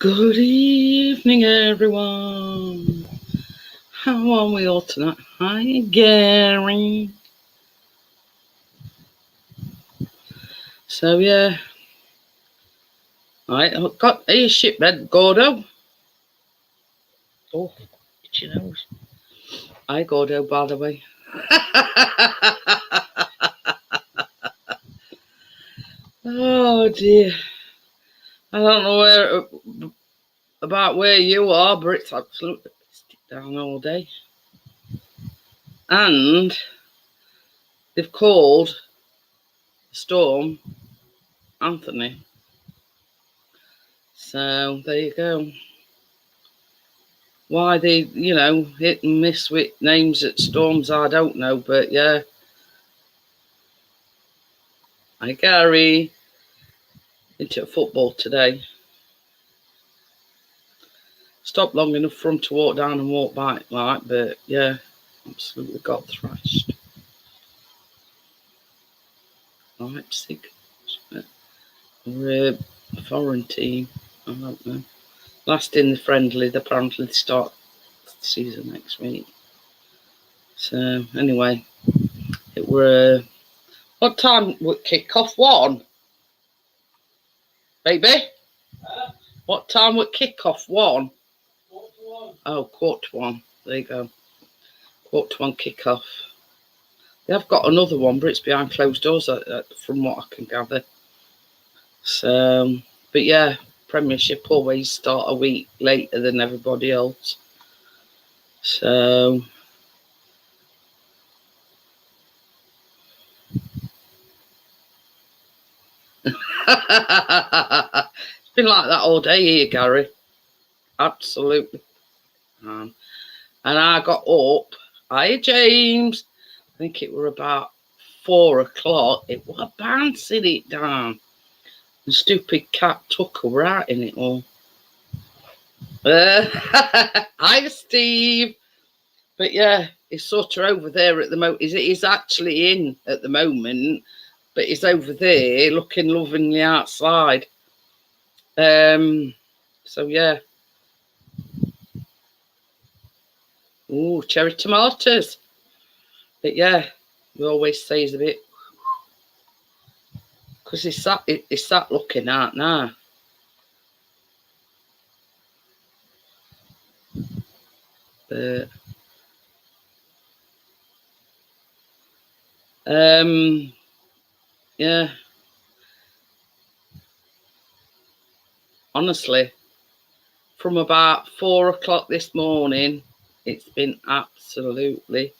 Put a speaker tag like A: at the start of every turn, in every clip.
A: Good evening, everyone. How are we all tonight? Hi, Gary. So, yeah. I've got a shipbed, Gordo. Oh, itchy nose. Hi, Gordo, by the way. Oh, dear. I don't know about where you are, but it's absolutely down all day. And they've called the storm Anthony. So there you go. Why they, hit and miss with names at storms, I don't know. But yeah. Hi, Gary. Into football today. Stopped long enough for him to walk down and walk back, like, but yeah, absolutely got thrashed. Leipzig. Or a foreign team. I don't know. Last in the friendly, apparently they start the season next week. So anyway, it were what time would kick off? 1, baby. What time would kick off? 1. Oh, 1:15. There you go. 1:15 kick off. They have got another one, but it's behind closed doors, from what I can gather. So, but yeah, Premiership always start a week later than everybody else. So, it's been like that all day here, Gary. Absolutely. And I got up. Hi, James. I think it were about 4 o'clock. It was bouncing it down. The stupid cat Tucker were out in it all. Hi, Steve. But yeah, it's sort of over there at the moment. He's actually in at the moment, but he's over there looking lovingly outside. So yeah. Ooh, cherry tomatoes. But yeah, we always say he's a bit, because he's sat looking out now. But yeah. Honestly, from about 4 o'clock this morning, it's been absolutely.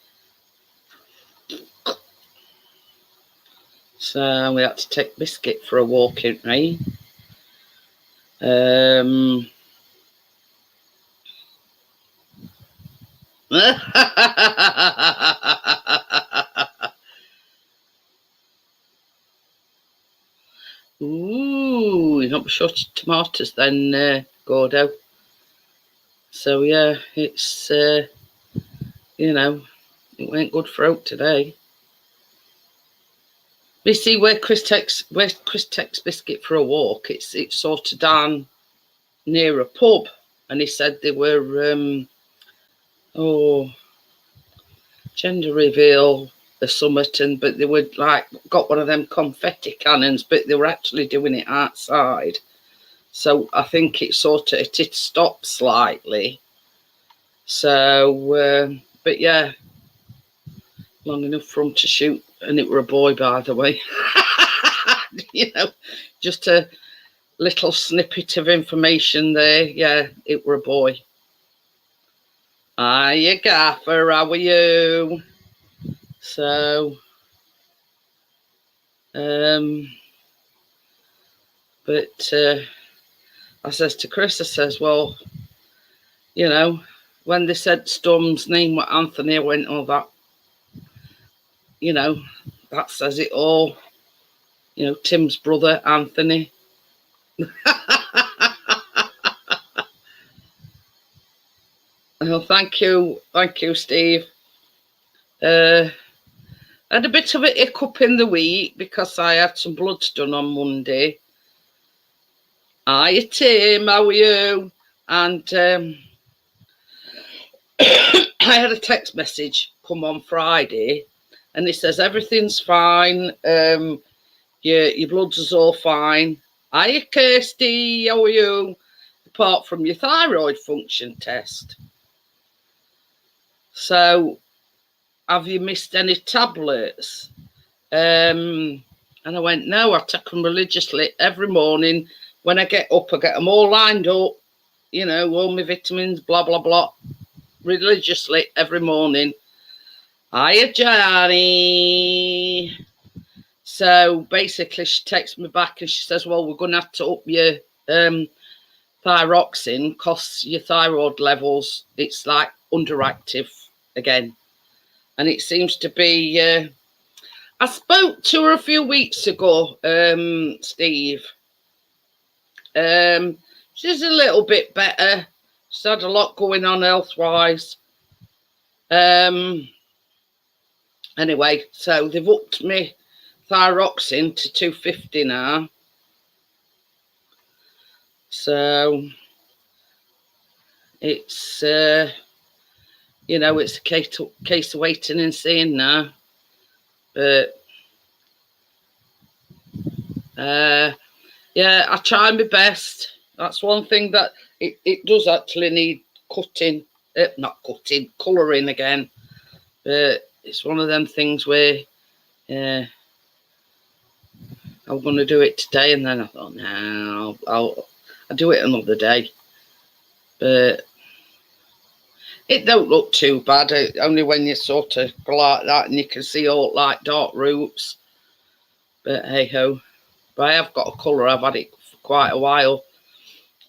A: So we had to take Biscuit for a walk in rain. Ooh, not short tomatoes then, Gordo. So yeah, it's it went good for oat today. We see where Chris takes Biscuit for a walk. It's sort of down near a pub, and he said they were gender reveal the summit, but they would got one of them confetti cannons, but they were actually doing it outside. So I think it stopped slightly. So, but yeah, long enough for him to shoot, and it were a boy, by the way. Just a little snippet of information there. Yeah, it were a boy. Hiya, Gaffer, how are you? So, but I says to Chris, I says, well, when they said Storm's name was Anthony, I went, oh, that, that says it all. Tim's brother, Anthony. Oh, thank you, Steve. I had a bit of a hiccup in the week because I had some bloods done on Monday. Hiya, Tim. How are you? And I had a text message come on Friday, and it says everything's fine. Your bloods is all fine. Hiya, Kirsty. How are you? Apart from your thyroid function test. So, have you missed any tablets? And I went, no, I take them religiously every morning. When I get up, I get them all lined up, you know, all my vitamins, blah, blah, blah, religiously every morning. Hiya, Johnny. So basically, she texts me back and she says, well, we're going to have to up your thyroxine because your thyroid levels, it's like underactive again. And it seems to be, I spoke to her a few weeks ago, Steve. She's a little bit better. She's had a lot going on health-wise. Anyway, so they've upped me thyroxine to 250 now. So it's, you know, it's a case of waiting and seeing now. But, yeah, I try my best. That's one thing that it does actually need cutting, not cutting, colouring again. But it's one of them things where I'm going to do it today, and then I thought, no, I'll do it another day. But it don't look too bad, only when you sort of go like that and you can see all like dark roots. But hey ho. But I have got a colour, I've had it for quite a while.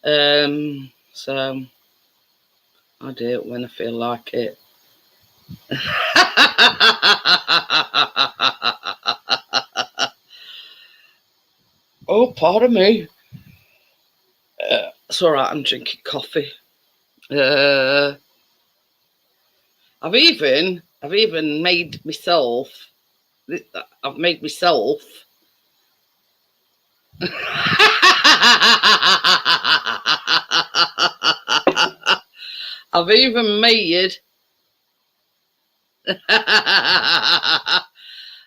A: So I do it when I feel like it. Oh, pardon me. It's all right, I'm drinking coffee. I've even made myself. I've made myself. I've even made.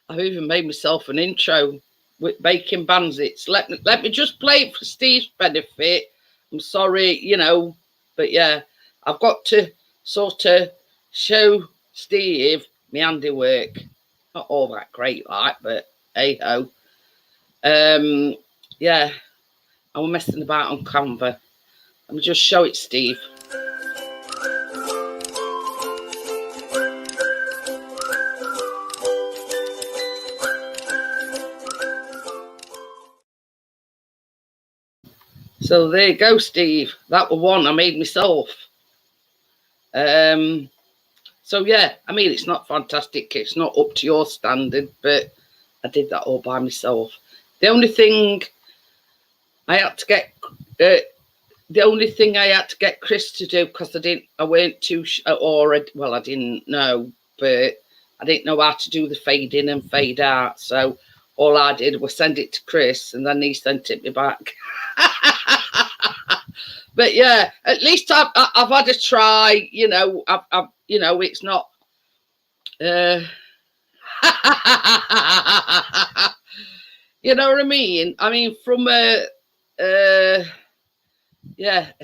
A: I've even made myself an intro with Bacon Bandits. Let me just play it for Steve's benefit. I'm sorry, you know, but yeah, I've got to sort of show Steve my handiwork. Not all that great, like, but hey ho. Yeah, I was messing about on Canva. Let me just show it, Steve. So there you go, Steve. That was one I made myself. So yeah, I mean, it's not fantastic. It's not up to your standard, but I did that all by myself. The only thing I had to get, Chris to do, because I weren't too, well, I didn't know, but I didn't know how to do the fade in and fade out. So all I did was send it to Chris, and then he sent it me back. But yeah, at least I've had a try. You know, I've you know, it's not. You know what I mean? I mean, from a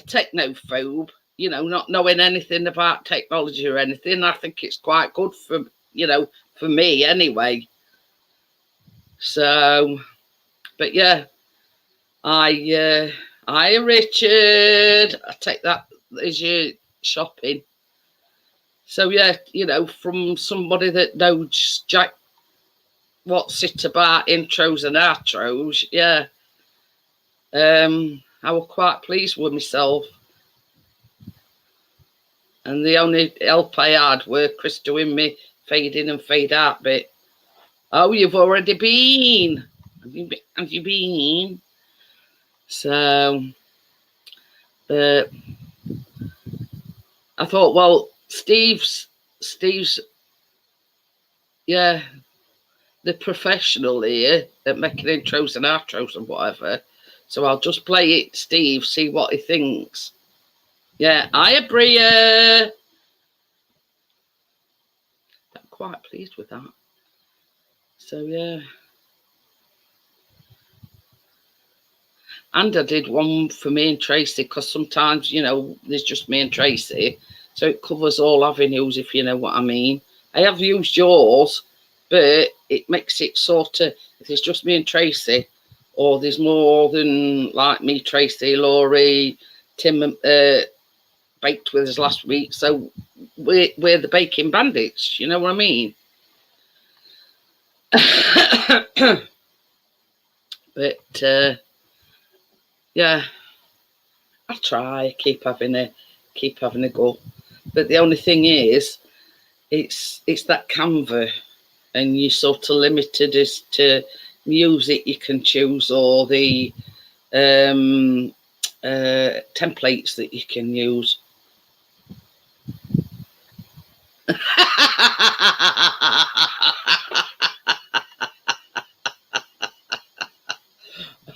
A: technophobe, you know, not knowing anything about technology or anything, I think it's quite good for, you know, for me anyway. So, but yeah, Richard, I take that as your shopping. So yeah, you know, from somebody that knows jack what's it about intros and outros, yeah. I was quite pleased with myself. And the only help I had were Chris doing me fade in and fade out bit. Oh, you've already been. Have you been? So, I thought, well, Steve's, yeah, the professional here at making intros and outros and whatever. So I'll just play it, Steve, see what he thinks. Yeah, hiya, Bria. I'm quite pleased with that. So, yeah. And I did one for me and Tracy, because sometimes, you know, there's just me and Tracy. So it covers all avenues, if you know what I mean. I have used yours, but it makes it sort of, if it's just me and Tracy, or there's more than like me, Tracy, Laurie, Tim baked with us last week. So we're the baking bandits, you know what I mean? But yeah, I try keep having a go. But the only thing is, it's that Canva, and you're sort of limited as to music you can choose, or the templates that you can use.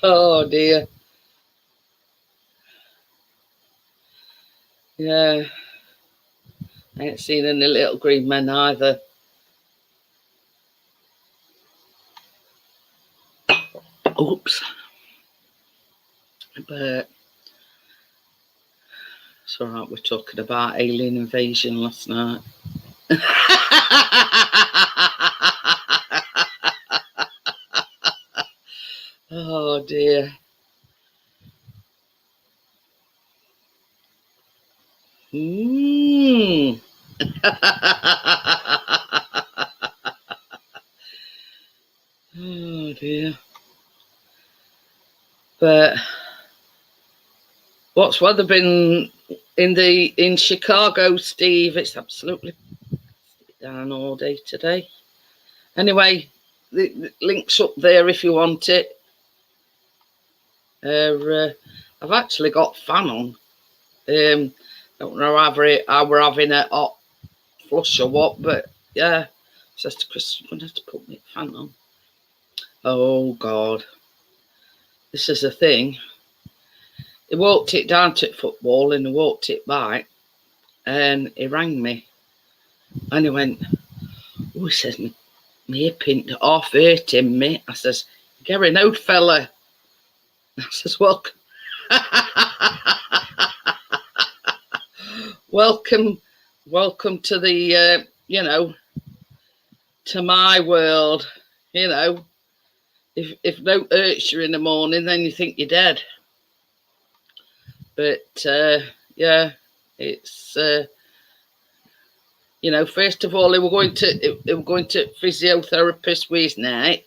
A: Oh dear. Yeah. I ain't seen any little green men either. Oops. But it's all right, we're talking about alien invasion last night. Oh dear. Oh dear. But what's weather been in Chicago, Steve? It's absolutely down all day today. Anyway, the link's up there if you want it. I've actually got fan on. Don't know how we're having a hot flush or what, but yeah. Says to Chris, I'm gonna have to put my fan on. Oh God, this is a thing. He walked it down to football and he walked it back, and he rang me, and he went, "Oh," he says, "me hip ain't half hurting me." I says, "Getting old fella." I says, "Welcome." welcome to the to my world. You know, if no hurts you in the morning, then you think you're dead. But yeah, it's first of all, they were going to physiotherapist with his neck,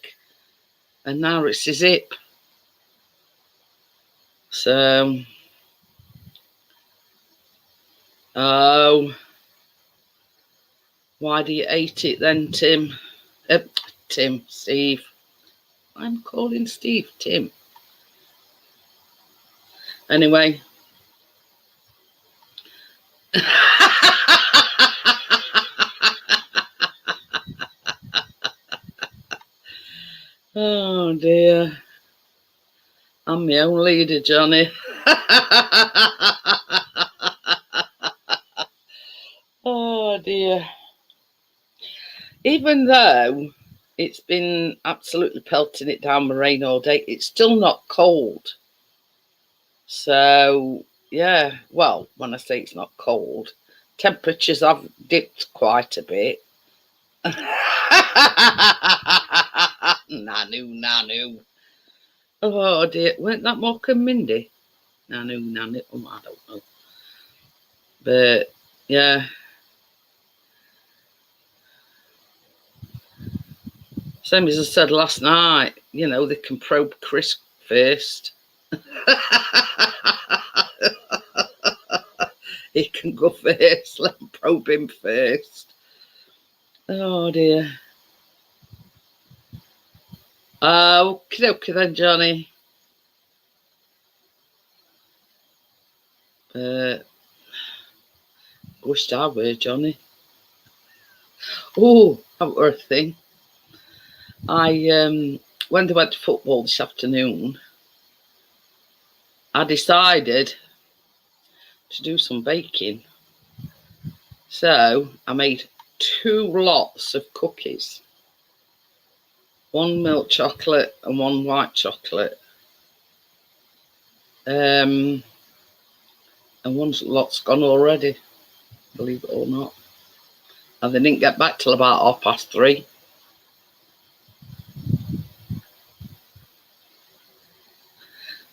A: and now it's his hip. So, oh, why do you hate it then, Tim? Steve. I'm calling Steve Tim. Anyway. Oh dear. I'm my own leader, Johnny. Oh dear. Even though it's been absolutely pelting it down with rain all day, it's still not cold. So, yeah, well, when I say it's not cold, temperatures have dipped quite a bit. Nanu. Oh dear, weren't that Mock and Mindy? Nanu. Oh, I don't know. But, yeah. Same as I said last night, they can probe Chris first. He can go first. Let them probe him first. Oh dear. Okay then, Johnny. Wished I were Johnny. Oh, that were a thing. When they went to football this afternoon, I decided to do some baking. So I made 2 lots of cookies. 1 milk chocolate and 1 white chocolate. And one lot's gone already, believe it or not. And they didn't get back till about 3:30.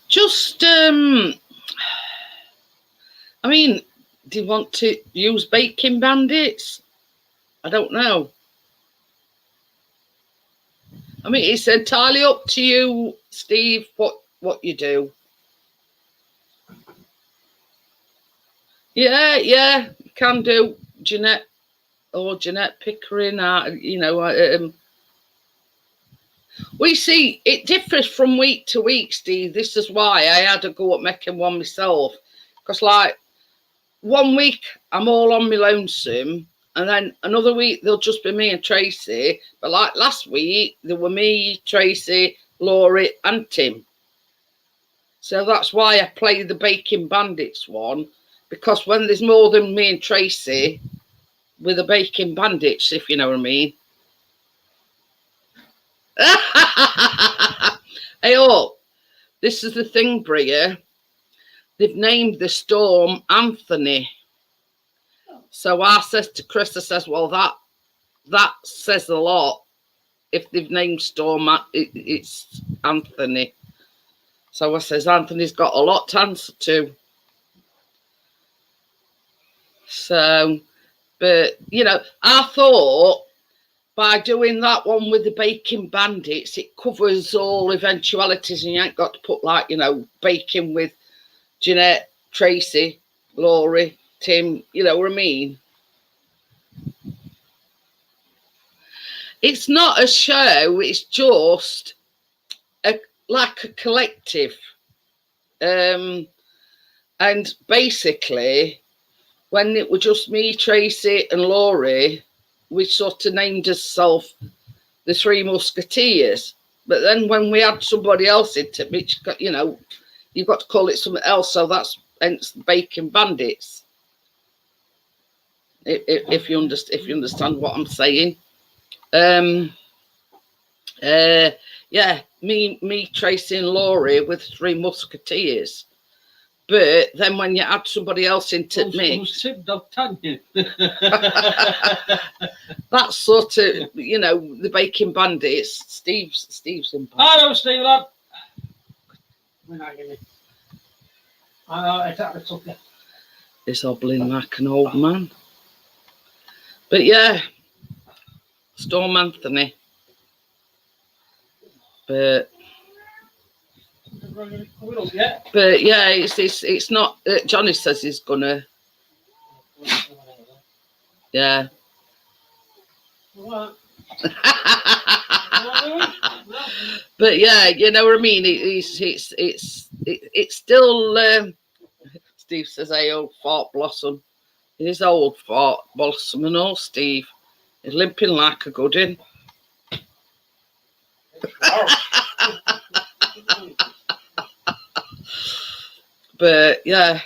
A: Just, I mean, do you want to use Baking Bandits? I don't know. I mean, it's entirely up to you, Steve, what you do. Yeah, you can do Jeanette Pickering. We see it differs from week to week, Steve. This is why I had to go at making one myself. Because, like, 1 week I'm all on my lonesome, and then another week there'll just be me and Tracy. But like last week, there were me, Tracy, Laurie, and Tim. So that's why I play the Baking Bandits one, because when there's more than me and Tracy with the Baking Bandits, if you know what I mean. Hey, oh, this is the thing, Bria. They've named the storm Anthony. So I says to Chris, I says, well, that says a lot. If they've named storm, it's Anthony. So I says, Anthony's got a lot to answer to. So, but, I thought by doing that one with the Baking Bandits, it covers all eventualities, and you ain't got to put, like, baking with Jeanette, Tracy, Laurie, Tim, you know what I mean? It's not a show, it's just like a collective. And basically, when it was just me, Tracy, and Laurie, we sort of named ourselves the Three Musketeers. But then when we had somebody else into it, you've got to call it something else. So that's hence Baking Bandits. If you understand what I'm saying. Yeah, me, Tracy, and Laurie with Three Musketeers. But then when you add somebody else into mix, that's sort of, the Baking Bandits. Steve's in.
B: Hello, Steve, lad. I know exactly something.
A: He's hobbling like an old man. But yeah, Storm Anthony. But yeah, it's not. Johnny says he's gonna. Yeah. But yeah, you know what I mean. It's still. Steve says, "Hey, old fart blossom." It is old fart blossom and all. Steve, he's limping like a goodin. But yeah,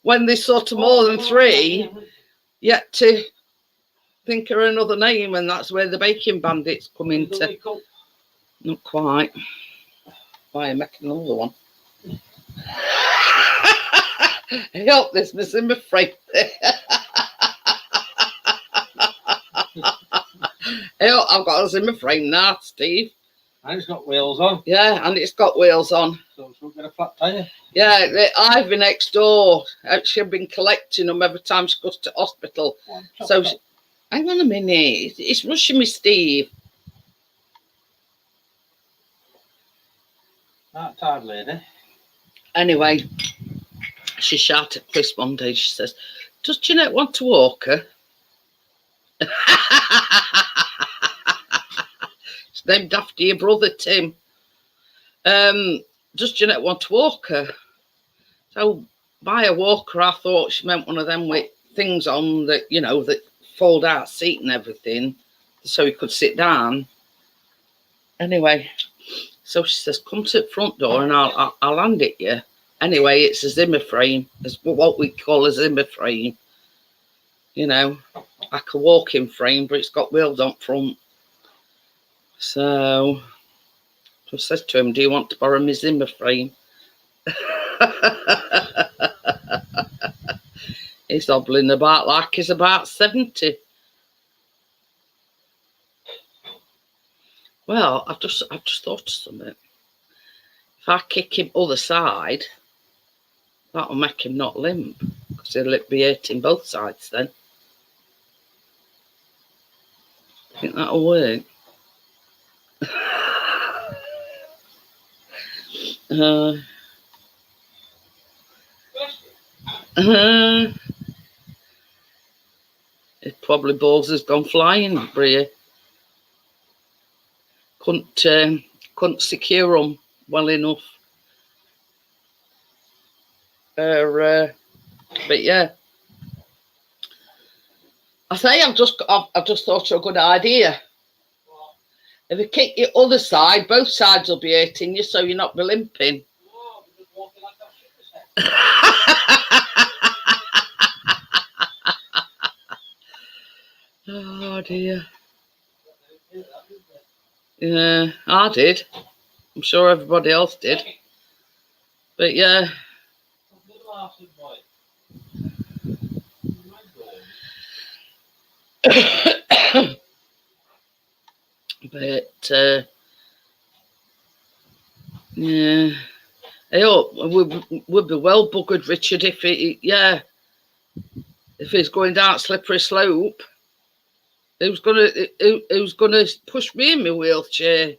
A: when there's sort of more than 3, yet to think of another name, and that's where the Baking Bandits come into. Not quite. Why am I making another one? I hope this missing my frame. I've got us in my frame now, Steve.
B: And it's got wheels on.
A: Yeah, and it's got wheels on.
B: So she'll get a flat tyre.
A: Yeah, Ivy next door, she's been collecting them every time she goes to hospital. So, hang on a minute, it's rushing me, Steve.
B: That tired lady.
A: Anyway, she shouted at Chris one day, she says, does Jeanette want to walk her? It's named after your brother, Tim. Does Jeanette want to walk her? So, by a walker, I thought she meant one of them with things on that, that fold out seat and everything, so he could sit down. Anyway, so she says, come to the front door and I'll hand it you. Anyway, it's a Zimmer frame. It's what we call a Zimmer frame. You know, like a walking frame, but it's got wheels on front. So I said to him, do you want to borrow my Zimmer frame? He's hobbling about like he's about 70. Well, I've just thought of something. If I kick him other side, that'll make him not limp, because he'll be hurting both sides then. I think that'll work. It probably balls has gone flying, Bria. Couldn't secure them well enough. But yeah, I say I've just thought of a good idea. If you kick your other side, both sides will be hurting you, so you're not be limping. Oh dear. Yeah, I did. I'm sure everybody else did. But yeah. But yeah, I hope would be well buggered, Richard, if he's going down slippery slope. Who's gonna push me in my wheelchair?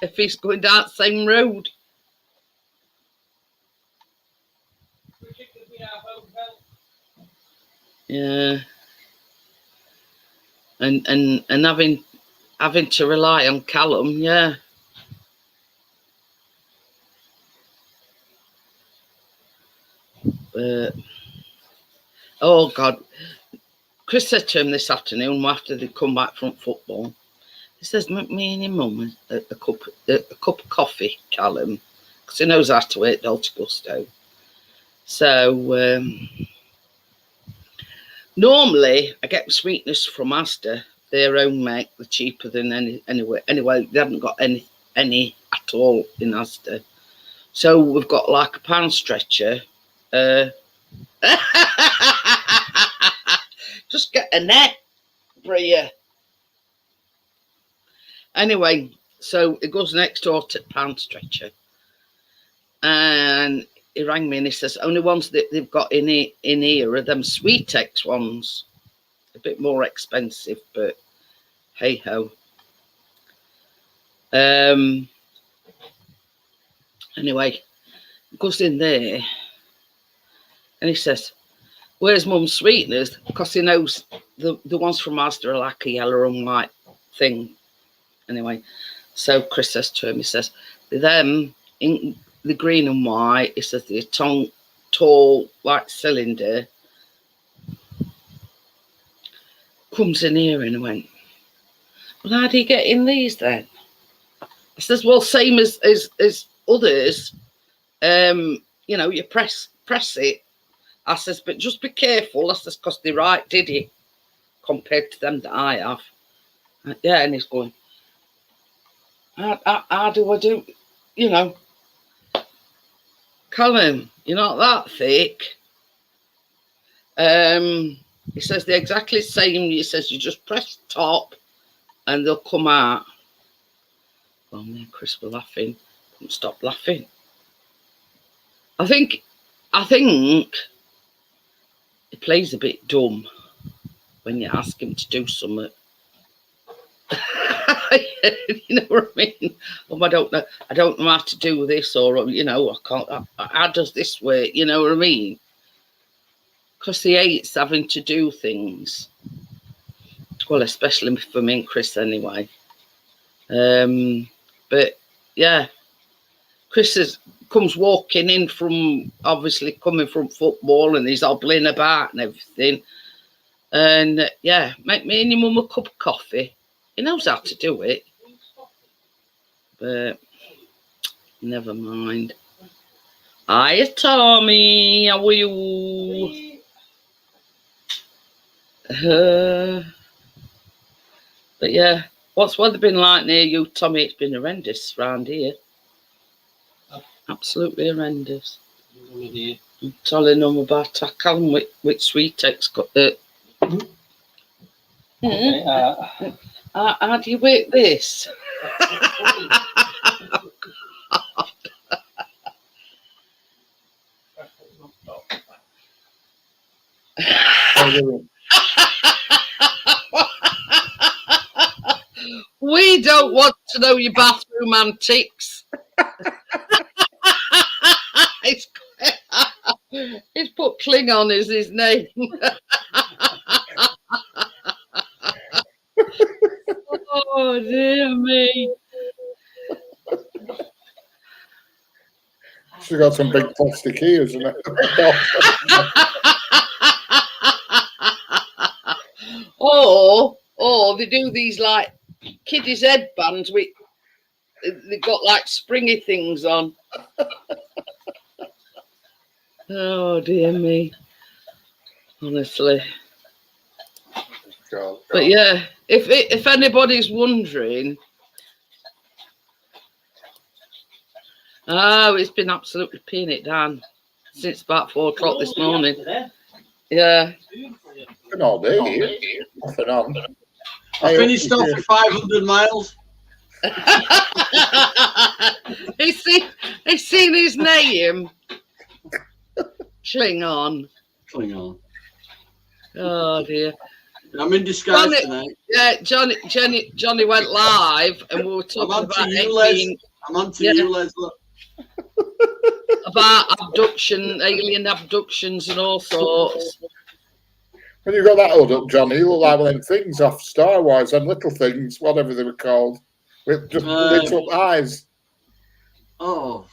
A: if he's going down the same road. Yeah. And having to rely on Callum, yeah. Oh God, Chris said to him this afternoon after they come back from football. He says, "Make me and your mum a cup of coffee, Callum, because he knows how to eat Dolce Gusto." So normally I get sweetness from Asda. Their own make, they're cheaper than anyway. Anyway, they haven't got any at all in Asda. So we've got like a pound stretcher. Just get a net, Bria. Anyway, so it goes next door to pound stretcher, and he rang me and he says only ones that they've got in here are them Sweetex ones, a bit more expensive, but hey ho. Anyway, goes in there and he says, "Where's Mum's sweeteners?" Because he knows the ones from Asda are like a yellow and white thing. Anyway, so Chris says to him, he says, them in the green and white, he says the tall like cylinder comes in here, and I went, "Well, how do you get in these then?" I says, "Well, same as others. You know, you press it." I says, "But just be careful." I says, "Because they're right, did it? Compared to them that I have." Yeah, and he's going, how do I do? You know, Callum, you're not that thick. He says they're exactly the same. He says you just press top and they'll come out. Well, me and Chris were laughing. Couldn't stop laughing. I think he plays a bit dumb when you ask him to do something. You know what I mean? I don't know how to do this, or you know, I can't. How does this work? You know what I mean? Because he hates having to do things. Well, especially for me and Chris, anyway. But yeah, Chris comes walking in from obviously coming from football, and he's hobbling about and everything. And yeah, make me and your mum a cup of coffee. He knows how to do it. But Never mind. Hiya, Tommy. How are you? But yeah, what's weather been like near you, Tommy? It's been horrendous round here. Absolutely horrendous. I'm telling them about Callum with Sweetex got the. How do you make this? We don't want to know your bathroom antics. He's put Klingon as his name. Oh dear me.
C: She's got some big plastic ears, isn't it?
A: or they do these like kiddies' headbands with they've got like springy things on. Oh dear me. Honestly.
C: God.
A: But yeah, if anybody's wondering, it's been absolutely pinning it down since about 4 o'clock this morning. Yeah.
C: Been all day. Off and on.
B: I finished off for 500 miles.
A: He's seen his name. Klingon. Oh dear.
B: I'm in disguise tonight.
A: Yeah, Johnny went live and we were talking about
B: I'm on to you, Les. Look.
A: About alien abductions and all sorts.
C: When you got that hood up, Johnny, you look like one of them things off Star Wars, them little things, whatever they were called, with just lit up eyes.
B: Oh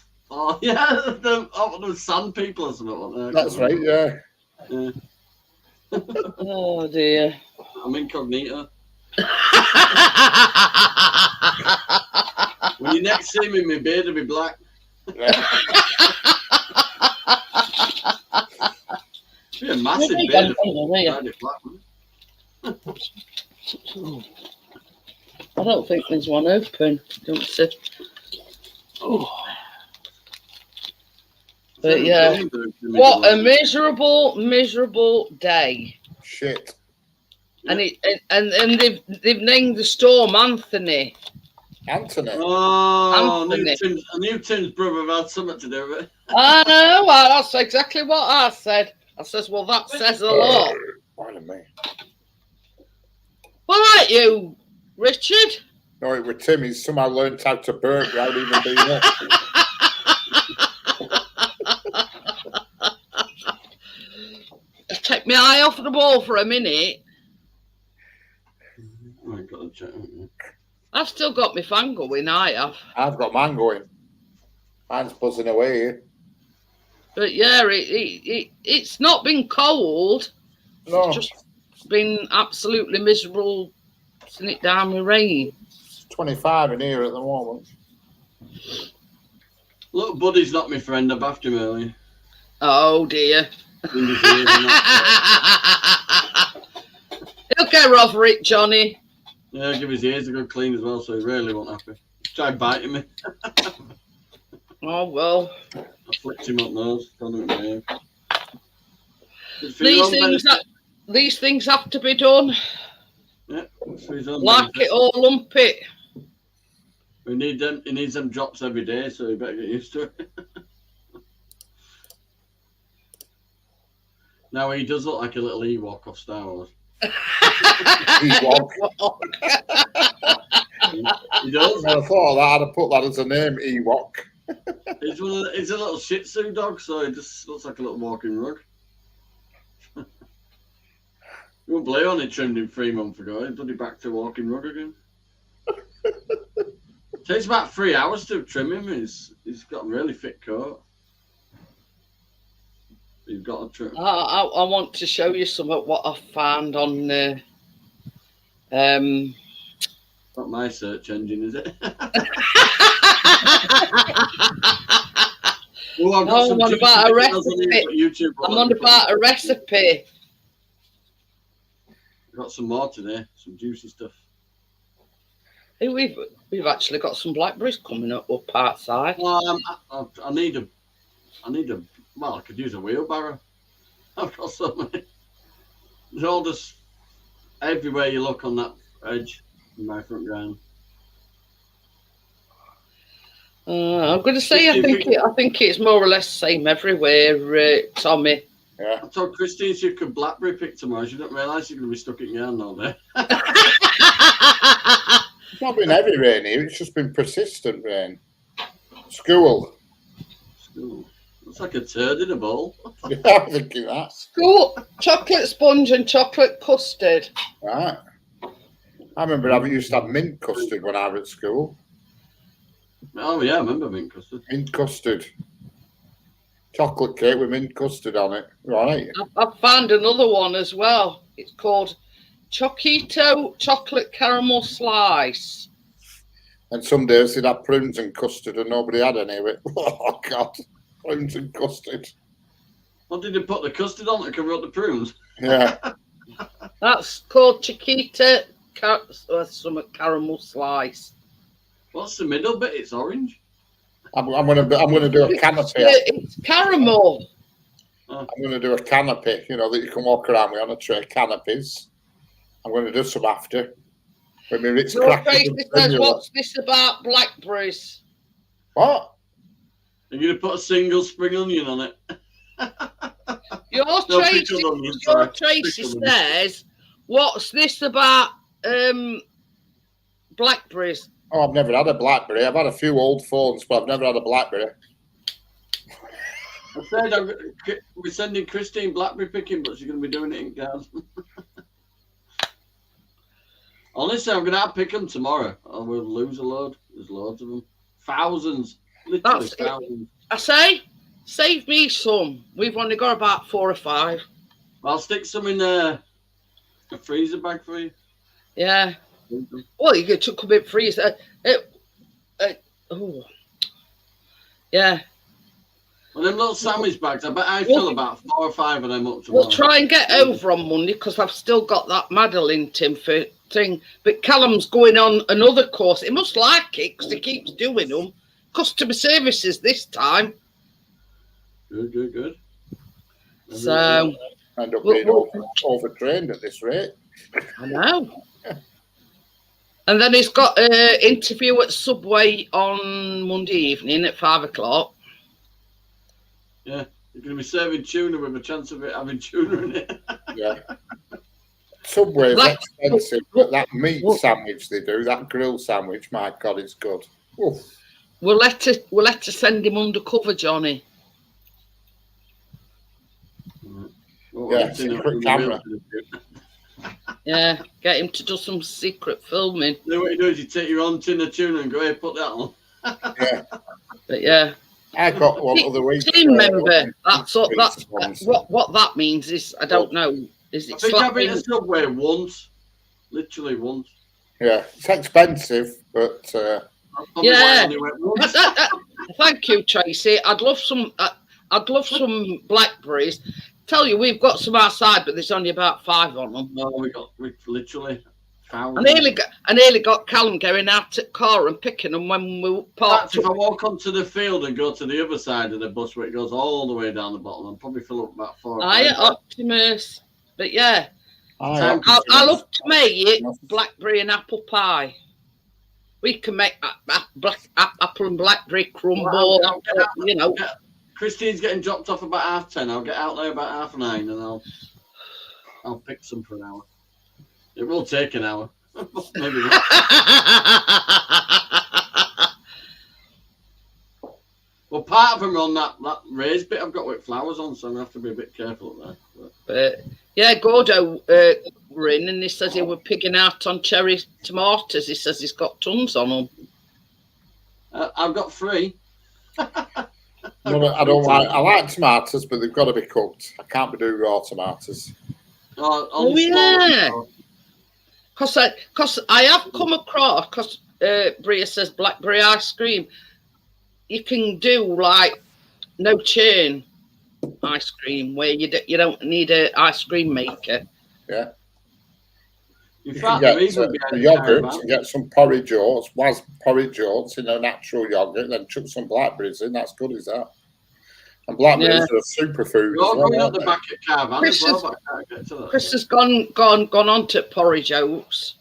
B: yeah, the sand people or something.
C: That's right, yeah.
A: Oh dear.
B: I'm incognito. When you next see me, my beard will be black.
C: Yeah.
B: It'll be a massive beard.
A: I don't think there's one open. Don't see.
B: Oh.
A: But yeah, what a miserable day.
C: Shit.
A: And they've named the storm Anthony.
B: Oh,
A: Anthony.
B: I knew Tim's brother had something to do with it.
A: I know. That's exactly what I said. I says, well, that says a lot.
C: Pardon me.
A: Well, aren't you, Richard?
C: No, it was Tim. He's somehow learned how to burp without even being up.
A: Take my eye off the ball for a minute.
B: Oh my God,
A: I've still got my fan going, I have.
C: I've got mine going. Mine's buzzing away here.
A: But yeah, it's not been cold.
C: No.
A: It's just been absolutely miserable, sitting it down with rain.
C: It's 25 in here at the moment.
B: Look, Buddy's not my friend. I baffed him earlier.
A: Oh dear. He'll get over it, Johnny.
B: Yeah, give his ears a good clean as well, so he really won't happy. Try biting me.
A: Oh well.
B: I flicked him up nose.
A: These things have to be done.
B: Yeah,
A: Like it or lump it.
B: We need them. He needs them drops every day, so you better get used to it. Now he does look like a little Ewok off Star Wars.
C: Ewok.
B: He does.
C: I thought of that. I'd have put that as a name, Ewok.
B: He's a little Shih Tzu dog, so he just looks like a little walking rug. You won't believe on it trimmed him 3 months ago. He's bloody back to walking rug again. Takes about 3 hours to trim him. He's got a really thick coat. You've got to trim.
A: I want to show you some of what I found on
B: Not my search engine, is it? Oh, I've got
A: No,
B: some
A: I'm on
B: juicy
A: about a
B: videos on
A: recipe.
B: YouTube.
A: I'm on about a recipe.
B: I've got some more today. Some juicy stuff.
A: Hey, we've actually got some blackberries coming up outside.
B: Well, I need a. Well, I could use a wheelbarrow. I've got so many. There's all just everywhere you look on that edge in my front garden.
A: I'm going to say I think it's more or less the same everywhere, Tommy.
C: Yeah.
B: I told Christine she could blackberry pick tomorrow. She didn't realise she's going to be stuck in garden all day.
C: It's not been heavy rain here. It's just been persistent rain. School.
B: Looks like a turd in a bowl.
C: Yeah, I'm thinking that.
A: School chocolate sponge and chocolate custard.
C: Right. I remember I used to have mint custard when I was at school.
B: Oh yeah, I remember mint custard.
C: Mint custard. Chocolate cake with mint custard on it. Right.
A: I've found another one as well. It's called Choquito Chocolate Caramel Slice.
C: And some days they'd have prunes and custard and nobody had any of it. Oh, God. Prunes and custard.
B: What did you put the custard on to cover up the prunes?
C: Yeah.
A: That's called Chiquita Caramel Slice.
B: What's the middle bit? It's orange.
C: I'm gonna do a canopy.
A: It's caramel.
C: I'm gonna do a canopy, that you can walk around with on a tray of canopies. I'm gonna do some after. When my Ritz
A: Your
C: crackers
A: face
C: and
A: says,
C: vanilla.
A: what's this about blackberries?
C: What?
B: Are you gonna put a single spring onion on it?
A: Your
B: No,
A: Tracy,
B: pickled onion,
A: your
B: sorry.
A: Tracy
B: Pickled onion.
A: says, what's this about blackberries?
C: Oh, I've never had a blackberry. I've had a few old phones, but I've never had a blackberry.
B: I said we're sending Christine blackberry picking, but she's going to be doing it in garden. Honestly, I'm going to pick them tomorrow. I will lose a load. There's loads of them. Thousands. Literally
A: That's it.
B: thousands.
A: I say, save me some. We've only got about 4 or 5.
B: I'll stick some in a freezer bag for you.
A: Yeah. Well, you get to come in freezer. Oh. Yeah.
B: Well, them little sandwich bags, I bet I fill about 4 or 5 of them up tomorrow.
A: We'll try and get over on Monday because I've still got that Madeline Tim for thing. But Callum's going on another course. He must like it because he keeps doing them. Customer services this time.
B: Good.
A: So
C: End up being overtrained at this rate.
A: I know. And then he's got an interview at Subway on Monday evening at 5 o'clock.
B: Yeah, you're going to be serving tuna with a chance of it having tuna in it.
C: Yeah. Subway's expensive, but that meat sandwich they do, that grill sandwich, my God, it's good. Oof.
A: We'll have to send him undercover, Johnny.
C: Yeah, secret camera.
A: Yeah, get him to do some secret filming.
B: Then what you do is you take your own tin of tuna and go, hey, put that on.
C: Yeah.
A: But yeah.
C: I got one other week.
A: Team member. That's what that means is I don't know. Is
B: I
A: it
B: think I've been
A: slapping?
B: to Subway once. Literally once.
C: Yeah, it's expensive, but
A: Yeah.
B: Only went once.
A: Thank you, Tracy. I'd love some blackberries. Tell you, we've got some outside, but there's only about 5 on them.
B: No, we literally found
A: I nearly got Callum going out at car and picking them when we parked.
B: If I walk onto the field and go to the other side of the bus where it goes all the way down the bottom, I'll probably fill up about 4 or 5.
A: Aye, Optimus. But yeah,
B: Time
A: I love to make it blackberry and apple pie. We can make apple and blackberry crumble,
B: Christine's getting dropped off about 10:30. I'll get out there about 9:30 and I'll pick some for an hour. It will take an hour. Maybe not. Well, part of them are on that raised bit I've got with flowers on, so I'm going to have to be a bit careful up there.
A: But yeah, Gordo were in and he says he were picking out on cherry tomatoes. He says he's got tons on them.
B: I've got 3.
C: no, I like tomatoes, but they've got to be cooked. I can't be doing raw tomatoes.
A: Oh yeah. Because I have come across, because Bria says blackberry ice cream, you can do like no churn ice cream where you don't need an ice cream maker.
C: Yeah.
B: In
C: You
B: fact,
C: can
B: they're
C: get
B: even
C: the
B: behind
C: yogurt,
B: caravan.
C: get some porridge oats, was porridge oats in a natural yogurt, then chuck some blackberries in. That's good as that. And blackberries are a superfood
B: You're
C: as well.
B: going up
C: Aren't
B: the
C: they?
B: back of caravan
A: Chris
B: as well,
A: is-
B: but I can't get to that.
A: Chris has gone on to porridge oats.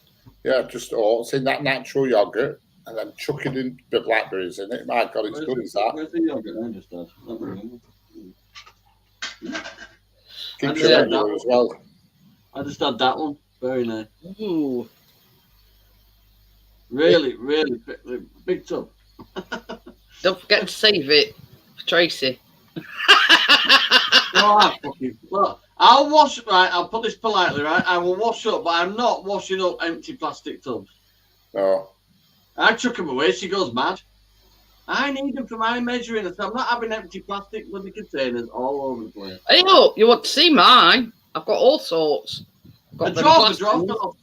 C: Yeah, just oats in that natural yogurt, and then chucking in the blackberries in it. My God, it's good as that.
B: Where's the yogurt I just had? Let me remember.
C: Keeps
B: Yeah.
C: you regular as well.
B: I just had that one. Very nice.
A: Ooh.
B: Really big tub.
A: Don't forget to save it for Tracy.
B: Look, I'll wash, right, I'll put this politely, right? I will wash up, but I'm not washing up empty plastic tubs.
C: No.
B: I chuck them away, she goes mad. I need them for my measuring, so I'm not having empty plastic bloody containers all over the place.
A: Hey, look, you want to see mine? I've got all sorts. I've
B: The
A: got
B: drawer fell off.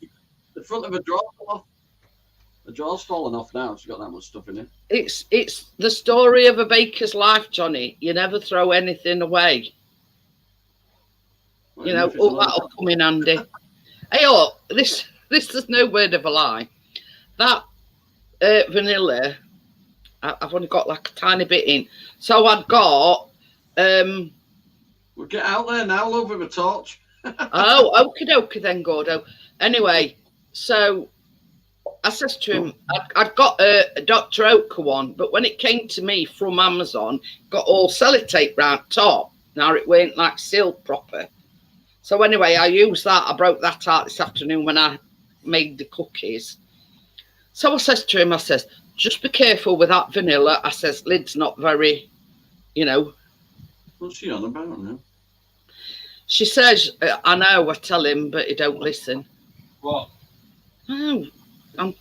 B: The front of the drawer fell off. The drawer's fallen off now, she's got that much stuff in it.
A: It's the story of a baker's life, Johnny. You never throw anything away.
B: Well,
A: You know,
B: if it's
A: all
B: a
A: that'll come in handy. Hey, look, this is no word of a lie. That vanilla, I've only got like a tiny bit in. So I've got,
B: We'll get out there now, love, with a torch.
A: oh, okie dokie then, Gordo. Anyway, so I says to him, I'd got a Dr. Oetker one, but when it came to me from Amazon, got all sellotape round top. Now it weren't like sealed proper. So anyway, I used that. I broke that out this afternoon when I made the cookies. So I says to him, I says, just be careful with that vanilla. I says, lid's not very, you know.
B: What's she on about now?
A: She says, I know, I tell him, but he don't listen.
B: What?
A: Oh, I'm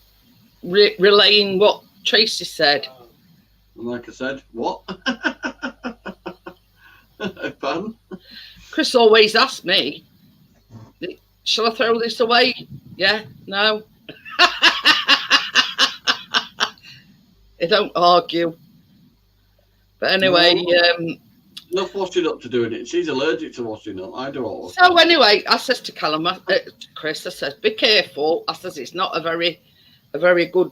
A: relaying what Tracy said.
B: And like I said, what? Pardon?
A: Chris always asks me, shall I throw this away? Yeah, no. They don't argue. But anyway,
B: Enough washing up to doing it. She's allergic to washing up. I do all.
A: so anyway, I says to Callum, Chris, I says, be careful. I says, it's not a very good,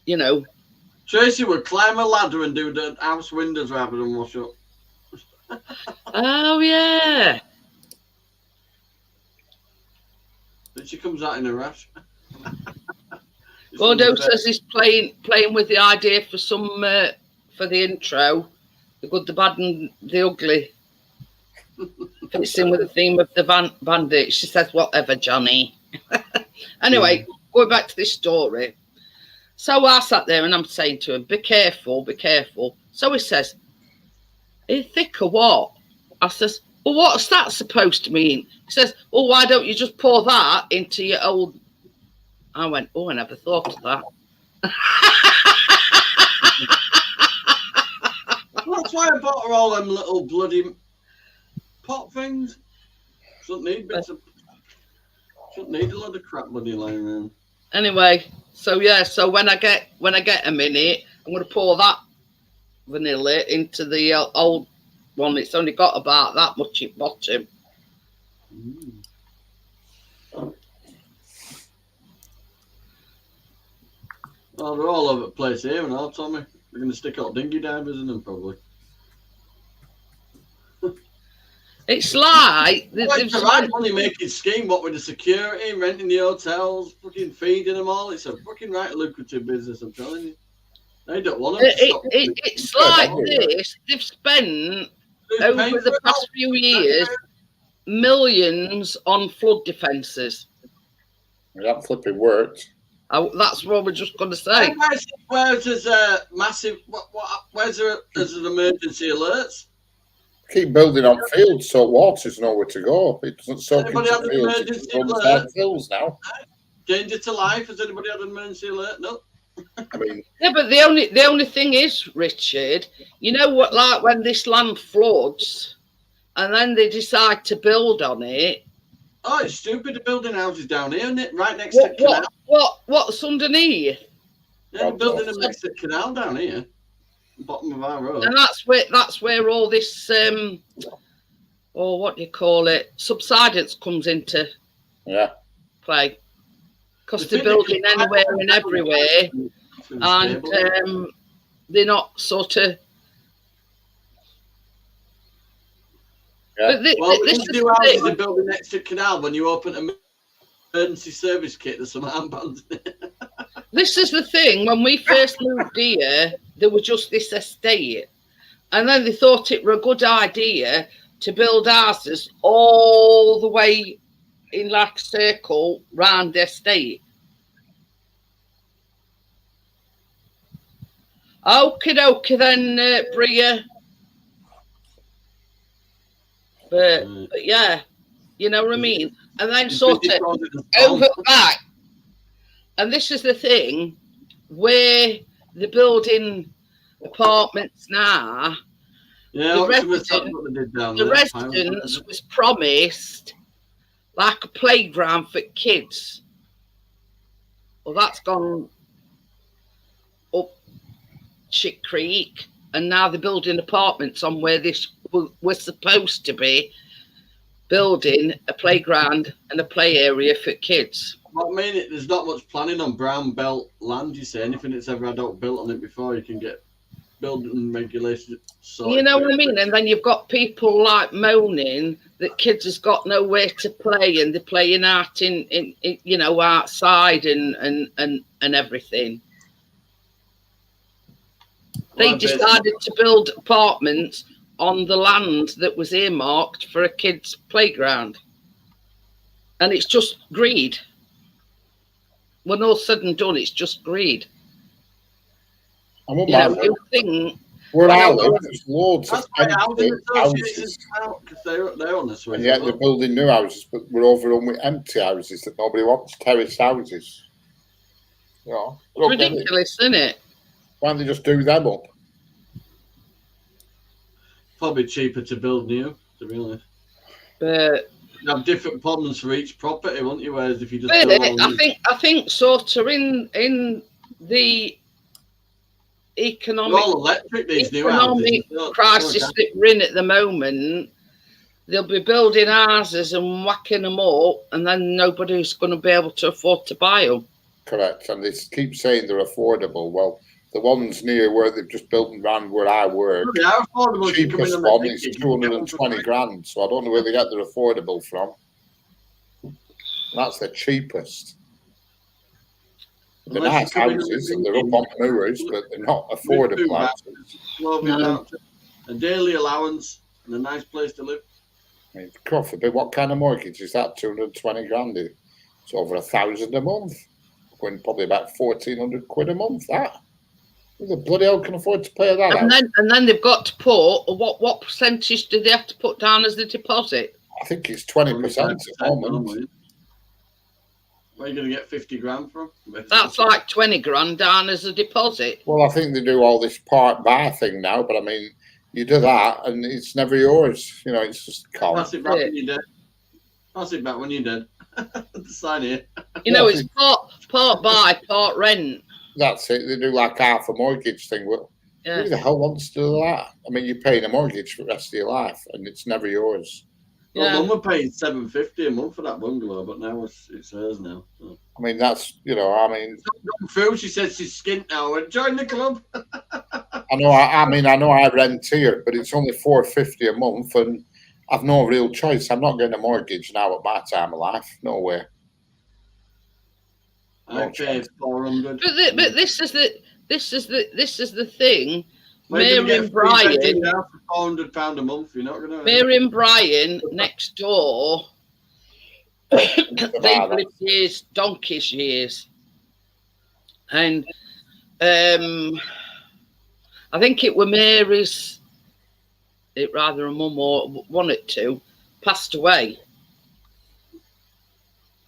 A: you know.
B: Tracy would climb a ladder and do the house windows rather than wash up.
A: Oh, yeah.
B: Then she comes out in a rash.
A: Gordo says he's playing with the idea for some for the intro, the good, the bad, and the ugly. Fits in with the theme of the bandit. She says, "Whatever, Johnny." Anyway, going back to this story. So I sat there and I'm saying to him, "Be careful, be careful." So he says, "Are you thick or what?" I says, "Well, what's that supposed to mean?" He says, "Well, why don't you just pour that into your old?" I went, "Oh, I never thought of that."
B: That's why I bought her all them little bloody pot things. Shouldn't need a lot of crap bloody lying around.
A: Anyway, so yeah, so when I get a minute, I'm going to pour that vanilla into the old one. It's only got about that much at bottom.
B: Oh, they're all over the place here and all, Tommy. They're going to stick out dinghy divers in them, probably.
A: It's like
B: It's the right money making scheme, what with the security, renting the hotels, fucking feeding them all. It's a fucking right lucrative business, I'm telling you. They don't want them to stop.
A: It's like this. They've spent over the past few years millions on flood defences.
C: That flipping worked.
A: That's what we're just going to say.
B: Where's there's a massive? Where's there's an emergency alerts?
C: Keep building on fields so water's nowhere to go. It doesn't soak
B: Anybody
C: into
B: had an
C: fields.
B: emergency
C: It runs
B: alert?
C: down hills now.
B: Danger to life. Has anybody had an emergency alert? No.
C: I mean,
A: Yeah, but the only thing is, Richard, you know what? Like when this land floods, and then they decide to build on it,
B: Oh, it's stupid. They're building houses down here, isn't it? Right next to the canal.
A: What's underneath?
B: Yeah, they're building them next to the canal down here, bottom of our road.
A: And that's where all this or what do you call it, subsidence comes into play. Because they're building anywhere and everywhere, and they're not sort of.
C: Yeah.
B: These new houses are building next to the canal. When you open an emergency service kit, there's some armbands in it.
A: This is the thing. When we first moved here, there was just this estate, and then they thought it were a good idea to build houses all the way in like a circle round the estate. Okie dokie then, Bria. But yeah, you know what I mean? And then sort of over back. And this is the thing, where they're building apartments now, the residents was promised like a playground for kids. Well, that's gone up Shit Creek, and now they're building apartments on where this was supposed to be building a playground and a play area for kids.
B: Well, I mean, there's not much planning on brown belt land, you say. Anything that's ever had built on it before, you can get building regulations.
A: You know what I mean? And then you've got people like moaning that kids has got nowhere to play, and they're playing out in you know, outside and everything. They decided to build apartments on the land that was earmarked for a kid's playground. And it's just greed. When all's said and done, it's just greed.
C: I won't mind
A: thing.
C: Where I live, there's loads of
B: empty
C: houses.
B: They're on this way.
C: And yet they're building new houses, but we're overrun with empty houses that nobody wants, terrace houses. You know,
A: it's ridiculous, isn't it?
C: Why don't they just do them up?
B: Probably cheaper to build new, to be honest.
A: But
B: you have different problems for each property, won't you? Whereas if you just
A: I think sort of in the economic crisis that we're in at the moment, they'll be building houses and whacking them up, and then nobody's going to be able to afford to buy them.
C: Correct, and they keep saying they're affordable. Well, the ones near where they've just built around where I work,
B: they are affordable.
C: The cheapest one is 220 grand, so I don't know where they get their affordable from. That's the cheapest. They're nice houses and they're up on moors, but they're not affordable houses.
B: No. A daily allowance and a nice place to live.
C: I mean, God forbid, what kind of mortgage is that? 220 grand. It's over 1,000 a month. Going probably about 1,400 quid a month. That. Who the bloody hell can afford to pay that?
A: And then they've got to put what percentage do they have to put down as the deposit?
C: I think it's 20% at the moment.
B: Where are you going to get 50 grand from?
A: That's like 20 grand down as a deposit.
C: Well, I think they do all this part buy thing now, but I mean, you do that and it's never yours. You know, it's just cold.
B: Pass it back when you're dead. Pass it back when you're dead. Sign here.
A: You know, it's part buy, part rent.
C: That's it. They do like half a mortgage thing. Well, who the hell wants to do that? I mean, you're paying a mortgage for the rest of your life and it's never yours.
B: Well, Mum were paying $750 a month for that bungalow, but now it's hers now. So.
C: I mean, that's, you know, I mean...
B: Through, she says she's skint now and join the club.
C: I know I rent here, but it's only $450 a month and I've no real choice. I'm not getting a mortgage now at my time of life. No way.
B: I paid $400.
A: But this is the thing. Mary and Brian,
B: £400 a month. You're not going to.
A: Mary and Brian next door. They've lived donkey's years, and I think it were Mary's. Rather a mum or one or two passed away,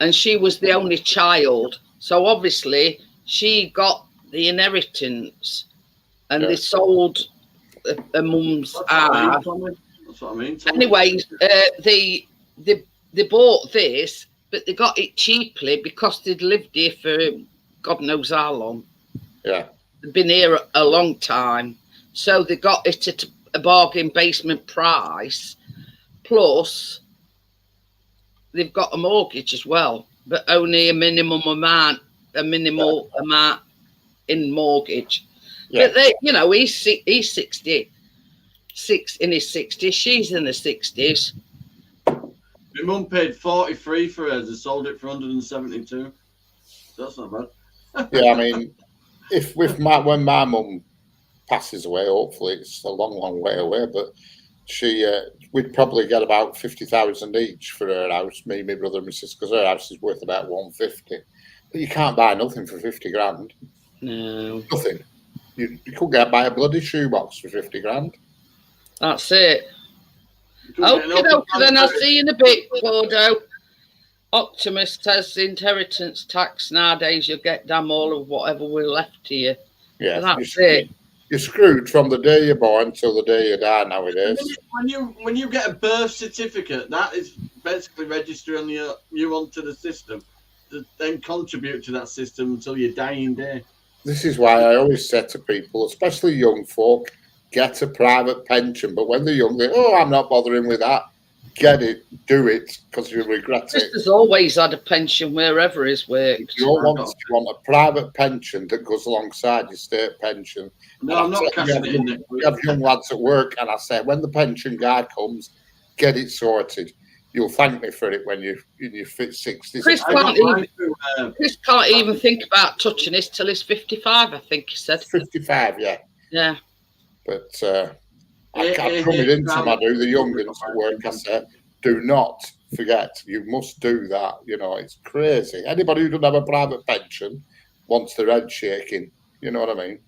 A: and she was the only child. So obviously she got the inheritance. And they sold a mum's house.
B: That's what I mean.
A: Anyway, they they bought this, but they got it cheaply because they'd lived here for God knows how long.
C: Yeah.
A: They'd been here a long time. So they got it at a bargain basement price. Plus, they've got a mortgage as well, but only a minimal amount in mortgage.
C: Yeah.
A: But they, you know, he's 66 in his 60s. She's in the 60s.
B: My mum paid 43 for hers. They sold it for 172. That's not bad.
C: Yeah, I mean, when my mum passes away, hopefully it's a long, long way away, but we'd probably get about 50,000 each for her house, me, my brother, and my sister, because her house is worth about 150. But you can't buy nothing for 50 grand.
A: No.
C: Nothing. You could buy a bloody shoebox for 50 grand.
A: That's it. Okay, then I'll see you in a bit, Bordeaux. Optimus says inheritance tax nowadays, you'll get damn all of whatever we're left to you.
C: Yeah,
A: that's it.
C: You're screwed from the day you're born till the day you die nowadays.
B: When you get a birth certificate, that is basically registering you onto the system to then contribute to that system until your dying day.
C: This is why I always say to people, especially young folk, get a private pension. But when they're young, I'm not bothering with that. Get it, do it, because you'll regret it.
A: Has always had a pension wherever he's worked.
C: You want a private pension that goes alongside your state pension.
B: No, I'm not cashing it in.
C: We have young lads at work, and I say, when the pension guy comes, get it sorted. You'll thank me for it when you're in your 60s.
A: Chris can't even think about touching this till he's 55, I think he said.
C: 55, yeah.
A: Yeah.
C: But I come into the young ones at work. I said, do not forget, you must do that. You know, it's crazy. Anybody who doesn't have a private pension wants their head shaking. You know what I mean?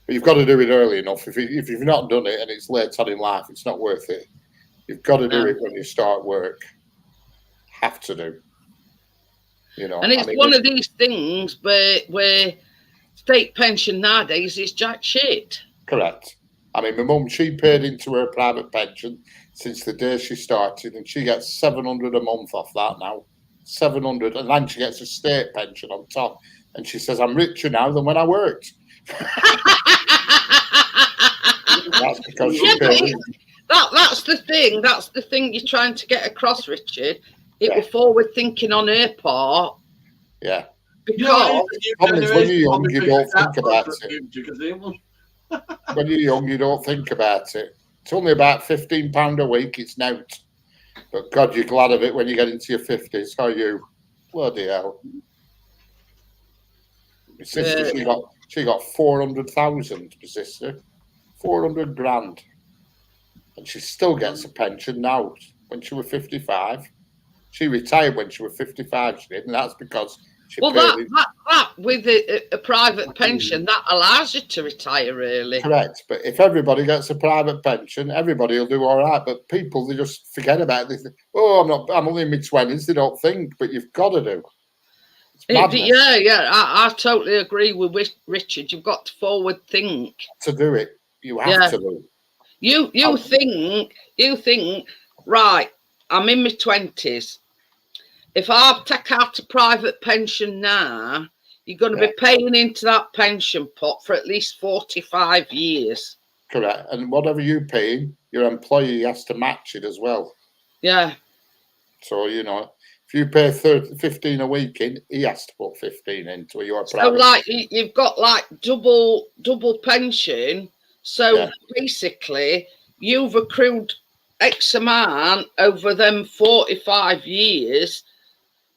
C: But you've got to do it early enough. If you've not done it and it's late on in life, it's not worth it. You've got to do it when you start work. Have to do. You know,
A: and it's one of these things where state pension nowadays is jack shit.
C: Correct. I mean, my mum, she paid into her private pension since the day she started, and she gets 700 a month off that now. 700, and then she gets a state pension on top. And she says, I'm richer now than when I worked. That's because she paid.
A: That's the thing. That's the thing you're trying to get across, Richard. It was forward thinking on her part.
C: Yeah.
A: Because
C: when you're young, you don't think about it. When you're young, you don't think about it. It's only about £15 a week. It's out. But God, you're glad of it when you get into your 50s. How are you? Bloody hell. My sister, she got 400,000. My sister, 400 grand, and she still gets a pension now. When she was 55, she retired when she was 55. She did, and that's because.
A: That with a private pension, that allows you to retire early.
C: Correct. But if everybody gets a private pension, everybody will do all right. But people, they just forget about it. They think, I'm only in my 20s. They don't think, but you've got to do.
A: I totally agree with Richard. You've got to forward think.
C: To do it, you have to do.
A: You think, right, I'm in my 20s. If I take out a private pension now, you're going to be paying into that pension pot for at least 45 years.
C: Correct. And whatever you pay, your employee has to match it as well.
A: Yeah.
C: So, you know, if you pay 15 a week in, he has to put 15 into your private.
A: So, like, you've got, like, double pension. So, basically, you've accrued X amount over them 45 years.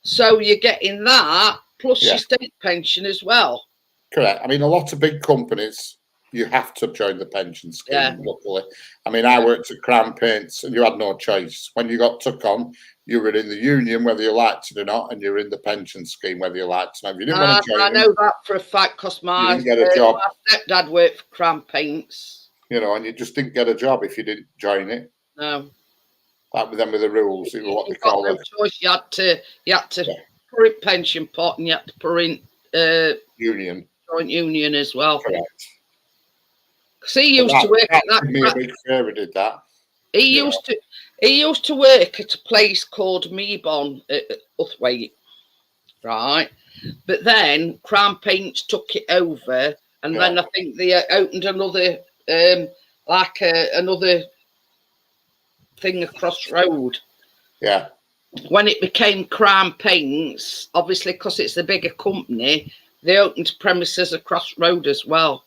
A: So you're getting that plus your state pension as well.
C: Correct. I mean, a lot of big companies, you have to join the pension scheme, luckily. I mean, I worked at Crown Paints and you had no choice. When you got took on, you were in the union, whether you liked it or not, and you're in the pension scheme, whether you liked it or not. If you didn't want to join
A: I know that for a fact because my stepdad worked for Crown Paints.
C: You know, and you just didn't get a job if you didn't join it.
A: No.
C: That with them with the rules, it was what they call it.
A: Choice. You had to put in pension pot and you had to put in
C: union.
A: Joint union as well.
C: Correct.
A: Because he used to work at that.
C: Me a big favour, did that.
A: He used to work at a place called Meebon at Uthwaite, right? But then Crown Paints took it over, and then I think they opened another another thing across road.
C: Yeah.
A: When it became Crown Paints, obviously because it's a bigger company, they opened premises across road as well.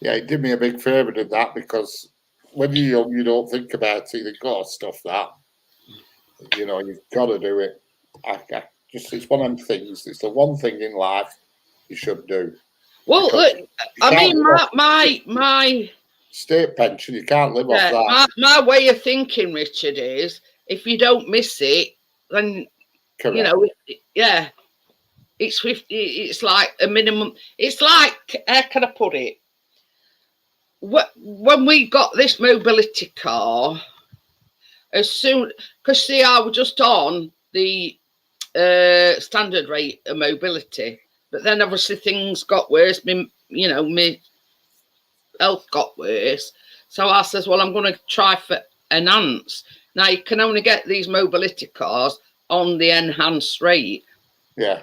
C: Yeah, it did me a big favour, did that, because when you're young, you don't think about it. You've got to stuff that. You know, you've got to do it. It's one of them things. It's the one thing in life you should do.
A: Well, look, I mean, my
C: state pension, you can't live off that.
A: My way of thinking, Richard, is if you don't miss it, then
C: Correct.
A: You know, yeah, it's 50. It's like a minimum. It's like, how can I put it? When we got this mobility car, as soon, because see, I was just on the standard rate of mobility, but then obviously things got worse. My health got worse, so I says, well, I'm going to try for enhance. Now you can only get these mobility cars on the enhanced rate.
C: Yeah.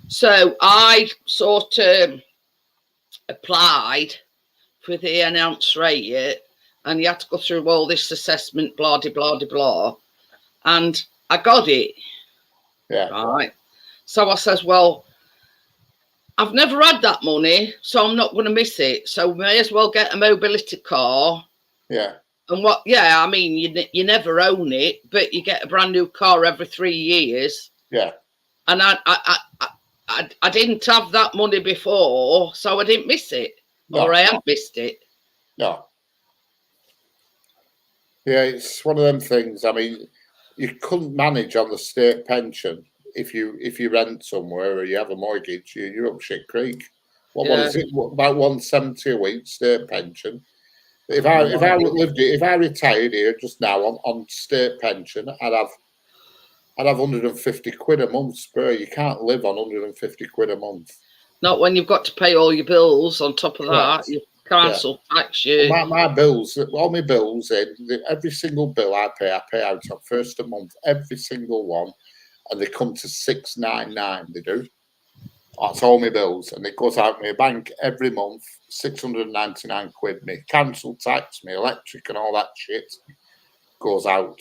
C: So
A: I sort of applied for the enhanced rate, and you had to go through all this assessment, blah, de, blah, de, blah. And I got it.
C: Yeah.
A: Right. So I says, well, I've never had that money, so I'm not going to miss it. So may as well get a mobility car.
C: Yeah.
A: And what? Yeah, I mean, you never own it, but you get a brand new car every 3 years.
C: Yeah.
A: And I didn't have that money before, so I didn't miss it, or I haven't missed it.
C: No. Yeah, it's one of them things. I mean, you couldn't manage on the state pension if you rent somewhere or you have a mortgage. You're up shit creek. What is it? About 170 a week state pension. If I retired here just now on state pension, I'd have 150 quid a month spare. You can't live on 150 quid a month.
A: Not when you've got to pay all your bills on top of that. You council tax you.
C: My bills, all my bills, every single bill I pay out on first of month, every single one, and they come to 699. They do. That's all my bills, and it goes out of my bank every month, 699 quid. My council tax, my electric, and all that shit goes out.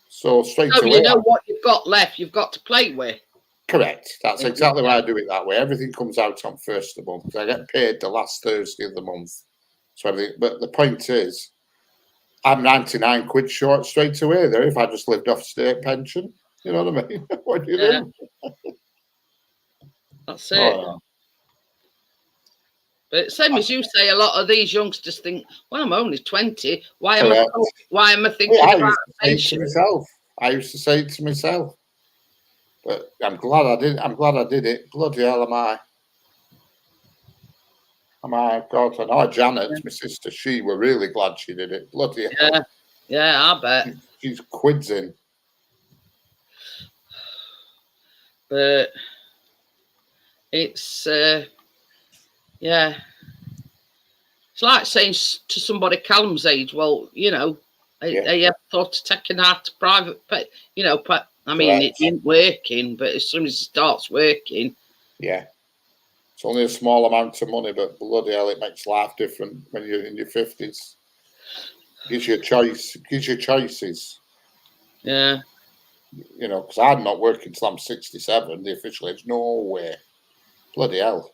C: So straight away,
A: you know what you've got left. You've got to play with.
C: Correct. That's exactly why I do it that way. Everything comes out on first of the month. I get paid the last Thursday of the month. So but the point is, I'm 99 quid short straight away there if I just lived off state pension. You know what I mean? What do you do?
A: That's it. But same as you say, a lot of these youngsters think, well, I'm only 20. Why am I thinking about pension?
C: I used to say it to myself. But I'm glad I did it. Bloody hell am I. God, I know Janet, my sister, she were really glad she did it. Bloody hell.
A: Yeah, I bet.
C: She's quids in.
A: But it's it's like saying to somebody Callum's age, well, you know, they have thought of taking out to private pay, you know, I mean, it ain't working, but as soon as it starts working.
C: Yeah. It's only a small amount of money, but bloody hell, it makes life different when you're in your 50s. Gives you a choice. Gives you choices.
A: Yeah.
C: You know, because I'm not working till I'm 67. The official age, no way. Bloody hell.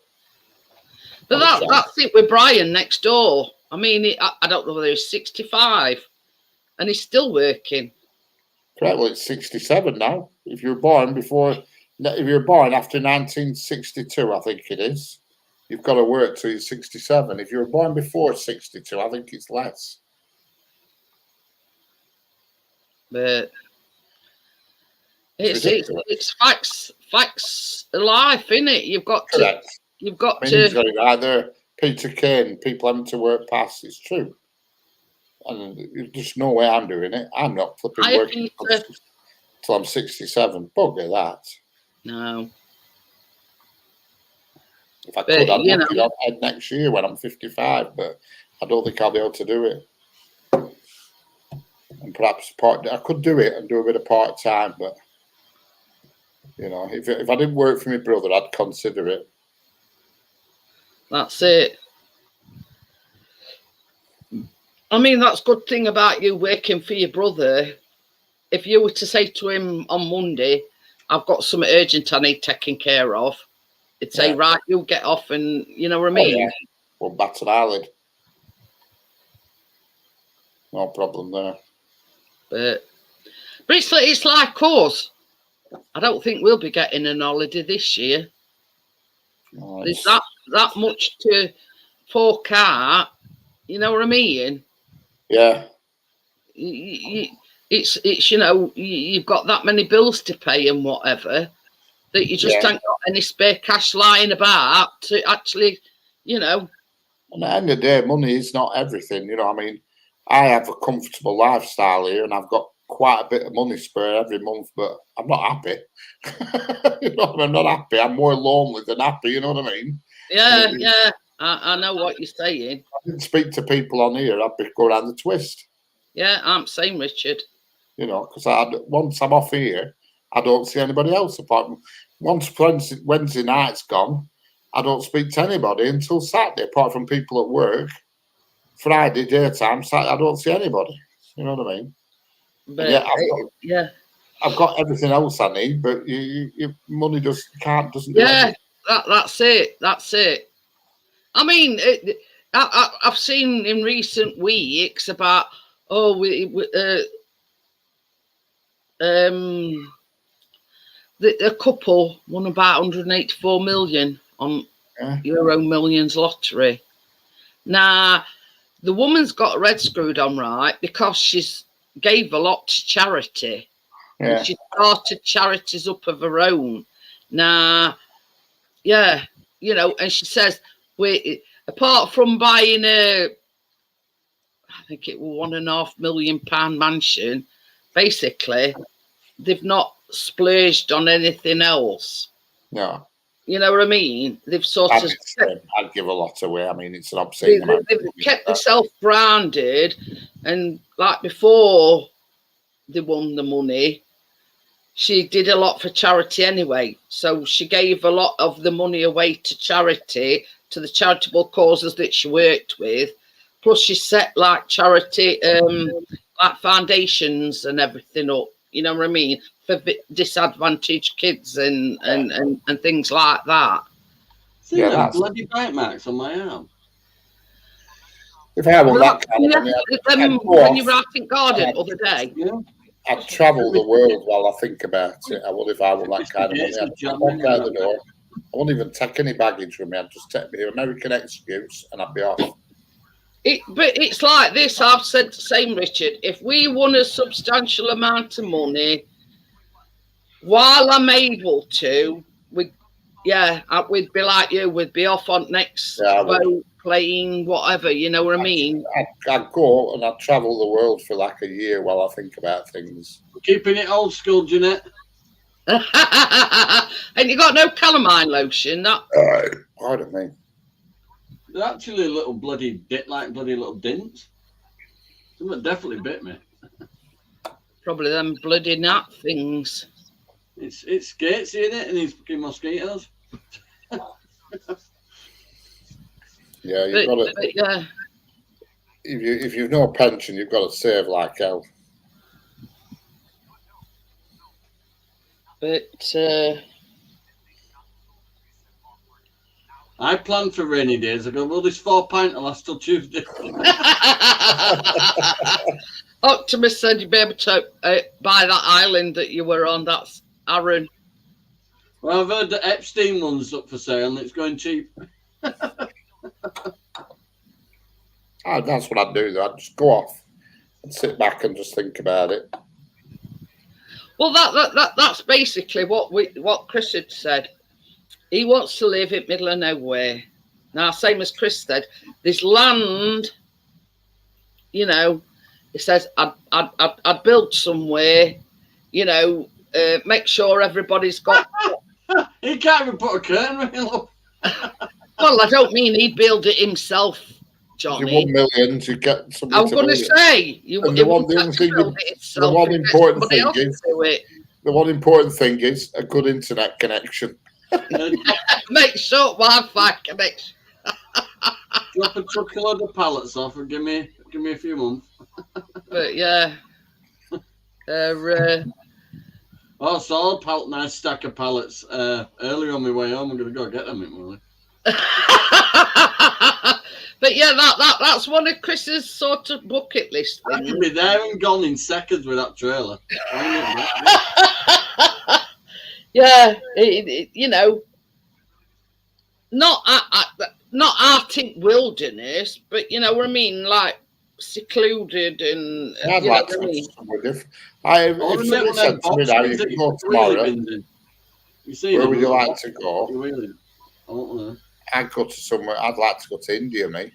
A: But that's it with Brian next door. I mean, I don't know whether he's 65 and he's still working.
C: Correct. Well, it's 67 now. If you were born after 1962, I think it is, you've got to work till you're 67. If you were born before 62, I think it's less.
A: But it's facts of life, isn't it? You've got
C: Correct.
A: to
C: either Peter Kane, people having to work past. It's true. And there's no way I'm doing it. I'm not flipping working till I'm 67. Bugger that.
A: No.
C: If I could, I'd look it up next year when I'm 55, but I don't think I'll be able to do it. and perhaps I could do it and do a bit of part time, but you know, if I didn't work for my brother, I'd consider it.
A: That's it. I mean, that's a good thing about you working for your brother. If you were to say to him on Monday, I've got something urgent I need taking care of, he'd say, right, you'll get off, and you know what I mean?
C: Well, bat an eyelid. No problem there.
A: But it's like us. I don't think we'll be getting an holiday this year. There's that much to fork out. You know what I mean?
C: Yeah.
A: It's you know, you've got that many bills to pay and whatever that you just haven't got any spare cash lying about to actually, you know.
C: And at the end of the day, money is not everything. You know, I mean, I have a comfortable lifestyle here, and I've got quite a bit of money spare every month, but I'm not happy. You know, I'm not happy. I'm more lonely than happy. You know what I mean?
A: Yeah, yeah. I know what you're saying.
C: I didn't speak to people on here. I'd be go around the twist.
A: Yeah, I'm saying, Richard.
C: You know, because once I'm off here, I don't see anybody else apart from once Wednesday night's gone. I don't speak to anybody until Saturday, apart from people at work. Friday daytime, Saturday, I don't see anybody. You know what I mean?
A: But
C: I've got everything else I need, but your money doesn't do
A: anything. That's it. That's it. I mean, I've seen in recent weeks about the couple won about 184 million on Euro Millions lottery. Now, the woman's got her head screwed on right because she's gave a lot to charity.
C: Yeah.
A: And she started charities up of her own. Now, yeah, you know, and she says, apart from buying I think it was £1.5 million mansion, basically, they've not splurged on anything else.
C: No.
A: You know what I mean? They've sort of...
C: I'd give a lot away. I mean, it's an obscene amount.
A: They've kept themselves grounded, and like before they won the money, she did a lot for charity anyway. So she gave a lot of the money away to charity, to the charitable causes that she worked with. Plus she set like charity, like foundations and everything up, you know what I mean, for disadvantaged kids and things like that.
B: See that bloody bite marks on my arm.
C: If I were that kind of money,
A: when you were out in garden the other day.
B: Yeah.
C: I'd travel the world while I think about it. I would if I were that kind of money. I'd walk out the door. I wouldn't even take any baggage with me. I'd just take my American excuse and I'd be off.
A: But it's like this. I've said the same, Richard. If we won a substantial amount of money, while I'm able to, we'd be like you. We'd be off on next boat, playing, whatever. You know what I mean?
C: I'd go and I'd travel the world for like a year while I think about things.
B: Keeping it old school, Jeanette.
A: And you got no calamine lotion?
C: Pardon me.
B: They're actually little bloody little dents. Something definitely bit me.
A: Probably them bloody gnat things.
B: It's skates, isn't it? And these fucking mosquitoes.
C: Yeah, you've got to.
A: Yeah.
C: If you've no pension, you've got to save like hell.
A: But
B: I planned for rainy days. I go, well, this 4 pint will last till Tuesday.
A: Optimus said you'd be able to buy that island that you were on. That's Aaron.
B: Well, I've heard that Epstein one's up for sale and it's going cheap.
C: That's what I'd do, though. I'd just go off and sit back and just think about it.
A: Well, that's basically what Chris had said. He wants to live in middle of nowhere. Now, same as Chris said, there's land. You know, he says I'd build somewhere. You know, make sure everybody's got.
B: He can't even put a curtain rail up.
A: Well, I don't mean he'd build it himself. Johnny.
C: You want millions, you get somebody.
A: I was going to say,
C: and the one important thing is, the one important thing is a good internet connection.
A: Make sure Wi-Fi connection.
B: Drop a truckload of pallets off and give me a few months.
A: But yeah.
B: Oh, so I'll nice stack of pallets earlier on my way home. I'm going to go get them, Molly.
A: But yeah, that's one of Chris's sort of bucket list things.
B: I could be there and gone in seconds with that trailer.
A: Yeah, you know, not Arctic wilderness, but you know what I mean, like secluded and.
C: I'd like to do somewhere different. If somebody said to me now, you can go tomorrow. Where would you like to go?
B: I don't know.
C: I'd go to somewhere. I'd like to go to India, mate.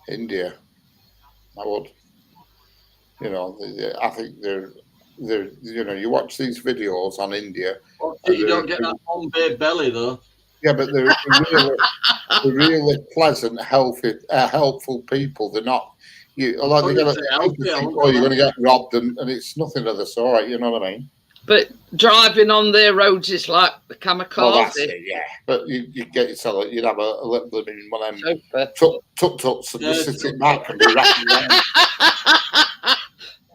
C: India. I would. You know, I think they're. You know, you watch these videos on India.
B: You don't get that Bombay belly though.
C: Yeah, but they're really pleasant, helpful people. They're not. You're going to get robbed, and it's nothing of the sort. You know what I mean?
A: But driving on their roads is like the kamikaze.
C: Well, that's it, yeah. But you get yourself, you'd have a little bit in one of them tuk-tuks and just sit back and be rapping around.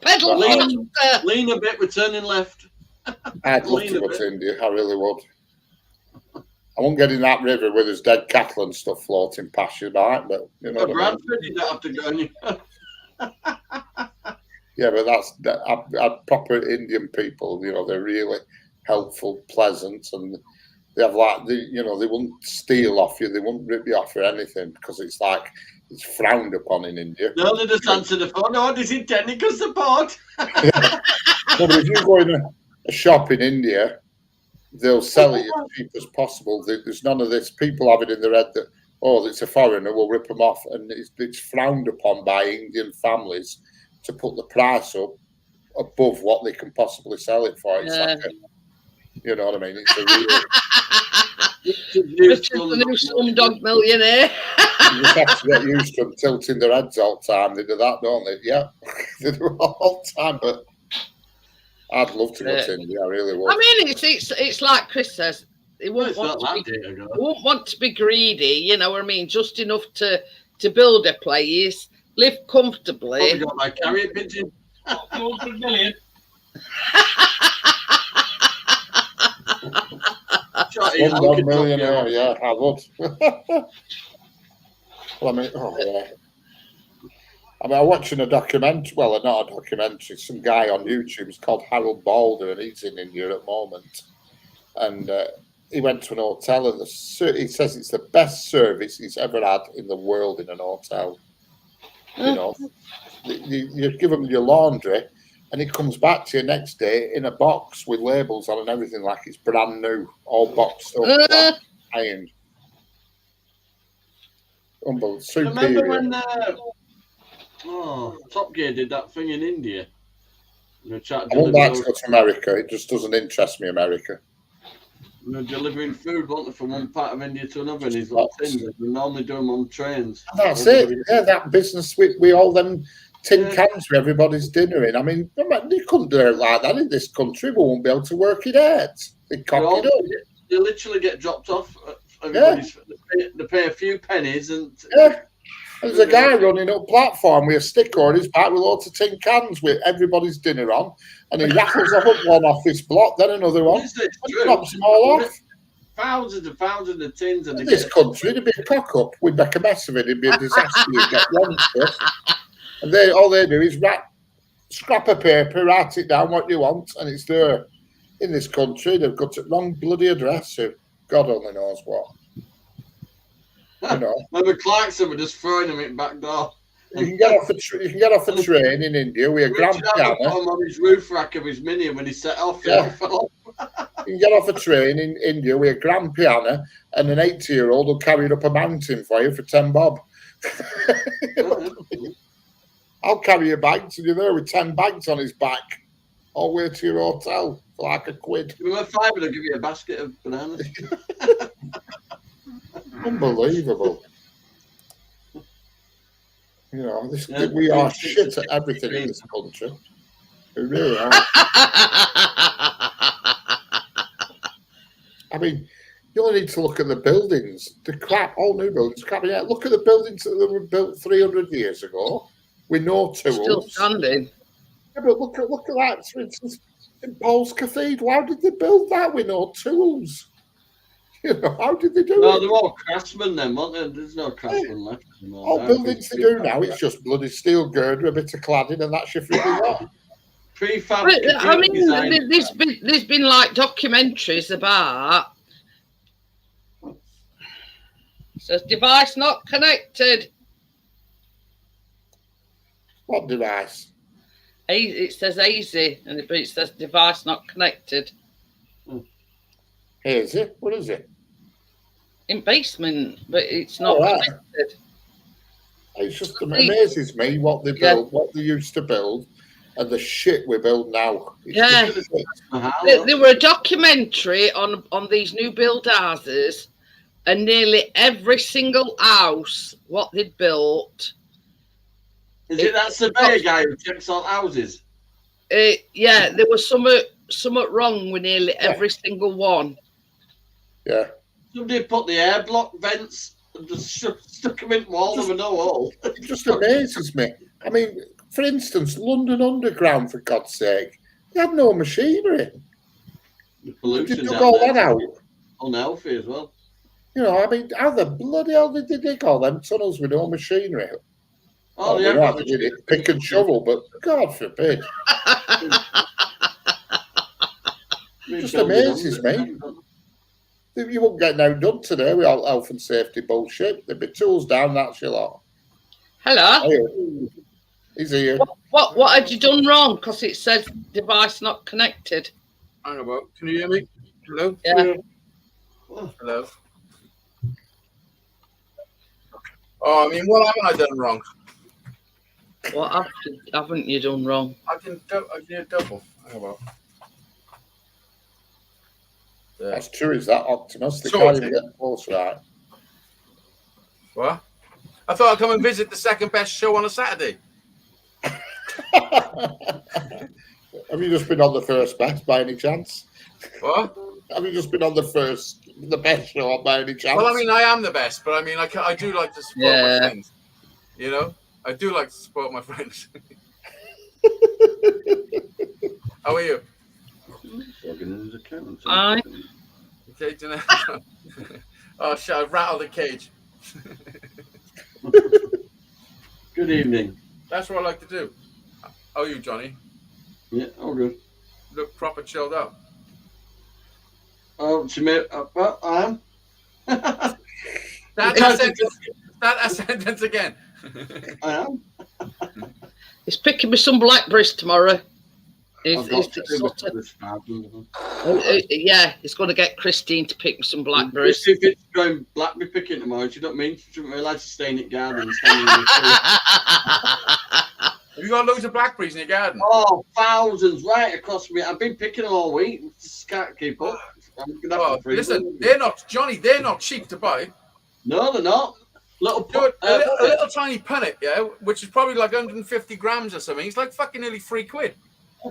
A: Pedal
B: lean a bit, returning left.
C: I'd love to go to India, I really would. I won't get in that river where there's dead cattle and stuff floating past you, right? But you know
B: Bradford, you don't have to go in.
C: Yeah, but that's proper Indian people. You know, they're really helpful, pleasant, and they have they won't steal off you, they won't rip you off or anything because it's frowned upon in India.
B: No, they just answer the phone. No, this is technical support.
C: Yeah. But if you go in a shop in India, they'll sell it as cheap as possible. There's none of this. People have it in their head that, oh, it's a foreigner, we'll rip them off. And it's frowned upon by Indian families to put the price up above what they can possibly sell it for. It's you know what I mean? It's a real...
A: Richard the new Slumdog Millionaire.
C: You just have to get used to them tilting their heads all the time. They do that, don't they? Yeah, they do it all the time. But I'd love to go to India. I really would.
A: I mean, it's like Chris says. They won't want to be greedy. You know what I mean? Just enough to build a place, live comfortably.
B: Got my carrier pigeon. 200 million.
C: 1 millionaire, yeah, I would. Well, I mean, I'm watching a documentary. Well, not a documentary. Some guy on YouTube. It's called Harold Balder, and he's in India at the moment. And he went to an hotel, and he says it's the best service he's ever had in the world in an hotel. You know, you give him your laundry, and it comes back to you next day in a box with labels on and everything, like it's brand new, all boxed up, ironed. Unbelievable. Superior.
B: Remember when Top Gear did that thing in India?
C: I wouldn't like to go to America. It just doesn't interest me, America.
B: They're delivering food, weren't they, from one part of India to another in these little tins. They normally do them on trains.
C: And that's it. Yeah, that business with all them tin cans for everybody's dinner in. I mean, they couldn't do it like that in this country. We won't be able to work it out. They cock it up.
B: They literally get dropped off. They pay a few pennies and...
C: Yeah. There's a guy running up platform with a sticker on his back with loads of tin cans with everybody's dinner on, and he raffles one off his block, then another one, and drops them all off.
B: Thousands and thousands of tins.
C: In this country, it'd be a cock-up. We'd make a mess of it. It'd be a disaster. You'd get wrong stuff. And all they do is scrap a paper, write it down what you want, and it's there. In this country, they've got the wrong bloody address, so God only knows what. You know.
B: Remember Clarkson were just throwing them in back door.
C: You can get off a train in India with a grand piano.
B: On his roof rack of his Mini when he set off.
C: Yeah. You can get off a train in India with a grand piano, and an 80-year-old will carry it up a mountain for you for 10 bob. I'll carry your bags, and you're there with 10 bags on his back, all the way to your hotel for like £1.
B: Give him a £5 and I'll give you a basket of bananas.
C: Unbelievable. You know,
B: Yeah,
C: we are
B: 16,
C: shit at everything in this country. We really are. I mean, you only need to look at the buildings, the crap, all new buildings, crap. Yeah, look at the buildings that were built 300 years ago with no tools.
A: Still standing.
C: Yeah, but look at that, for instance, in Paul's Cathedral. How did they build that with no tools? You know, how did they do
B: No,
C: it?
B: they're all craftsmen then, weren't they? There's no craftsmen left anymore.
C: All
B: now.
C: buildings they do now, it's just bloody steel girder, a bit of cladding, and that's your freaking lot.
B: Prefab.
A: But, I mean,
B: design.
A: there's been like documentaries about. Says device not connected.
C: What device?
A: It says easy, but it says device not connected.
C: Is it? What is it?
A: In basement, but it's not
C: Right.
A: connected.
C: It just amazes me what they built, what they used to build, and the shit we build now. It's
A: Yeah.
C: just shit.
A: There were a documentary on these new build houses, and nearly every single house what they'd built.
B: Is it that surveyor guy who checks all houses?
A: Yeah, there was somewhat wrong with nearly every single one.
C: Yeah.
B: Somebody put the air block vents and just stuck them in wall with no hole.
C: It just amazes me. I mean, for instance, London Underground, for God's sake, they had no machinery.
B: The
C: They
B: pollution
C: took
B: down
C: all
B: there.
C: that out.
B: Unhealthy as well.
C: You know, I mean, how the bloody hell did they dig all them tunnels with no machinery?
B: Oh,
C: they
B: yeah.
C: rather did it pick and shovel, but God forbid. It just amazes me. You won't get now done today with all health and safety bullshit. There'd be tools down, that's your lot.
A: Hello.
C: Hey, he's here.
A: What had you done wrong? Because it says device not connected.
D: Hang about. Can you hear me? Hello?
A: Yeah.
D: Hello? Oh, I mean, what haven't I done wrong?
A: What haven't you done wrong?
D: I did a double. Hang about. There.
C: That's true, is that Optimus? They
D: So-
C: can't even get close, right?
D: What? I thought I'd come and visit the second best show on a Saturday.
C: Have you just been on the first best by any chance?
D: What?
C: Have you just been on the best show by any chance?
D: Well, I mean, I am the best, but I mean, I do like to support my friends. You know? I do like to support my friends. How are you?
A: Fine.
D: Okay, oh, shit, I've rattled the cage.
B: Good evening.
D: That's what I like to do. How are you, Johnny?
B: Yeah, all good.
D: Look proper chilled out.
B: Oh, well, I am.
D: That sentence again.
B: I am.
A: He's picking me some blackberries tomorrow.
B: I've got to do this garden.
A: Yeah, he's going to get Christine to pick me some blackberries.
B: If it's going blackberry picking tomorrow, do you know what I mean? She didn't realise she's staying at garden. Standing in the tree.
D: Have you got loads of blackberries in your garden?
B: Oh, thousands right across me. I've been picking them all week. Just can't keep up. I'm gonna have
D: Oh,
B: to freeze
D: listen,
B: them.
D: they're not cheap to buy.
B: No, they're not. Little
D: Do a little tiny punnet, yeah, which is probably like 150 grams or something. It's like fucking nearly £3.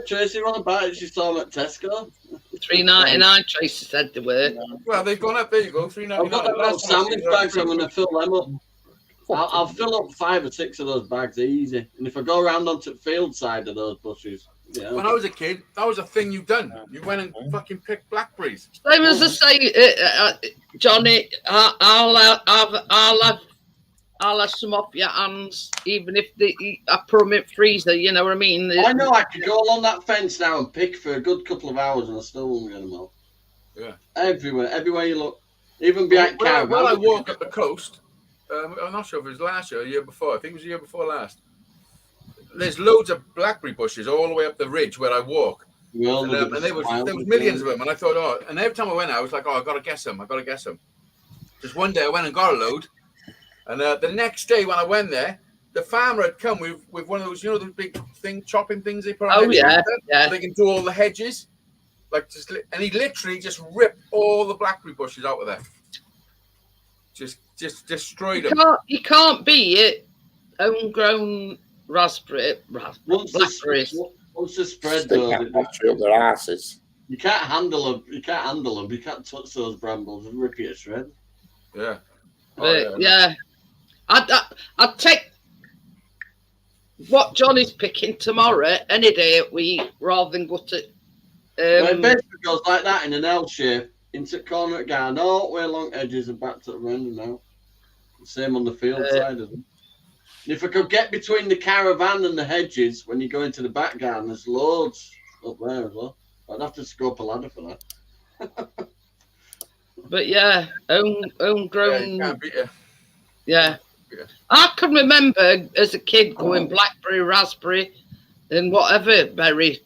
B: Tracy on about it. She saw them at Tesco.
A: $3.99. Tracy said they were.
D: Well, they've gone up. There you go, $3.99.
B: I've got them little sandwich bags. I'm going to fill them up. I'll fill up 5 or 6 of those bags easy. And if I go around onto the field side of those bushes, yeah.
D: When I was a kid, that was a thing you done. You went and fucking picked blackberries.
A: Same as I say, Johnny, I'll have some off your hands, even if I put them in freezer. You know what I mean?
B: I know I could go along that fence now and pick for a good couple of hours, and I still won't get them all.
D: Yeah.
B: Everywhere you look, even behind cow.
D: When I walk up the coast, I'm not sure if it was last year or the year before. I think it was the year before last. There's loads of blackberry bushes all the way up the ridge where I walk.
B: Well,
D: And there was millions of them, and I thought, oh, and every time I went out, I was like, oh, I gotta guess them. Just one day I went and got a load, and the next day when I went there, the farmer had come with one of those, you know, the big chopping things they put on.
A: Oh yeah, yeah.
D: So they can do all the hedges, and he literally just ripped all the blackberry bushes out of there. Just destroyed them.
A: You can't beat it. homegrown blackberries.
B: Once the spread
C: Stick
B: goes,
C: that battery up their asses.
B: you can't handle them. You can't touch those brambles and rip it to shreds.
D: Yeah.
A: But yeah, I'd take what Johnny's picking tomorrow any day of week rather than go to.
B: Well, it basically goes like that in an L shape into the corner of the garden, all the way along edges and back to the render now. Same on the field side of them. And if I could get between the caravan and the hedges when you go into the back garden, there's loads up there as well. I'd have to scope a ladder for that.
A: But yeah, homegrown.
D: Yeah, can't beat it.
A: Yeah. I can remember as a kid going blackberry, raspberry, and whatever berry,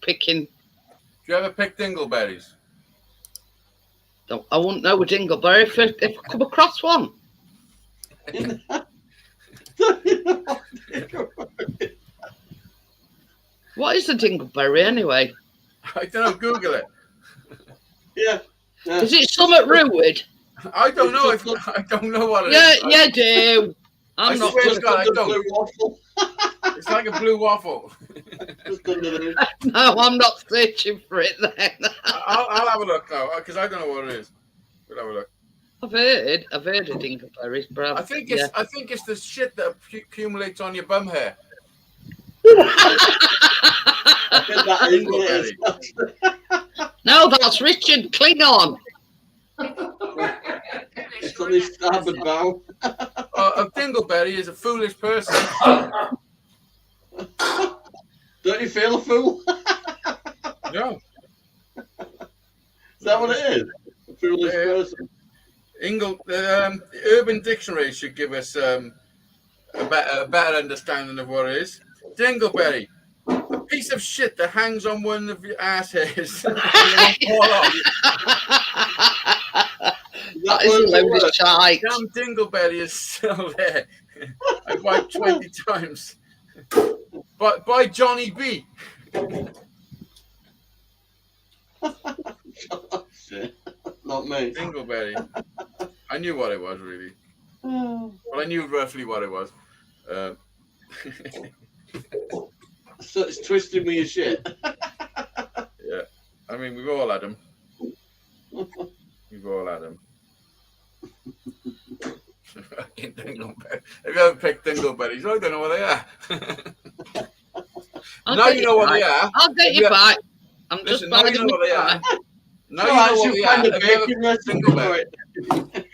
A: picking.
D: Do you ever pick dingleberries?
A: I wouldn't know a dingleberry if I come across one. What is a dingleberry anyway?
D: I don't know. Google it.
B: Yeah.
A: Is it something ruined?
D: I don't know. I don't know what it is.
A: Yeah, you do.
D: I
A: I'm not.
D: swear to God, I
B: Blue
D: don't.
B: waffle.
D: It's like a blue waffle.
B: Just under the
A: No, I'm not searching for it then.
D: I'll have a look now because I don't know what it is. We'll have a look.
A: I've heard of dingleberries, but
D: I think it's the shit that accumulates on your bum hair.
B: I think that is what it is.
A: No, that's Richard Klingon.
B: It's on his starboard bow.
D: A dingleberry is a foolish person.
B: Don't you feel a fool?
D: No.
B: Is that what it is? A foolish person.
D: The Urban Dictionary should give us a better understanding of what it is. Dingleberry, a piece of shit that hangs on one of your ass hairs.
A: That is a load of shite.
D: Damn dingleberry is still there. I wiped 20 times. But by Johnny B.
B: Shit. Not me.
D: Dingleberry. I knew what it was, really. Well, I knew roughly what it was.
B: So it's twisting me as shit.
D: Yeah. I mean, we've all had them. We've all had them. Dingleberry. Have you ever picked dingleberries? I don't know what they are. Now you know what they are.
A: I'll get you back. I'm just
D: Listen, now you know what they are. Now you know
B: I
D: what
B: should
D: they
B: find
D: are.
B: a
D: Have you ever
B: baking
D: picked
B: recipe for
D: dingleberry?
B: it.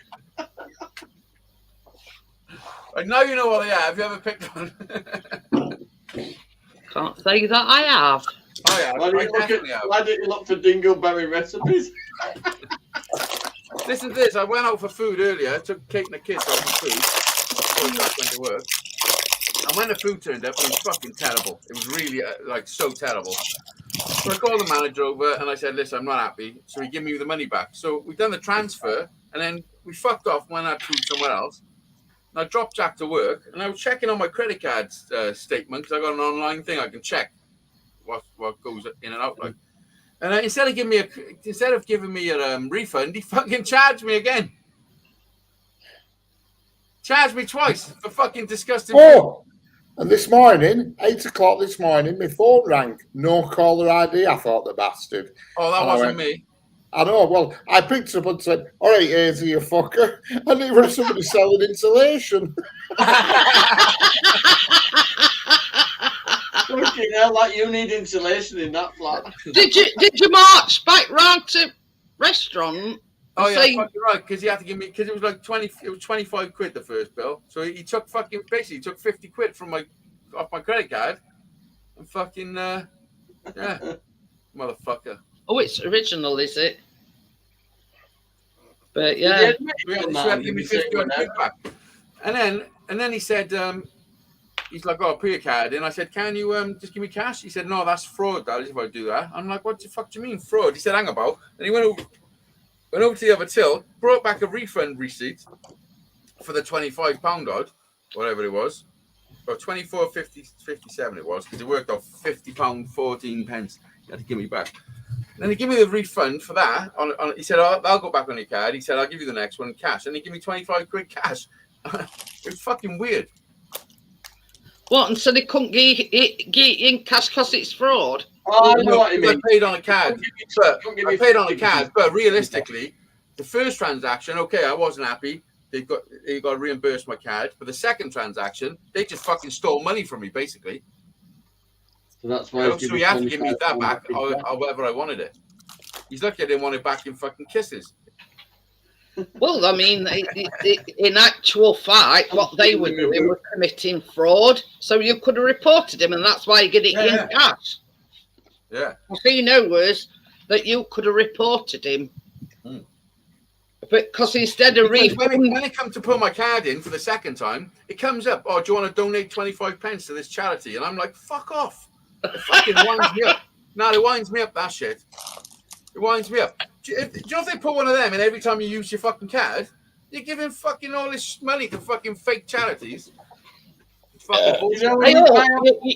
D: Right, now you know what they are. Have you ever picked one?
A: Can't say that I have.
D: Oh yeah,
B: Why didn't you look for dingleberry recipes?
D: Listen to this. I went out for food earlier. I took Kate and the kids out for food. Before Jack went to work. And when the food turned up, it was fucking terrible. It was really, so terrible. So I called the manager over and I said, listen, I'm not happy. So he gave me the money back. So we done the transfer and then we fucked off when I had food somewhere else. And I dropped Jack to work and I was checking on my credit card statement because I got an online thing I can check what goes in and out like. And instead of giving me a refund, he fucking charged me again. Charged me twice for fucking disgusting.
C: Oh, and this morning, 8 o'clock this morning, my phone rang. No caller ID. I thought the bastard.
D: Oh, that wasn't me.
C: I know. Well, I picked it up and said, "All right, Hazy, you fucker," and it was somebody selling insulation.
B: Fucking hell, like you need insulation in that flat.
A: Did you march back round to restaurant?
D: Oh yeah,
A: Say-
D: fucking right. Because he had to give me because it was like 20. It was 25 quid the first bill. So he took basically took 50 quid from off my credit card, and fucking yeah, motherfucker.
A: Oh, it's original, is it? But yeah,
D: We had to give me 50 quid back. And then he said, he's like, "Oh, pay your card." And I said, "Can you just give me cash?" He said, "No, that's fraud, Dad, if I do that." I'm like, "What the fuck do you mean fraud?" He said, "Hang about." And he went over to the other till, brought back a refund receipt for the £25 odd, whatever it was, or 24.57 it was, because it worked off £50 14 pence. He had to give me back. Then he gave me the refund for that. He said, I'll go back on your card. He said, I'll give you the next one cash. And he gave me 25 quid cash. It's fucking weird.
A: What? And so they couldn't get you in cash because it's fraud?
B: Oh, I know what you
D: I
B: mean.
D: paid on a card, but
B: Don't give
D: I
B: me
D: paid on a
B: 50%.
D: card. But realistically, the first transaction, okay, I wasn't happy. They got to reimburse my card. But the second transaction, they just fucking stole money from me, basically.
B: So that's
D: You
B: why.
D: know? So you have to give me that back, or however I wanted it. He's lucky I didn't want it back in fucking kisses.
A: Well, I mean, in actual fact, what they were doing was committing fraud. So you could have reported him, and that's why you get it in cash.
D: Yeah.
A: The thing was that you could have reported him. Because instead of
D: Because
A: refunding,
D: when it comes to put my card in for the second time, it comes up, oh, do you want to donate 25 pence to this charity? And I'm like, fuck off. It fucking winds me up. No, it winds me up, that shit. It winds me up. Do you know if they put one of them in every time you use your fucking card, you're giving fucking all this money to fucking fake charities? Fucking bullshit.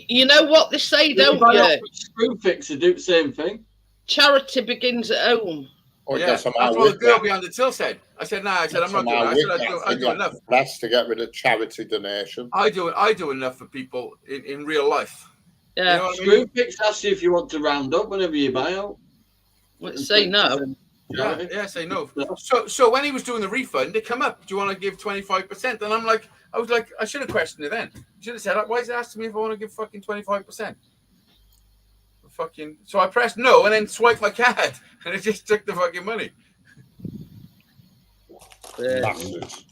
A: You know what they say, don't you?
B: Screwfix, they do the same thing.
A: Charity begins at home.
C: Or
D: Yeah, that's what the girl behind the till said. I said, no, I'm not doing that. I do enough.
C: That's to get rid of charity donation.
D: I do enough for people in real life.
A: Yeah.
D: You know what I mean?
B: Screwfix asks you if you want to round up whenever you buy out.
A: Say no.
D: Yeah, say no. So when he was doing the refund, they come up, do you want to give 25%? And I was like, I should have questioned it then. I should have said, why is it asking me if I want to give fucking 25%? So I pressed no and then swiped my card and it just took the fucking money.
C: Bastards.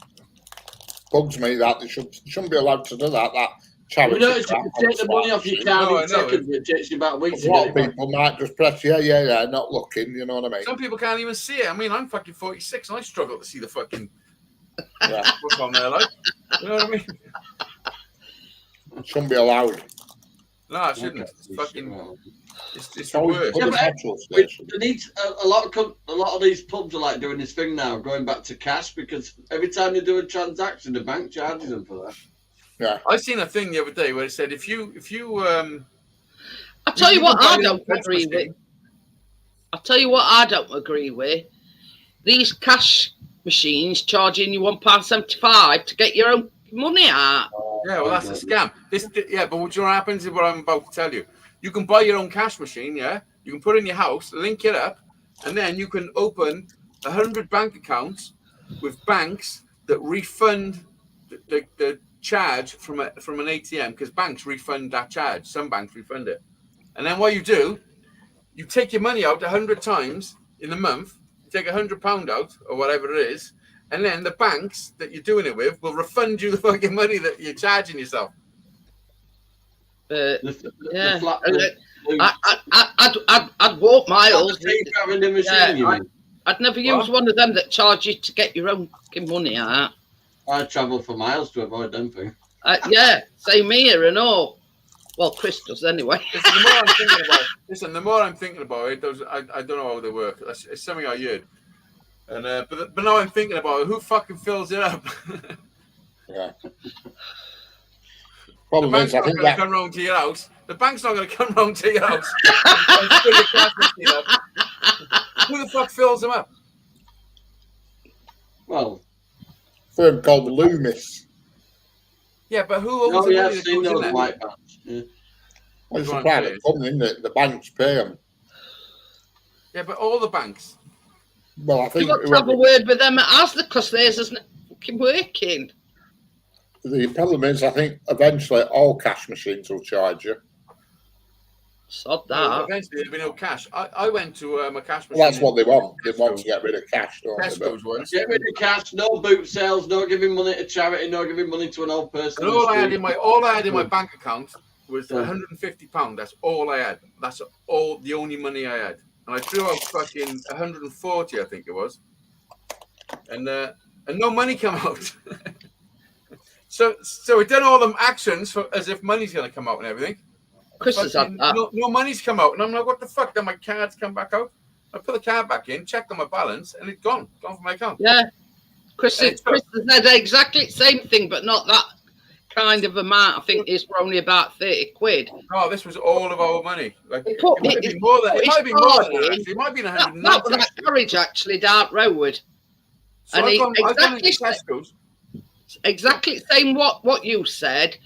C: Bugs me that they shouldn't be allowed to do that. That charity.
B: You notice you can take the money off your card in seconds, but it takes you about a week to
C: A lot
B: get
C: of
B: it back.
C: people might just press yeah, not looking. You know what I mean?
D: Some people can't even see it. I mean, I'm fucking 46 and I struggle to see the fucking
C: Yeah.
D: what's on there, like. You know what I mean?
C: Shouldn't be allowed.
D: No, it shouldn't. It's fucking. It's the
C: So
D: worst.
C: put a
B: but
C: petrol station.
B: They need a lot of these pubs are like doing this thing now, going back to cash, because every time they do a transaction, the bank charges them for that.
C: Yeah.
D: I seen a thing the other day where it said if you
A: I tell you what,
D: buy
A: I
D: your
A: don't
D: own
A: agree
D: machine.
A: with. I tell you what, I don't agree with. These cash machines charging you £1.75 to get your own money out.
D: Yeah, well, that's a scam. But what happens is what I'm about to tell you. You can buy your own cash machine, yeah? You can put it in your house, link it up, and then you can open 100 bank accounts with banks that refund the charge from an ATM, because banks refund that charge. Some banks refund it. And then what you do, you take your money out 100 times in a month, you take £100 out, or whatever it is, and then the banks that you're doing it with will refund you the fucking money that you're charging yourself.
A: Yeah,
B: The
A: I'd walk miles.
B: in the machine, you mean?
A: I'd never use one of them that charge you to get your own fucking money out.
B: I travel for miles to avoid them things.
A: Yeah, same here and all. Well, Chris does anyway.
D: The more I'm thinking about it, I don't know how they work. It's something I heard. And but now I'm thinking about it, who fucking fills it up?
C: Yeah.
D: The
C: Problem
D: bank's
C: is, I
D: not
C: think
D: going to
C: that
D: come round to your house. The bank's not going to come round to your house and fill your cash machine up. Who the fuck fills them up?
B: Well,
C: firm called Loomis.
D: Yeah, but who owns
B: no,
D: the
B: we
D: money
B: have
D: that
B: seen
D: goes in
B: those
D: there?
B: white bands. Yeah.
C: Well, it's
D: That's
C: a
D: what I'm
C: private
D: saying.
C: company, isn't it? The banks pay them.
D: Yeah, but all the banks.
C: Well, I
A: You've
C: think
A: got to have a word with them at Asda because theirs isn't fucking working.
C: the problem is, I think eventually all cash machines will charge you.
A: Sod that.
D: Eventually, there'll be no cash. I went to a cash machine.
C: Well, that's what they want. They want to get rid of cash, don't they?
D: Tesco's once.
B: Get rid of cash, no boot sales, no giving money to charity, no giving money to an old person.
D: And all I had in my bank account was £150. That's all I had. That's all the only money I had. And I drew out fucking 140, I think it was. And no money came out. so we done all them actions as if money's gonna come out and everything.
A: Chris has had that.
D: No money's come out, and I'm like, what the fuck? Then my cards come back out. I put the card back in, checked on my balance, and it's gone from my account.
A: Yeah. Chris has said exactly the same thing, but not that kind of amount. I think it's for only about 30 quid.
D: No, this was all of our money. Like it
A: put-
D: might
A: it-
D: be more than
A: it
D: that.
A: started-
D: Actually. It might be
A: That
D: 190.
A: was that garage actually down road.
D: So
A: and
D: I've
A: he
D: gone into
A: exactly
D: Tesco's.
A: exactly the same what you said.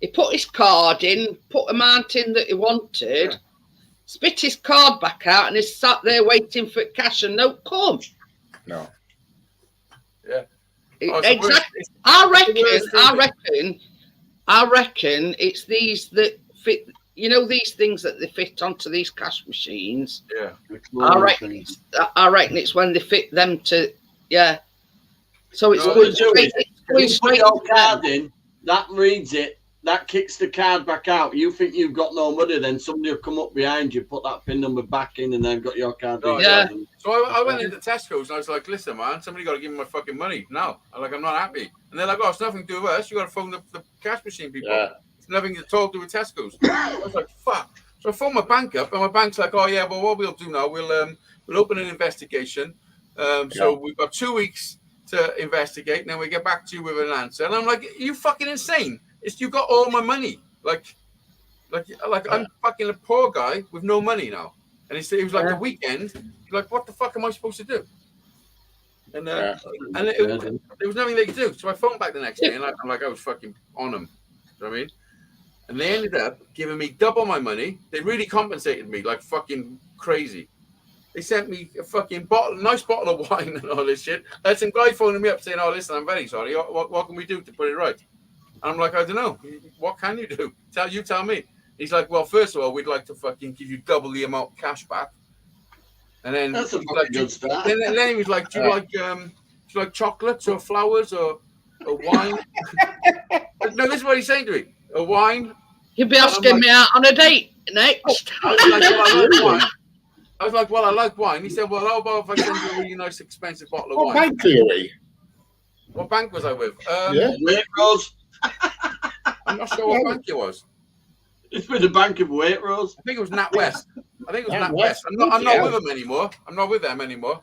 A: He put his card in, put a amount in that he wanted, spit his card back out, and he's sat there waiting for cash and no come.
C: No.
D: Yeah.
A: Exactly. I reckon it's these that fit. You know, these things that they fit onto these cash machines.
D: Yeah.
A: I reckon it's when they fit them to. Yeah. So it's
B: No,
A: going
B: you put
A: straight
B: your
A: to
B: card
A: them.
B: in, that reads it, that kicks the card back out. You think you've got no money, then somebody will come up behind you, put that PIN number back in, and they've got your card.
D: Oh,
A: yeah.
D: So I went into Tesco's and I was like, listen, man, somebody got to give me my fucking money now. I'm not happy. And they're like, oh, it's nothing to do with us. You got to phone the cash machine people.
C: Yeah.
D: It's nothing to talk to with Tesco's. I was like, fuck. So I phoned my bank up, and my bank's like, oh yeah, well, what we'll do now, we'll open an investigation. So we've got 2 weeks to investigate, and then we get back to you with an answer. And I'm like, you fucking insane. You got all my money. Like I'm fucking a poor guy with no money now. And it was like the weekend. Like, what the fuck am I supposed to do? And there was nothing they could do. So I phoned back the next day, and I'm like, I was fucking on them. You know what I mean? And they ended up giving me double my money. They really compensated me like fucking crazy. They sent me a fucking nice bottle of wine and all this shit. I had some guy phoning me up saying, oh, listen, I'm very sorry. What can we do to put it right? And I'm like, I don't know. What can you do? Tell me. He's like, well, first of all, we'd like to fucking give you double the amount of cash back. And then
B: that's a fucking good start.
D: Then he was like, do you like chocolates or flowers or wine? No, this is what he's saying to me. A wine.
A: You'll be asking me out on a date next.
D: I was like, well, I like wine. He said, well, how about if I send you a really nice, expensive bottle of wine?
C: What bank are you with?
D: What bank was I with?
B: Waitrose.
D: I'm not sure what bank it was.
B: It's with the Bank of Waitrose.
D: I think it was NatWest. I'm not with them anymore. I'm not with them anymore.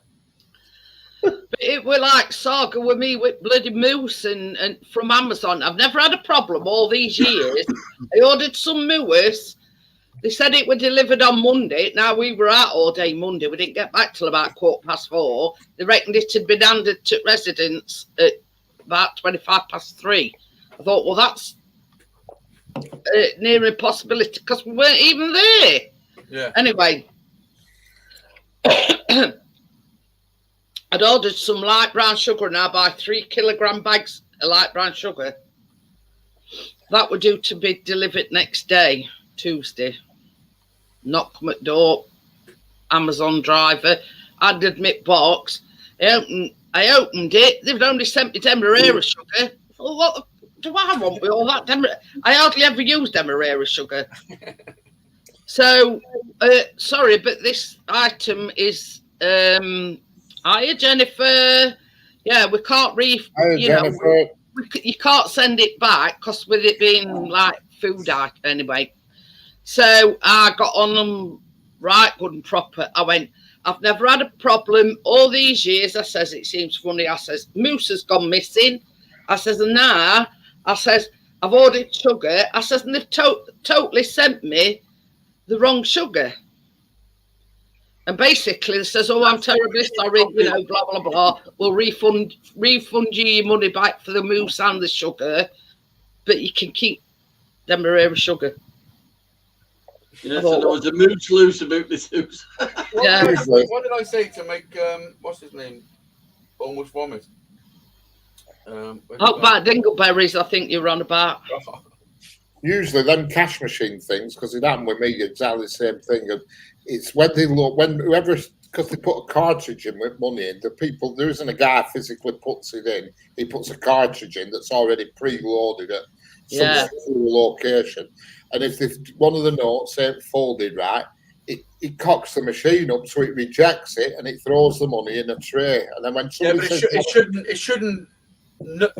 A: It were like saga with me with bloody moose and from Amazon. I've never had a problem all these years. I ordered some moose. They said it were delivered on Monday. Now we were out all day Monday. We didn't get back till about 4:15. They reckoned it had been handed to residents at about 3:25. I thought, well, that's near impossibility because we weren't even there.
D: Yeah.
A: Anyway. I'd ordered some light brown sugar and I buy 3 kilogram bags of light brown sugar. That were due to be delivered next day, Tuesday. Knock at door, Amazon driver, handed me box. I opened it. They'd only sent me Demerara sugar. Well, what do I want with all that Demerara? I hardly ever use Demerara sugar. So, sorry, but this item is... Hiya, Jennifer. Yeah, we can't you can't send it back because with it being like food item anyway. So I got on them right good and proper. I went, I've never had a problem all these years. I says, it seems funny. I says, moose has gone missing. I says, and now, I says, I've ordered sugar. I says, and they've totally sent me the wrong sugar. And basically, they says, "Oh, I'm terribly sorry, blah blah blah. We'll refund you your money back for the moose and the sugar, but you can keep Demerara sugar."
B: Yeah, so there was a moose loose about this house.
D: What did I say to make what's his name almost vomit?
A: About dingleberries, I think you're on about.
C: Usually, them cash machine things, because it happened with me, exactly the same thing. And it's when they look, whoever, because they put a cartridge in with money in, the people, there isn't a guy physically puts it in. He puts a cartridge in that's already preloaded at some location. And if one of the notes ain't folded right, it cocks the machine up, so it rejects it and it throws the money in a tray. And then when somebody says,
D: it shouldn't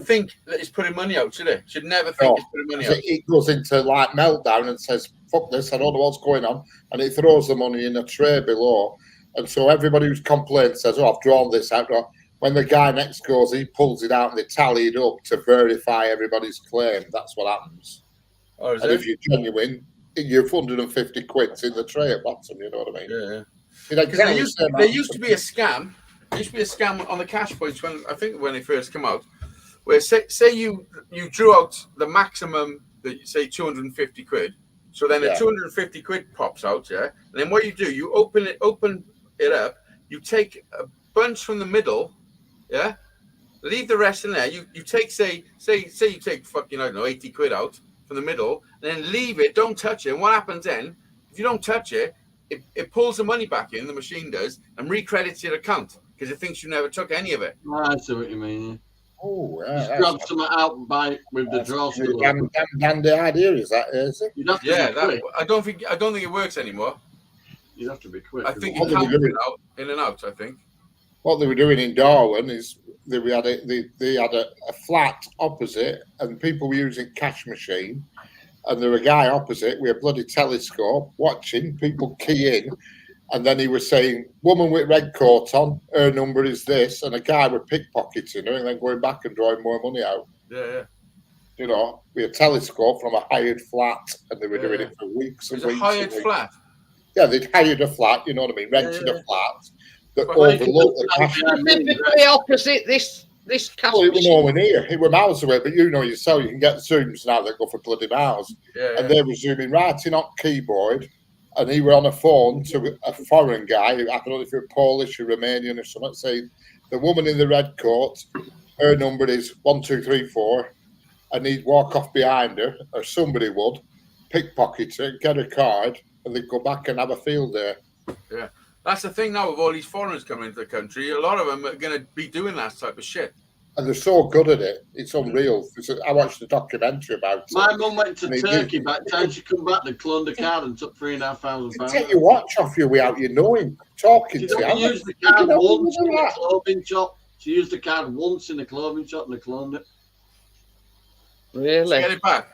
D: think that it's putting money out, should it? Should never think it's putting money out.
C: It goes into like meltdown and says, fuck this, I don't know what's going on. And it throws the money in a tray below. And so everybody who's complained says, oh, I've drawn this out. When the guy next goes, he pulls it out and they tally it up to verify everybody's claim. That's what happens.
D: Oh,
C: and if you're genuine, you're 150 quid's in the tray at bottom, you know what I mean?
D: Yeah.
C: There
D: used to be a scam. There used to be a scam on the cash points when they first come out, where say you drew out the maximum that you say 250 quid. So then the 250 quid pops out, yeah. And then what you do, you open it up. You take a bunch from the middle, yeah. Leave the rest in there. You take say you take fucking, I don't know, 80 quid out from the middle, and then leave it. Don't touch it. And what happens then? If you don't touch it, it pulls the money back in. The machine does, and recredits your account because it thinks you never took any of it.
B: I see what you mean.
C: Oh,
B: Just grab some out and buy it with the draw.
C: Dandy idea is that, is it?
B: You'd have to be quick.
D: I don't think it works anymore.
B: You'd have to be quick.
D: I think it counts in and out. I think.
C: What they were doing in Darwin is they had a flat opposite, and people were using cash machine, and there were a guy opposite with a bloody telescope watching people key in, and then he was saying, "Woman with red coat on, her number is this," and a guy was pickpocketing her and then going back and drawing more money out.
D: Yeah.
C: You know, with a telescope from a hired flat, and they were doing it for weeks and
D: It was
C: weeks.
D: a hired flat.
C: Yeah, they'd hired a flat. You know what I mean? Rented a flat that
B: Well, they
C: overlooked
B: could
C: the cash.
A: Specifically opposite this cash
C: Well, it was
A: machine.
C: nowhere near. It were miles away, but you know yourself, you can get zooms now that go for bloody miles.
D: Yeah.
C: And they were zooming right in on keyboard, and he were on a phone to a foreign guy, I don't know if you're Polish or Romanian or something, saying, the woman in the red coat, her number is 1234, and he'd walk off behind her, or somebody would, pickpocket her, get her card, and they'd go back and have a field day.
D: Yeah. That's the thing now with all these foreigners coming into the country. A lot of them are going to be doing that type of shit.
C: And they're so good at it. It's unreal. I watched a documentary about it.
B: My mum went to Turkey. By the time she come back, they cloned a card and took £3,500.
C: They take your watch off you without you knowing. Talking
B: She
C: to you.
B: only used the card once in a clothing shop. She used the card once in a clothing shop and they cloned it.
A: Really?
D: Get it back.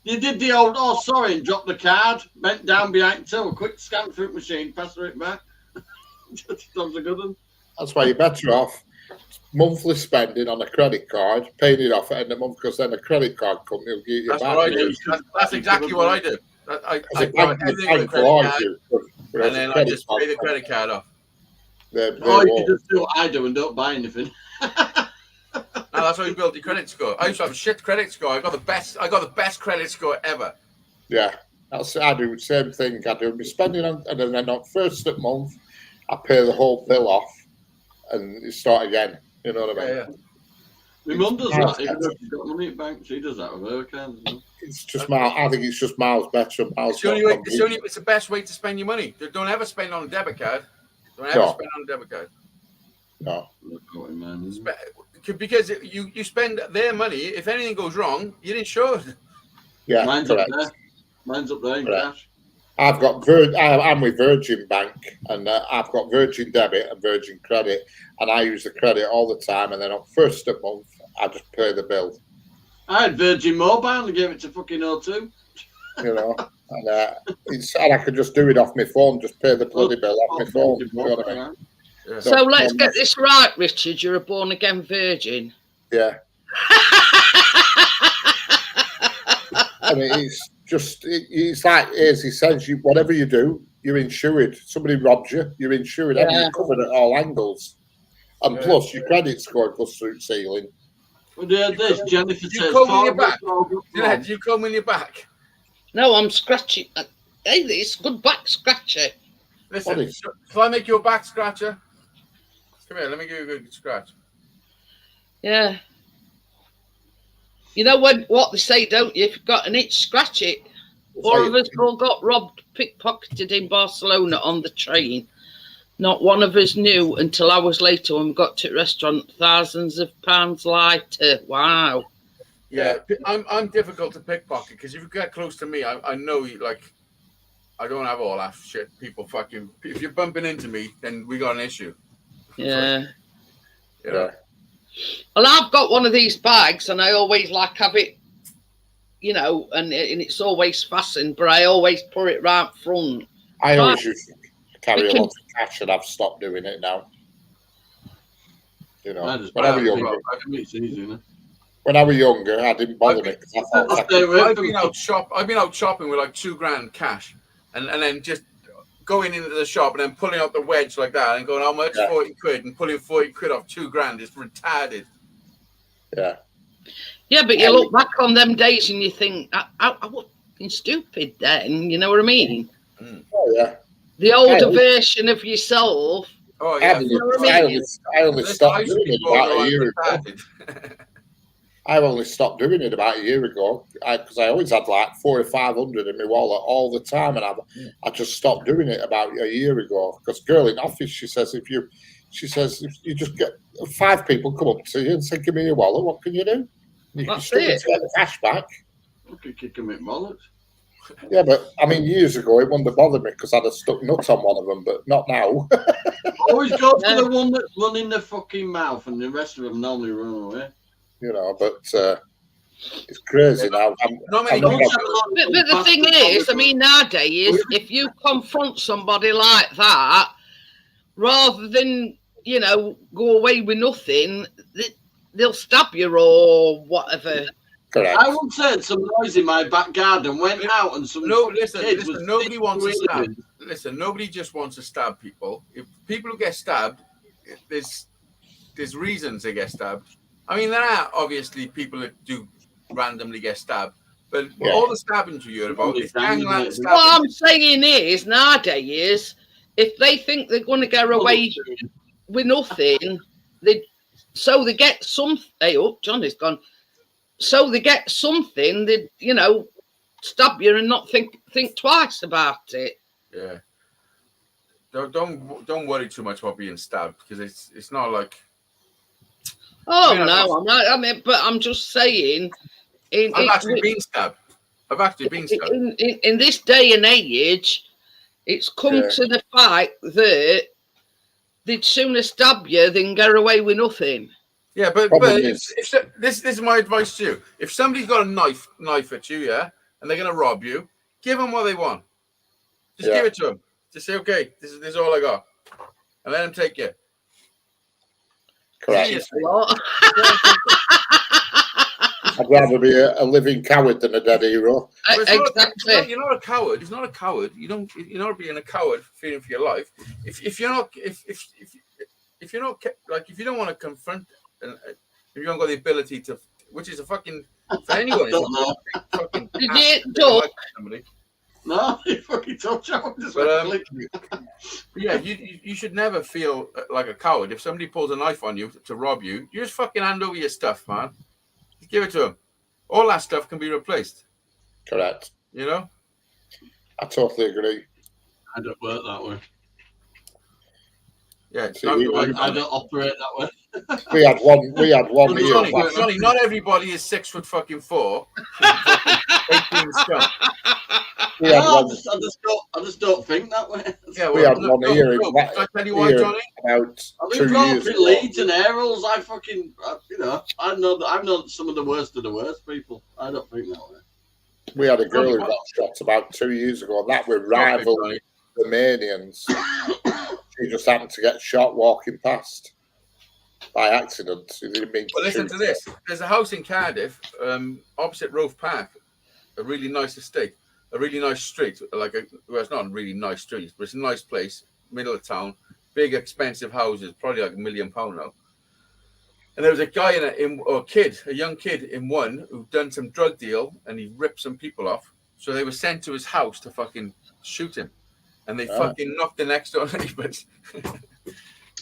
B: You did the old, oh, sorry, and dropped the card, bent down behind till a quick scan through the machine, pass it back. That was a good one.
C: That's why you're better off monthly spending on a credit card, paying it off at the end of the month, because then a credit card company will give you
D: That's
C: back.
D: what I do. That's exactly what I do. I
C: Bank
D: everything with a credit
C: laws
D: card,
C: you,
D: and then I just pay the credit card off.
B: Or you can just do what I do and don't buy anything.
D: No, that's how you build your credit score. I used to have a shit credit score. I got the best credit score ever.
C: Yeah, I do the same thing. I do. Be spending on, and then on first of the month, I pay the whole bill off, and you start again. You know what I mean?
D: Yeah.
B: My mum does that. Even though she's got money at bank, she does that with her account.
C: It's just miles. I think it's just miles better. Miles.
D: It's the best way to spend your money. Don't ever spend on a debit card. Don't ever spend on a debit card.
C: No.
D: Because you spend their money. If anything goes wrong, you're insured.
C: Yeah,
B: Mine's
C: correct.
B: up there. Mine's up there in
C: Correct.
B: cash.
C: I've got I'm with Virgin Bank, and I've got Virgin Debit and Virgin Credit, and I use the credit all the time. And then on first of the month, I just pay the bill.
B: I had Virgin Mobile and gave it to fucking O2.
C: You know, and I could just do it off my phone, just pay the bloody bill off my phone. You know what I mean?
D: Yeah.
A: So let's get this right, Richard. You're a born again virgin.
C: Yeah. I mean, it's just, it's like, as he says, whatever you do, you're insured. Somebody robs you, you're insured.
A: Yeah.
C: You're covered at all angles. And plus, your credit score goes through ceiling.
B: Well, this Jennifer says,
D: You comb in your back. Yeah, do you comb in your back?
A: No, I'm scratching. Hey, it's good back scratcher.
D: Listen, shall I make you a back scratcher? Come here, let me give you a good scratch.
A: Yeah. You know what they say, don't you? If you've got an itch, scratch it. Four of us all got robbed, pickpocketed in Barcelona on the train. Not one of us knew until hours later when we got to the restaurant. Thousands of pounds lighter. Wow.
D: Yeah, I'm difficult to pickpocket because if you get close to me, I know you like. I don't have all that shit. People fucking. If you're bumping into me, then we got an issue.
A: Yeah.
D: Yeah.
A: Well, I've got one of these bags, and I always have it, you know, and it's always fastened, but I always put it right front.
C: I always used to carry a lot of cash, and I've stopped doing it now. You know, when I was younger.
B: It's easy, isn't it?
C: When I was younger, I didn't bother me.
D: I've been out shopping with like $2,000 cash, and then just going into the shop and then pulling out the wedge like that and going, how much? 40 quid, and pulling 40 quid off $2,000 is retarded.
C: Yeah.
A: Yeah, but you look back on them days and you think, I was fucking stupid then. You know what I mean?
C: Oh, yeah.
A: The older version of yourself.
D: Oh yeah.
C: I only stopped doing it about a year ago.
D: Started.
C: I've only stopped doing it about a year ago because I always had like 400 or 500 in my wallet all the time, and I just stopped doing it about a year ago. Because girl in office, she says if you just get 5 people come up to you and say, "Give me your wallet," what can you do? You can still get the cash back.
B: I could kick him in wallet.
C: Yeah, but I mean, years ago it wouldn't have bothered me because I'd have stuck nuts on one of them, but not now.
B: Always go to the one that's running the fucking mouth, and the rest of them normally run away.
C: You know, but it's crazy now.
A: But the thing is, I mean, nowadays, if you confront somebody like that, rather than, you know, go away with nothing, they'll stab you or whatever.
C: Correct.
B: I once heard some noise in my back garden, went out, and some
D: listen, nobody wants to stab. Listen, nobody just wants to stab people. If people who get stabbed, there's reasons they get stabbed. I mean, there are obviously people that do randomly get stabbed, but all the stabbings you hear about is gangland stabbing.
A: What I'm saying is, nowadays, if they think they're going to get away with nothing, they get something. Hey, oh, Johnny's gone. So they get something, they, you know, stab you and not think twice about it.
D: Yeah. Don't worry too much about being stabbed because it's not like.
A: Oh no, I'm not. I mean, but I'm just saying.
D: I've actually been stabbed. In
A: this day and age, it's come to the fact that they'd sooner stab you than get away with nothing.
D: Yeah, but this is my advice to you. If somebody's got a knife at you, and they're gonna rob you, give them what they want. Just give it to them. Just say, okay, this is all I got, and let them take you.
C: Correct. I'd rather be a living coward than a dead hero.
A: Exactly.
D: You're not a coward. He's not a coward. You're not being a coward, fearing for your life. If you don't want to confront. If you haven't got the ability to, which is a fucking for anyone,
A: Did you duck?
B: No, you fucking touch out.
D: Yeah, you should never feel like a coward. If somebody pulls a knife on you to rob you, you just fucking hand over your stuff, man. Just give it to them. All that stuff can be replaced.
C: Correct.
D: You know.
C: I totally agree.
B: I don't work that way.
D: Yeah,
B: I don't operate that way.
C: We had one
D: Johnny, not everybody is 4'4". 18 stone.
B: I just don't think that way.
C: Yeah, we had one here.
D: I tell you why, Johnny?
C: About
B: I
C: 2 years ago.
B: Leeds and Errols. I know some of the worst people. I don't think that way.
C: We had a girl who got shot about 2 years ago, and that were rival Romanians. She just happened to get shot walking past by accident.
D: Well, listen to this. There's a house in Cardiff, opposite Rove Park, a really nice estate, a really nice street. It's not a really nice street, but it's a nice place, middle of town, big expensive houses, probably like £1 million now. And there was a guy a young kid in one who'd done some drug deal, and he ripped some people off. So they were sent to his house to fucking shoot him. And they fucking knocked the next door neighbours.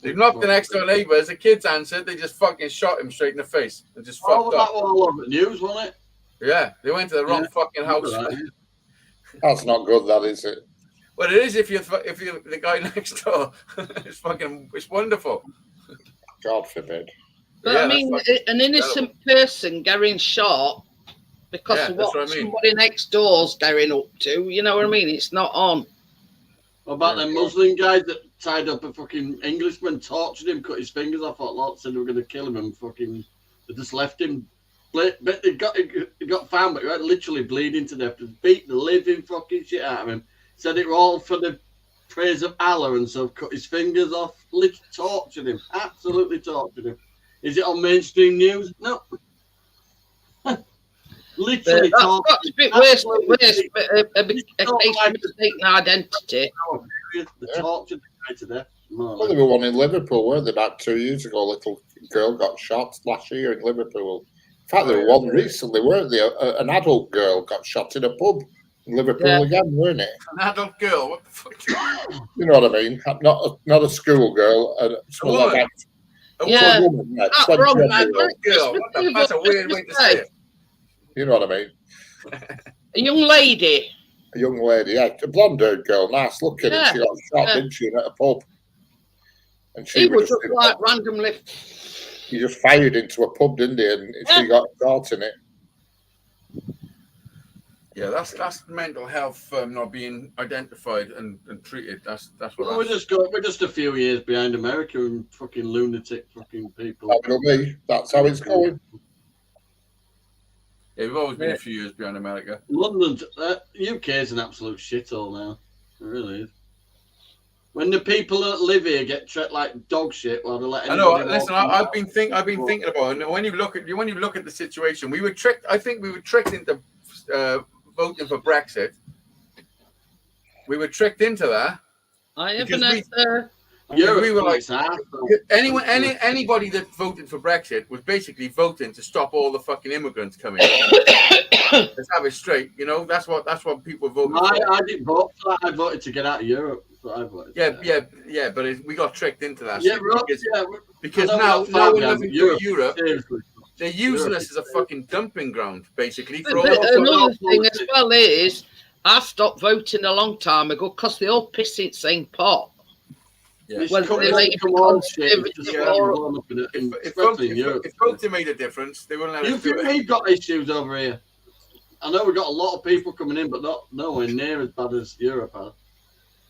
D: They knocked the next door neighbours. The kids answered. They just fucking shot him straight in the face and just fucked up.
B: That was all over the news, wasn't it?
D: Yeah, they went to the wrong fucking house.
C: That's not good, that is it?
D: Well, it is if you're the guy next door. It's wonderful.
C: God forbid.
A: But I mean, an innocent person getting shot because of what somebody next door's getting up to. You know what I mean? It's not on.
B: What about them Muslim guys that tied up a fucking Englishman, tortured him, cut his fingers off? Lots said they were going to kill him, and fucking they just left him. But he got found, but he was literally bleeding to death. They beat the living fucking shit out of him. Said it were all for the praise of Allah, and so cut his fingers off. Literally tortured him. Absolutely tortured him. Is it on mainstream news? No. Literally tortured.
A: That's a bit worse. A case of mistaken identity.
B: They tortured the guy to death. more or
C: Well,
B: less.
C: there were one in Liverpool, weren't there? About 2 years ago, a little girl got shot last year in Liverpool. In fact, there were one recently, weren't there? An adult girl got shot in a pub in Liverpool
A: Yeah.
C: again, weren't it?
D: An adult girl. What the fuck?
C: You know what I mean? Not a school girl.
D: woman.
C: Like
D: A
A: Yeah.
C: a woman, yeah,
A: That's
C: 20
A: wrong,
C: odd
A: man.
C: year old.
D: girl. What the, that's a weird way to say it.
C: You know what I mean?
A: A young lady.
C: A young lady, yeah, a blonde-haired girl, nice looking, and she got shot,
A: Yeah.
C: didn't she, at a pub? And
A: He was just like randomly.
C: he just fired into a pub, didn't he? And she got caught in it.
D: Yeah, that's mental health not being identified and treated. That's what.
B: Well, we're just a few years behind America and fucking lunatic fucking people.
C: That will be. That's how it's going.
D: Yeah, we've always been a few years behind America.
B: London, UK is an absolute shithole now. It really is. When the people that live here get treated like dog shit, while they let
D: I know.
B: anybody
D: Listen,
B: walk
D: I've been thinking about it. And when you look at the situation, we were tricked. I think we were tricked into voting for Brexit. We were tricked into that.
A: I
D: Because
A: haven't.
B: Europe,
D: we were like,
B: it's half, though.
D: anybody that voted for Brexit was basically voting to stop all the fucking immigrants coming. Let's have it straight. You know, that's what people voted for.
B: I didn't vote for that. I voted to get out of Europe. That's what I voted for.
D: Yeah, but we got tricked into that.
B: Yeah,
D: because
B: I know
D: now
B: we're
D: we're
B: not
D: living
B: far
D: through Europe.
B: Seriously.
D: They're using us as a fucking dumping ground, basically. For
A: But
D: all
A: another thing as well is, I stopped voting a long time ago because they all piss in St. Pot.
D: Yeah.
A: Well, they like
B: come on, shit.
A: conservative
B: Just
A: or-
B: everyone up in it, and
D: If
B: especially in Europe.
D: voting made a difference, they wouldn't let
B: You
D: us do
B: think
D: it.
B: we've got issues over here? I know we've got a lot of people coming in, but not nowhere near as bad as Europe has.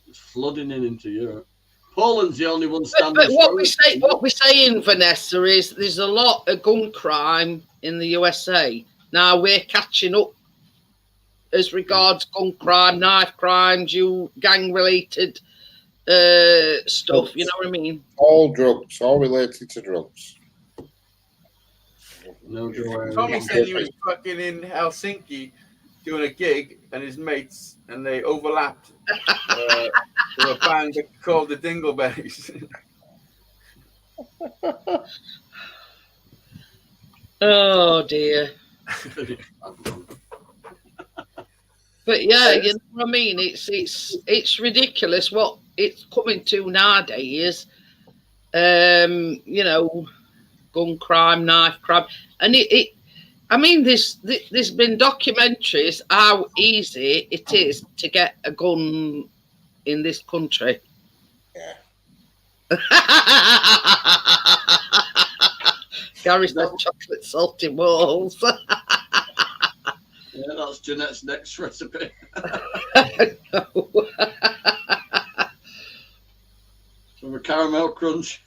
B: It's flooding into Europe. Poland's the only one standing.
A: But what we're saying, Vanessa, is there's a lot of gun crime in the USA. Now we're catching up as regards gun crime, knife crimes, gang-related stuff. You know what I mean?
C: All drugs, all related to drugs.
B: No joy.
D: Tommy said he was fucking in Helsinki doing a gig, and his mates, and they overlapped. They were a band called the Dingleberries.
A: Oh dear. But yeah, you know what I mean. It's ridiculous what it's coming to nowadays. You know, gun crime, knife crime, and I mean, there's been documentaries how easy it is to get a gun in this country.
C: Yeah.
A: Gary's got chocolate salty walls.
B: Yeah, that's Jeanette's next recipe. From a caramel crunch.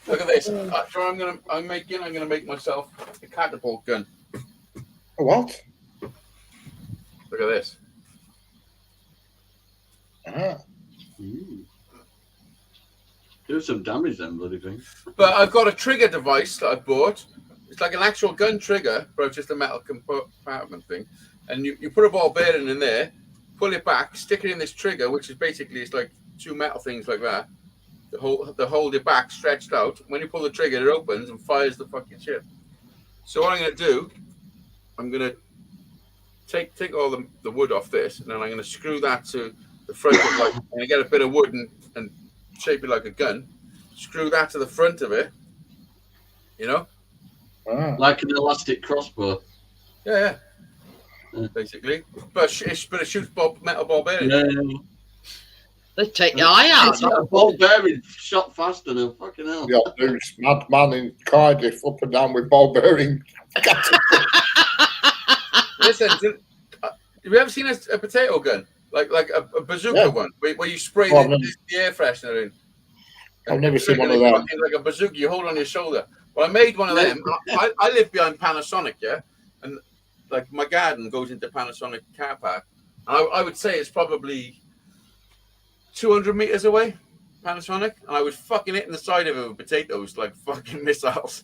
D: Look at this. I'm gonna make myself a catapult gun.
C: A what?
D: Look at this.
C: Ah.
B: Do some damage then, bloody thing.
D: But I've got a trigger device that I bought. It's like an actual gun trigger, but it's just a metal compartment thing. And you put a ball bearing in there, pull it back, stick it in this trigger, which is basically it's like two metal things like that. To hold it back, stretched out. When you pull the trigger, it opens and fires the fucking shit. So what I'm going to do, I'm going to take all the wood off this, and then I'm going to screw that to the front of like, and I get a bit of wood and shape it like a gun. Screw that to the front of it, you know?
C: Ah.
B: Like an elastic crossbow.
D: Yeah. Basically. But it shoots metal ball bearings.
B: Yeah.
A: They take your eye out.
B: It's like a ball bearing shot faster than fucking hell.
C: The old news madman in Cardiff up and down with ball bearing.
D: Listen, have you ever seen a potato gun? Like a bazooka one, where you spray the air freshener in?
C: I've never seen one of them.
D: Like a bazooka, you hold on your shoulder. Well, I made one of them. I live behind Panasonic, yeah? And like my garden goes into Panasonic car park. I would say it's probably 200 meters away, Panasonic, and I was fucking hitting the side of it with potatoes like fucking missiles.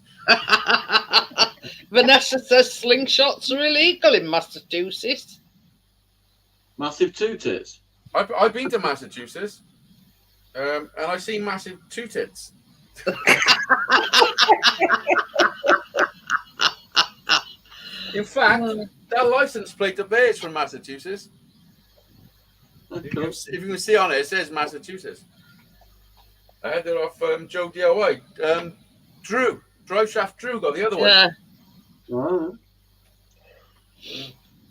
A: Vanessa says slingshots are illegal in Massachusetts.
B: Massive two tits.
D: I've been to Massachusetts, and I've seen massive two tits. In fact, that license plate up there is from Massachusetts. If you can see on it, it says Massachusetts. I had it off Joe DIY. Drew, Drive Shaft Drew got the other one.
A: Yeah.
B: Oh.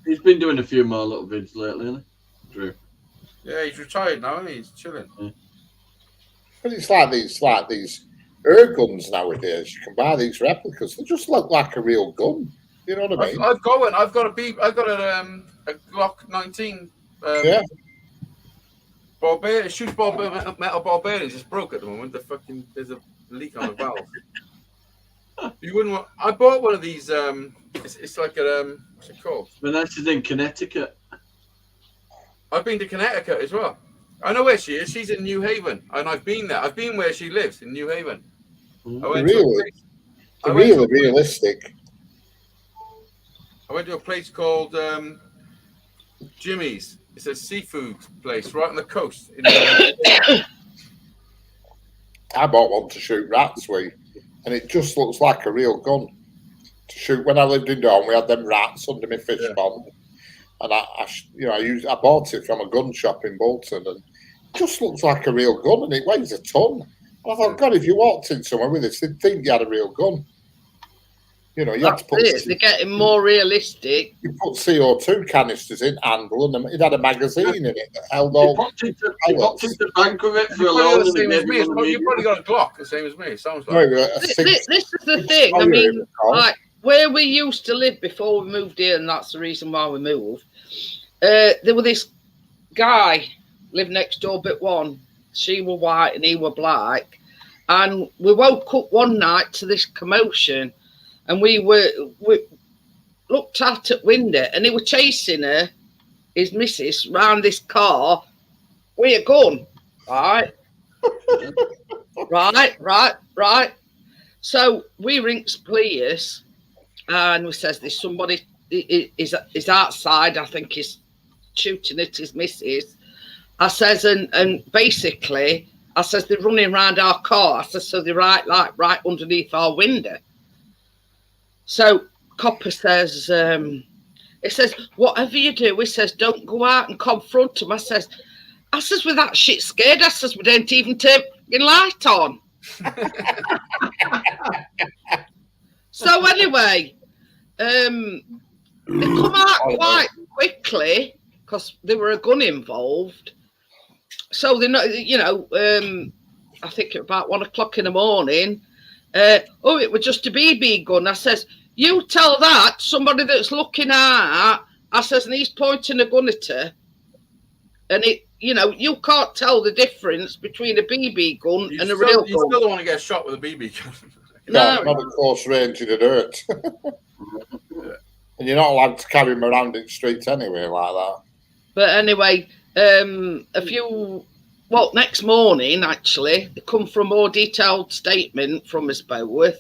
B: He's been doing a few more little vids lately, hasn't he? Drew.
D: Yeah, he's retired now, isn't he? He's chilling.
C: But it's like these air guns nowadays. You can buy these replicas. They just look like a real gun. You know what I mean?
D: I've got one. I've got a Glock 19.
C: Yeah.
D: Ball bearing. It shoots metal ball bearings. It's broke at the moment. There's a leak on the valve. You wouldn't want. I bought one of these. It's like a what's it called?
B: Vanessa's in Connecticut.
D: I've been to Connecticut as well. I know where she is. She's in New Haven, and I've been there. I've been where she lives in New Haven.
C: Really realistic.
D: I went to a place called Jimmy's. It's a seafood place right on the coast.
C: I bought one to shoot rats with, and it just looks like a real gun to shoot. When I lived in Dawn, we had them rats under my fish pond, and I bought it from a gun shop in Bolton, and it just looks like a real gun, and it weighs a ton. And I thought, God, if you walked in somewhere with this, they'd think you had a real gun. You know, you have to put.
A: They're getting more realistic.
C: You put CO2 canisters in, handle, and it had a magazine in it that held all.
B: He popped into the bank with it for a
D: loan.
B: loan.
D: You've probably got a Glock, the same as me. It sounds like.
A: This is the thing. I mean, like where we used to live before we moved here, and that's the reason why we moved. There was this guy lived next door, bit one. She were white and he were black, and we woke up one night to this commotion. And we looked out at window, and they were chasing her, his missus, round this car with a gun. Right. So we rings police, and we says there's somebody is outside. I think he's shooting at his missus. I says, and basically, I says they're running around our car. I says so they're right underneath our window. So copper says, it says, whatever you do, he says, don't go out and confront him. I says, with that shit scared, I says, we don't even turn the light on. So anyway, they come out quite quickly because there were a gun involved. So they're not, I think about 1 o'clock in the morning. It was just a BB gun. I says, you tell that somebody that's looking at, I says, and he's pointing a gun at her. And you can't tell the difference between a BB gun and a real gun.
D: You still don't want to get shot with a BB gun.
C: No, not at close range in the dirt. And you're not allowed to carry them around in the streets anyway like that.
A: But anyway, next morning, actually, they come for a more detailed statement from Miss Boworth.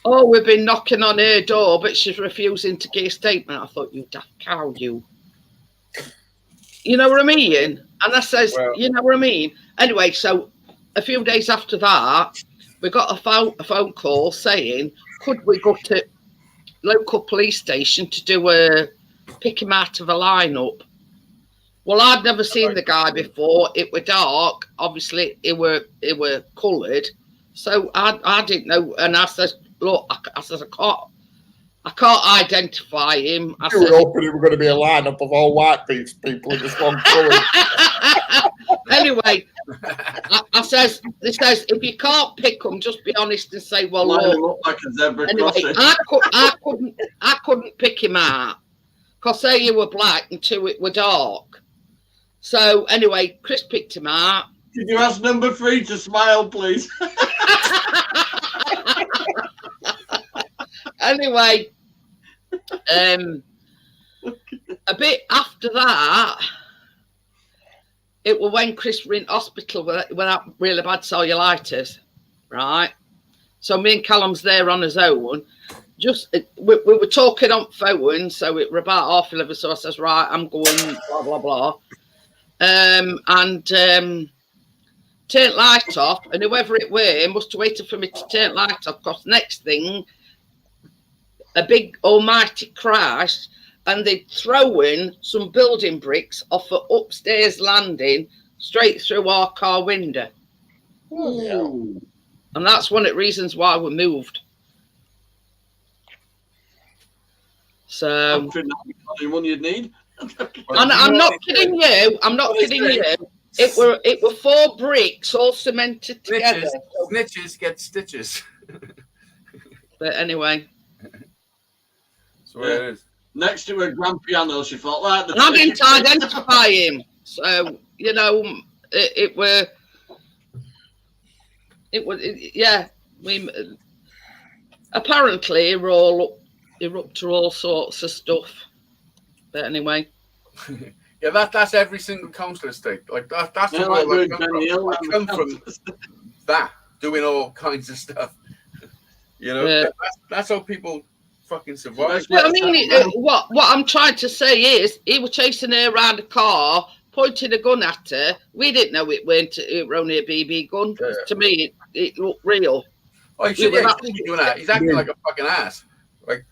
A: Oh, we've been knocking on her door, but she's refusing to give a statement. I thought, you daft cow, you. You know what I mean? And I says, you know what I mean? Anyway, so a few days after that, we got a phone call saying, could we go to local police station to do pick him out of a lineup? Well, I'd never seen the guy before. It were dark. Obviously, it were coloured. So I didn't know. And I said, look, I can't identify him.
C: You were hoping it were going to be a lineup of all white people in this one colour.
A: Anyway, I says, they says, if you can't pick them, just be honest and say, well, look.
B: Like a zebra
A: anyway,
B: crossing.
A: I couldn't pick him out because say you were black and two it were dark. So anyway, Chris picked him out.
B: Could you ask number 3 to smile, please?
A: Anyway, a bit after that, it was when Chris were in hospital with that really bad cellulitis, right? So me and Callum's there on his own. We were talking on phone, so it were about 11:30. So I says, right, I'm going, blah, blah, blah. and turn light off, and whoever it were must have waited for me to turn light off, because next thing, a big almighty crash, and they'd thrown some building bricks off the upstairs landing straight through our car window.
B: Ooh.
A: And that's one of the reasons why we moved. So,
B: The one you'd need.
A: and I'm not kidding you. I'm not kidding you. It were 4 bricks all cemented together.
D: Snitches get stitches.
A: But anyway,
D: That's the way it is.
B: Next to a grand piano, she thought, right.
A: and I didn't identify him. So, you know, it was, yeah. We apparently we're all up to all sorts of stuff. But anyway.
D: Yeah, that's every single council estate. Like that's
B: Yeah,
D: the way
B: like
D: I come from that, doing all kinds of stuff. You know, that's how people fucking survive.
A: But I mean, what I'm trying to say is, he was chasing her around a car, pointing a gun at her. We didn't know it were only a BB gun.
D: Yeah.
A: To me, it looked real.
D: Oh, he should be doing that. He's acting like a fucking ass. Like,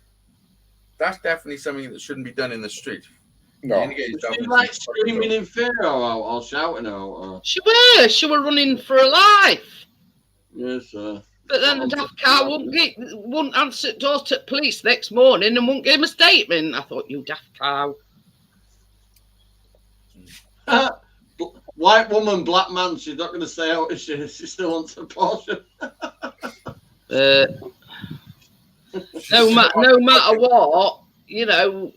D: that's definitely something that shouldn't be done in the street.
C: No.
B: Was she like screaming in fear or shouting out?
A: She were running for her life.
B: Yes,
A: But then the daft cow wouldn't answer the door to police next morning and wouldn't give him a statement. I thought, you daft cow.
B: White woman, black man. She's not going to say out, is she? She still wants a portion.
A: No matter what, you know.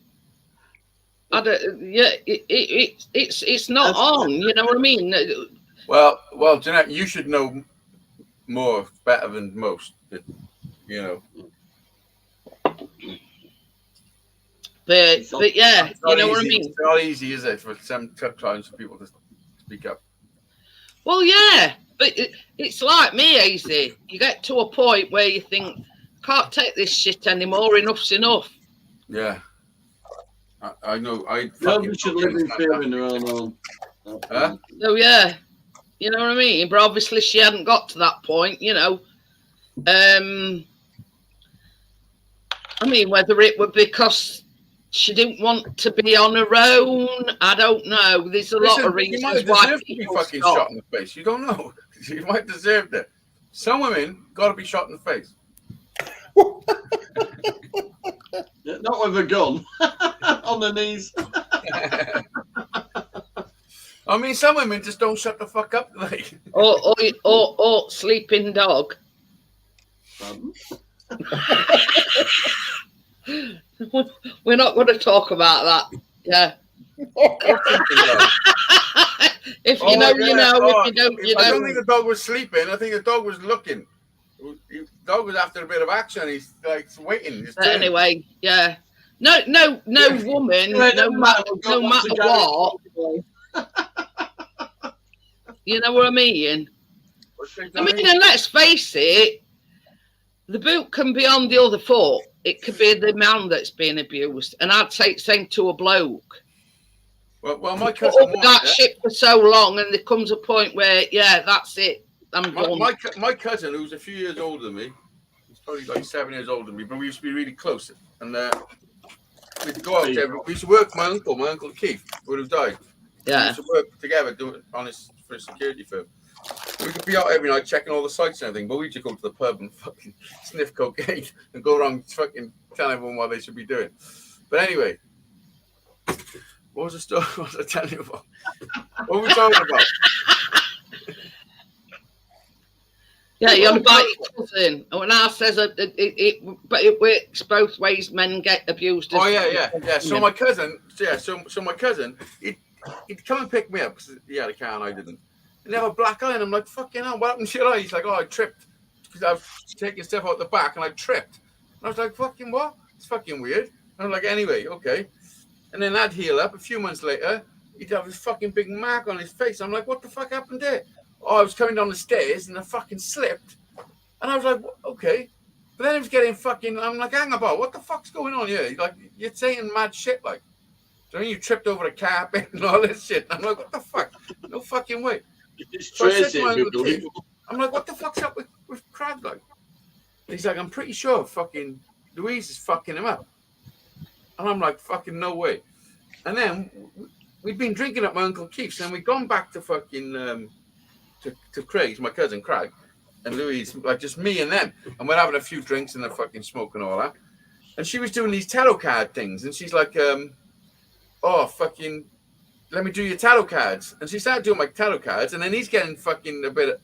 A: I don't, yeah, it's not on. You know what I mean?
D: Well, Jeanette, you should know more, better than most. You know.
A: But yeah, you know what I mean.
D: It's not easy, is it, for sometimes for people to speak up?
A: Well, yeah, but it's like me, Easy. You get to a point where you think, can't take this shit anymore. Enough's enough.
D: Yeah. I know.
B: Nobody should live in fear in their own home.
D: Huh?
A: So yeah, you know what I mean. But obviously, she hadn't got to that point. You know. I mean, whether it were because she didn't want to be on her own, I don't know. There's a lot of reasons
D: you might
A: why
D: deserve to be
A: people
D: fucking
A: stop.
D: shot in the face. You don't know. You might deserve that. Some women got to be shot in the face.
B: Yeah, not with a gun. On the knees.
D: I mean, some women just don't shut the fuck up. Like,
A: or sleeping dog. We're not going to talk about that. Yeah. If you know, you know. If you don't, you
D: I don't
A: know.
D: think the dog was sleeping. I think the dog was looking. The dog was after a bit of action. He's like waiting.
A: But anyway, yeah. No woman, no matter what. You know what I mean? I mean, and let's face it, the boot can be on the other foot. It could be the man that's being abused. And I'd say it's same to a bloke.
D: Well, my cousin
A: Put up that shit for so long, and there comes a point where, yeah, that's it. I'm done.
D: My cousin, who's a few years older than me, he's probably like 7 years older than me, but we used to be really close. And we'd go out there. We used to work with my uncle Keith, who would have died.
A: Yeah.
D: We used to work together for a security firm. We could be out every night checking all the sites and everything, but we just go to the pub and fucking sniff cocaine and go around fucking telling everyone what they should be doing. But anyway, what was the story? What was I telling you about? What were we talking about?
A: Yeah, you're about your cousin. And when I says but it works both ways. Men get abused.
D: Oh yeah. So my cousin, so my cousin, he'd come and pick me up because he had a car and I didn't. And they have a black eye, and I'm like, fucking hell, what happened to your eye? He's like, oh, I tripped because I was taking stuff out the back and I tripped. And I was like, fucking what? It's fucking weird. And I'm like, anyway, okay. And then that'd heal up. A few months later, he'd have this fucking big mark on his face. I'm like, what the fuck happened there? Oh, I was coming down the stairs and I fucking slipped. And I was like, okay. But then he was getting fucking, I'm like, hang about, what the fuck's going on here? Like, you're saying mad shit, like. So then you tripped over the carpet and all this shit. I'm like, what the fuck? No fucking way.
B: It's
D: So I said
B: Tracy,
D: to my
B: it'd
D: Uncle
B: be
D: Keith,
B: believable.
D: I'm like, what the fuck's up with Crad? Like, and he's like, I'm pretty sure fucking Louise is fucking him up. And I'm like, fucking no way. And then we'd been drinking at my Uncle Keith's, and we'd gone back to fucking to Craig's, my cousin Craig, and Louise, like just me and them. And we're having a few drinks and they're fucking smoking all that. And she was doing these tarot card things, and she's like, oh, fucking, let me do your tarot cards. And she started doing my tarot cards, and then he's getting fucking a bit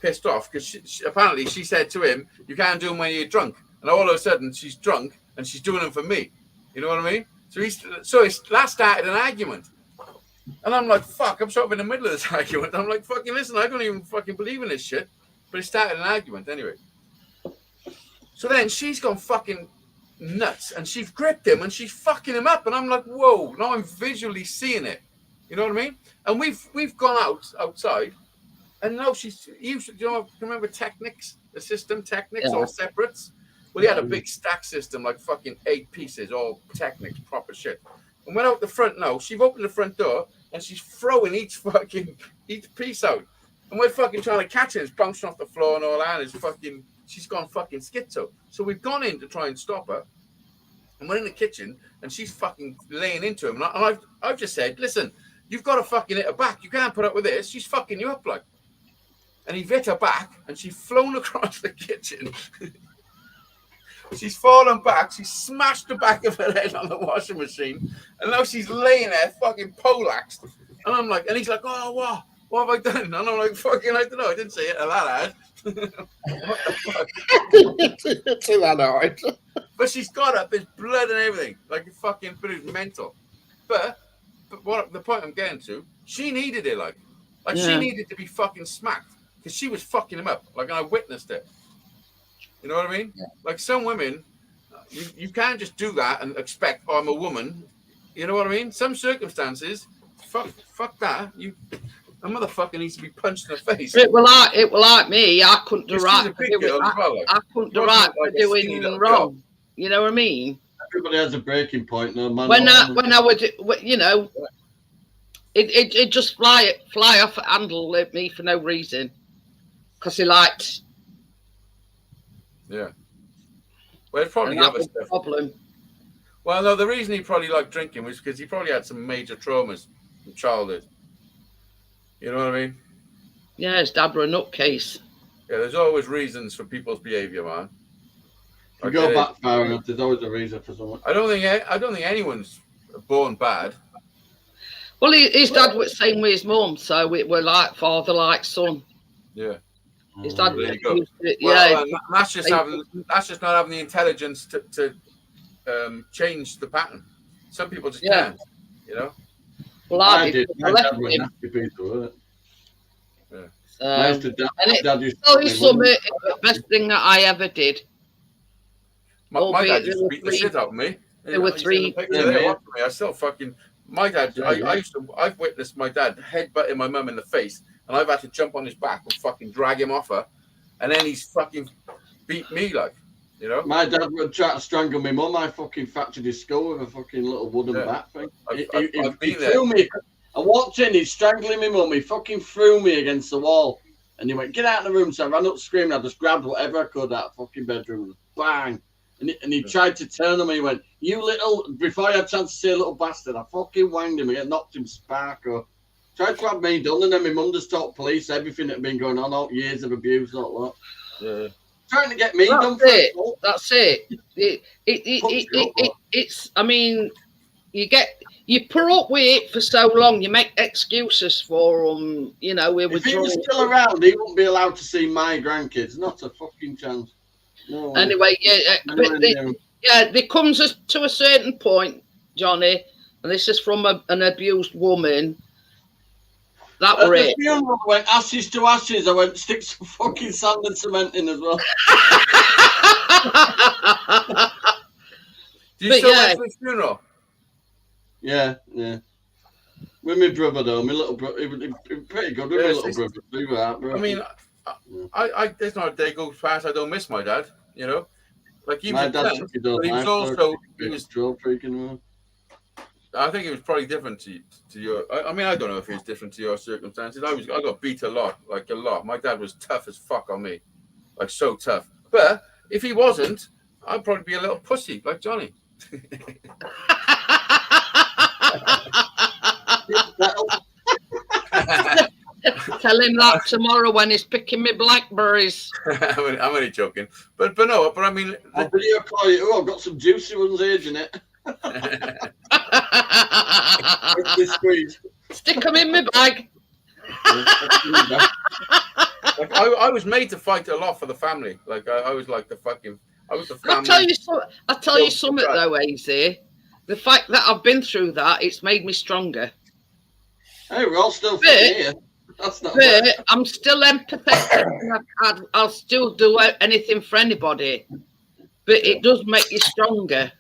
D: pissed off because apparently she said to him, you can't do them when you're drunk. And all of a sudden, she's drunk, and she's doing them for me. You know what I mean? So that started an argument. And I'm like, fuck, I'm sort of in the middle of this argument. I'm like, fucking listen, I don't even fucking believe in this shit. But it started an argument anyway. So then she's gone fucking nuts, and she's gripped him and she's fucking him up. And I'm like, whoa, now I'm visually seeing it. You know what I mean? And we've gone outside, and now she's used to, you know, remember Technics, the system Technics, all separates? Well, he had a big stack system, like fucking 8 pieces, all Technics, proper shit. And went out the front now. She's opened the front door and she's throwing each piece out. And we're fucking trying to catch it. It's bouncing off the floor and all that. And she's gone fucking schizo. So we've gone in to try and stop her. And we're in the kitchen and she's fucking laying into him. And I've just said, listen, you've got to fucking hit her back. You can't put up with this. She's fucking you up like. And he hit her back and she's flown across the kitchen. She's fallen back. She smashed the back of her head on the washing machine. And now she's laying there fucking poleaxed. And I'm like, and he's like, oh, what have I done? And I'm like, fucking, I don't know. I didn't say it that hard. What the fuck?
C: It's that hard.
D: But she's got up. There's blood and everything. Like, fucking, but it's mental. But what the point I'm getting to, she needed it, like she needed to be fucking smacked. Because she was fucking him up. Like, I witnessed it. You know what I mean? Yeah. Like some women, you can't just do that and expect, oh, I'm a woman. You know what I mean? Some circumstances, fuck that. A motherfucker needs to be punched in the face.
A: It will like me. I couldn't do right. I couldn't do right for doing wrong. Girl. You know what I mean?
B: Everybody has a breaking point. No man.
A: When I would, you know, it just fly off at handle at me for no reason, because he liked.
D: Yeah. Well, it's probably
A: that was the problem.
D: Well, no, the reason he probably liked drinking was because he probably had some major traumas in childhood. You know what I mean?
A: Yeah, his dad were a nutcase.
D: Yeah, there's always reasons for people's behaviour, man.
B: You go back far enough, there's always a reason for someone.
D: I don't think anyone's born bad.
A: Well, his dad was the same with his mum, so we're like father, like son.
D: Yeah.
A: His dad
D: that's just not having the intelligence to change the pattern. Some people just can't, you know.
A: Well, I did.
B: My dad was a nasty piece of work.
A: Yeah. Dad used to the best thing that I ever did.
D: My dad used to beat the shit out of me.
A: There were 3.
D: I still fucking. My dad. I've witnessed my dad headbutting my mum in the face. And I've had to jump on his back and fucking drag him off her. And then he's fucking beat me, like, you know?
B: My dad would try to strangle me mum. I fucking fractured his skull with a fucking little wooden bat thing. He threw me. I walked in, he's strangling me mum. He fucking threw me against the wall. And he went, get out of the room. So I ran up screaming. I just grabbed whatever I could out of the fucking bedroom. And bang. And he tried to turn him and he went, you little, before I had a chance to say little bastard, I fucking wanged him and knocked him spark. Tried to have me done, and then my mum just told police everything that had been going on, all years of abuse, all that. Yeah. Trying to get me done.
A: That's it. It's. I mean, you put up with it for so long. You make excuses for them. You know,
B: if he was still around, he wouldn't be allowed to see my grandkids. Not a fucking chance. No.
A: Anyway, there comes to a certain point, Johnny, and this is from an abused woman. That were it.
B: I went ashes to ashes. I went stick some fucking sand and cement in as well.
D: Do you still went to his funeral?
B: Yeah. With my brother though, my little brother, he was pretty good with my little brother. We were out, bro.
D: I mean, I there's not a day goes past I don't miss my dad. You know, like he was,
B: my dad,
D: but he was also
B: he was drill freaking.
D: I think it was probably different to your. I mean, I don't know if it was different to your circumstances. I got beat a lot, like a lot. My dad was tough as fuck on me, like so tough. But if he wasn't, I'd probably be a little pussy like Johnny.
A: Tell him that tomorrow when he's picking me blackberries.
D: I'm only joking, but no, but I mean,
B: I'll video call you. Oh, I've got some juicy ones here, Jeanette. Squeeze.
A: Stick them in my bag.
D: Like, I was made to fight a lot for the family. Like I was like the fucking. I was the family.
A: I'll tell you something though, Easy. The fact that I've been through that, it's made me stronger.
B: Hey, we're all still here. That's not
A: But
B: bad.
A: I'm still empathetic. And I'll still do anything for anybody. But it does make you stronger.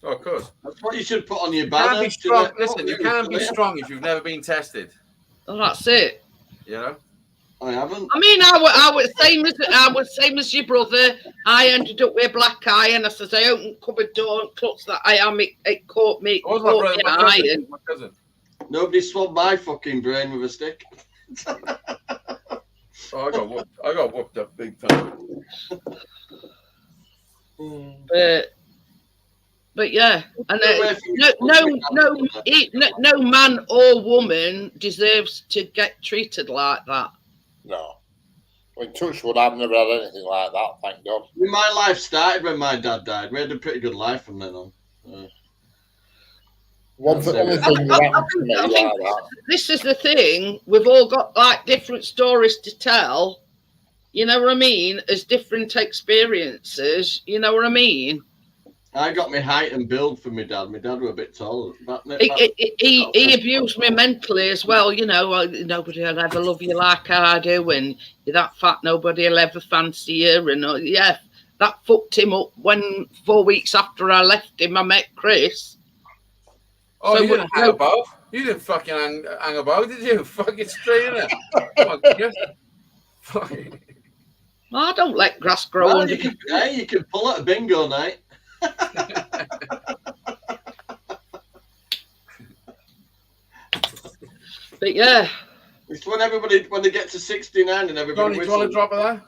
D: Oh, of course.
B: That's what you should put on your
D: You can't
B: banner.
D: be strong.
B: Jeanette.
D: Listen, you can't be strong if you've never been tested.
A: Well, that's it.
D: You know.
B: I haven't.
A: I mean, I was same as your brother. I ended up with a black eye, and I says I opened cupboard door and clutched that eye. It caught me.
D: What was my brother?
A: Caught me eye.
D: My cousin.
B: Nobody swabbed my fucking brain with a stick.
D: Oh, I got whooped up big time.
A: But yeah, and no man or woman deserves to get treated like that.
C: No. I mean, touch wood, I've never had anything like that, thank God.
B: My life started when my dad died. We had a pretty good life from then on.
C: Only thing that happened to me
A: I
C: like
A: think
C: that.
A: this is the thing. We've all got like different stories to tell. You know what I mean? As different experiences. You know what I mean?
B: I got my height and build from my dad. My dad was a bit taller.
A: He abused me mentally as well. You know, nobody will ever love you like I do, and you're that fat, nobody will ever fancy you. And yeah, that fucked him up. When 4 weeks after I left him, I met Chris.
D: Oh,
A: So
D: you didn't hang about? You didn't fucking hang about, did you? Fucking straight in it.
A: I don't let grass grow
B: Well,
A: under.
B: you can pull at a bingo night.
A: But yeah,
B: It's when they get to 69 and everybody.
D: Johnny, do you want a drop of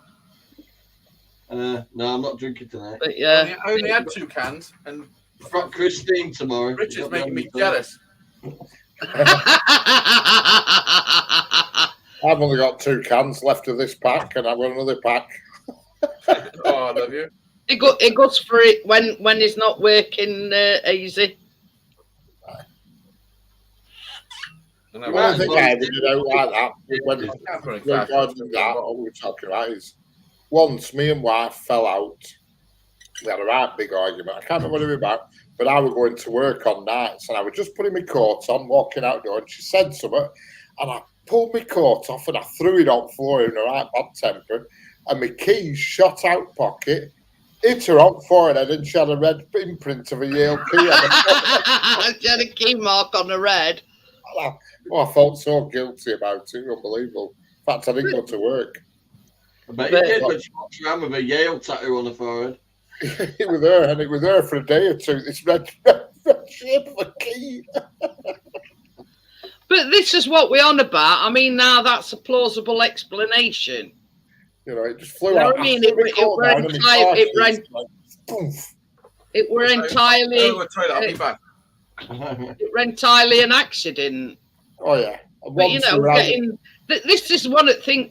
D: that?
B: No, I'm not drinking tonight.
A: but yeah.
D: I only had 2 cans, and
B: I've got Christine tomorrow.
D: Rich is making me jealous.
C: I've only got 2 cans left of this pack, and I've got another pack.
D: Oh, I love you.
A: It goes for it when he's not working easy.
D: And
C: The only thing I ever did out like that, when
D: Catherine,
C: God did that, what we're talking about is, once me and wife fell out. We had a right big argument. I can't remember what it was about, but I was going to work on nights, and I was just putting my coat on, walking outdoor, and she said something, and I pulled my coat off, and I threw it on the floor in a right bad temper, and my keys shot out pocket, hit her on the forehead, and she had a red imprint of a Yale key on the
A: She had a key mark on the red.
C: I felt so guilty about it. Unbelievable. In fact, I didn't go to work.
B: I bet you did when she walks around with a Yale tattoo on her forehead.
C: It was there, and it was there for a day or two. This red shape of a key.
A: But this is what we're on about. I mean, now that's a plausible explanation.
C: You know, it just flew
A: You know
C: out.
A: what I mean? It were entirely an accident.
C: Oh yeah.
A: But you know, this is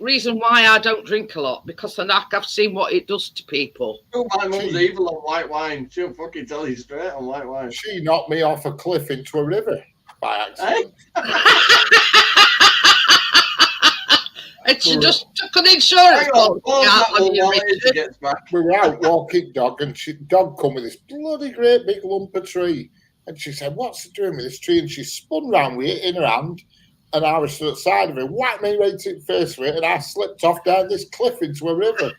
A: reason why I don't drink a lot, because I've seen what it does to people.
B: Oh, my mum's evil on white wine. She'll fucking tell you straight on white wine.
C: She knocked me off a cliff into a river by accident.
A: And she just took an insurance policy out on you, Richard.
C: We were out walking dog, and dog come with this bloody great big lump of tree. And she said, "What's it doing with this tree?" And she spun round with it in her hand. And I was to the side of it, whacked me right in the face with it, and I slipped off down this cliff into a river.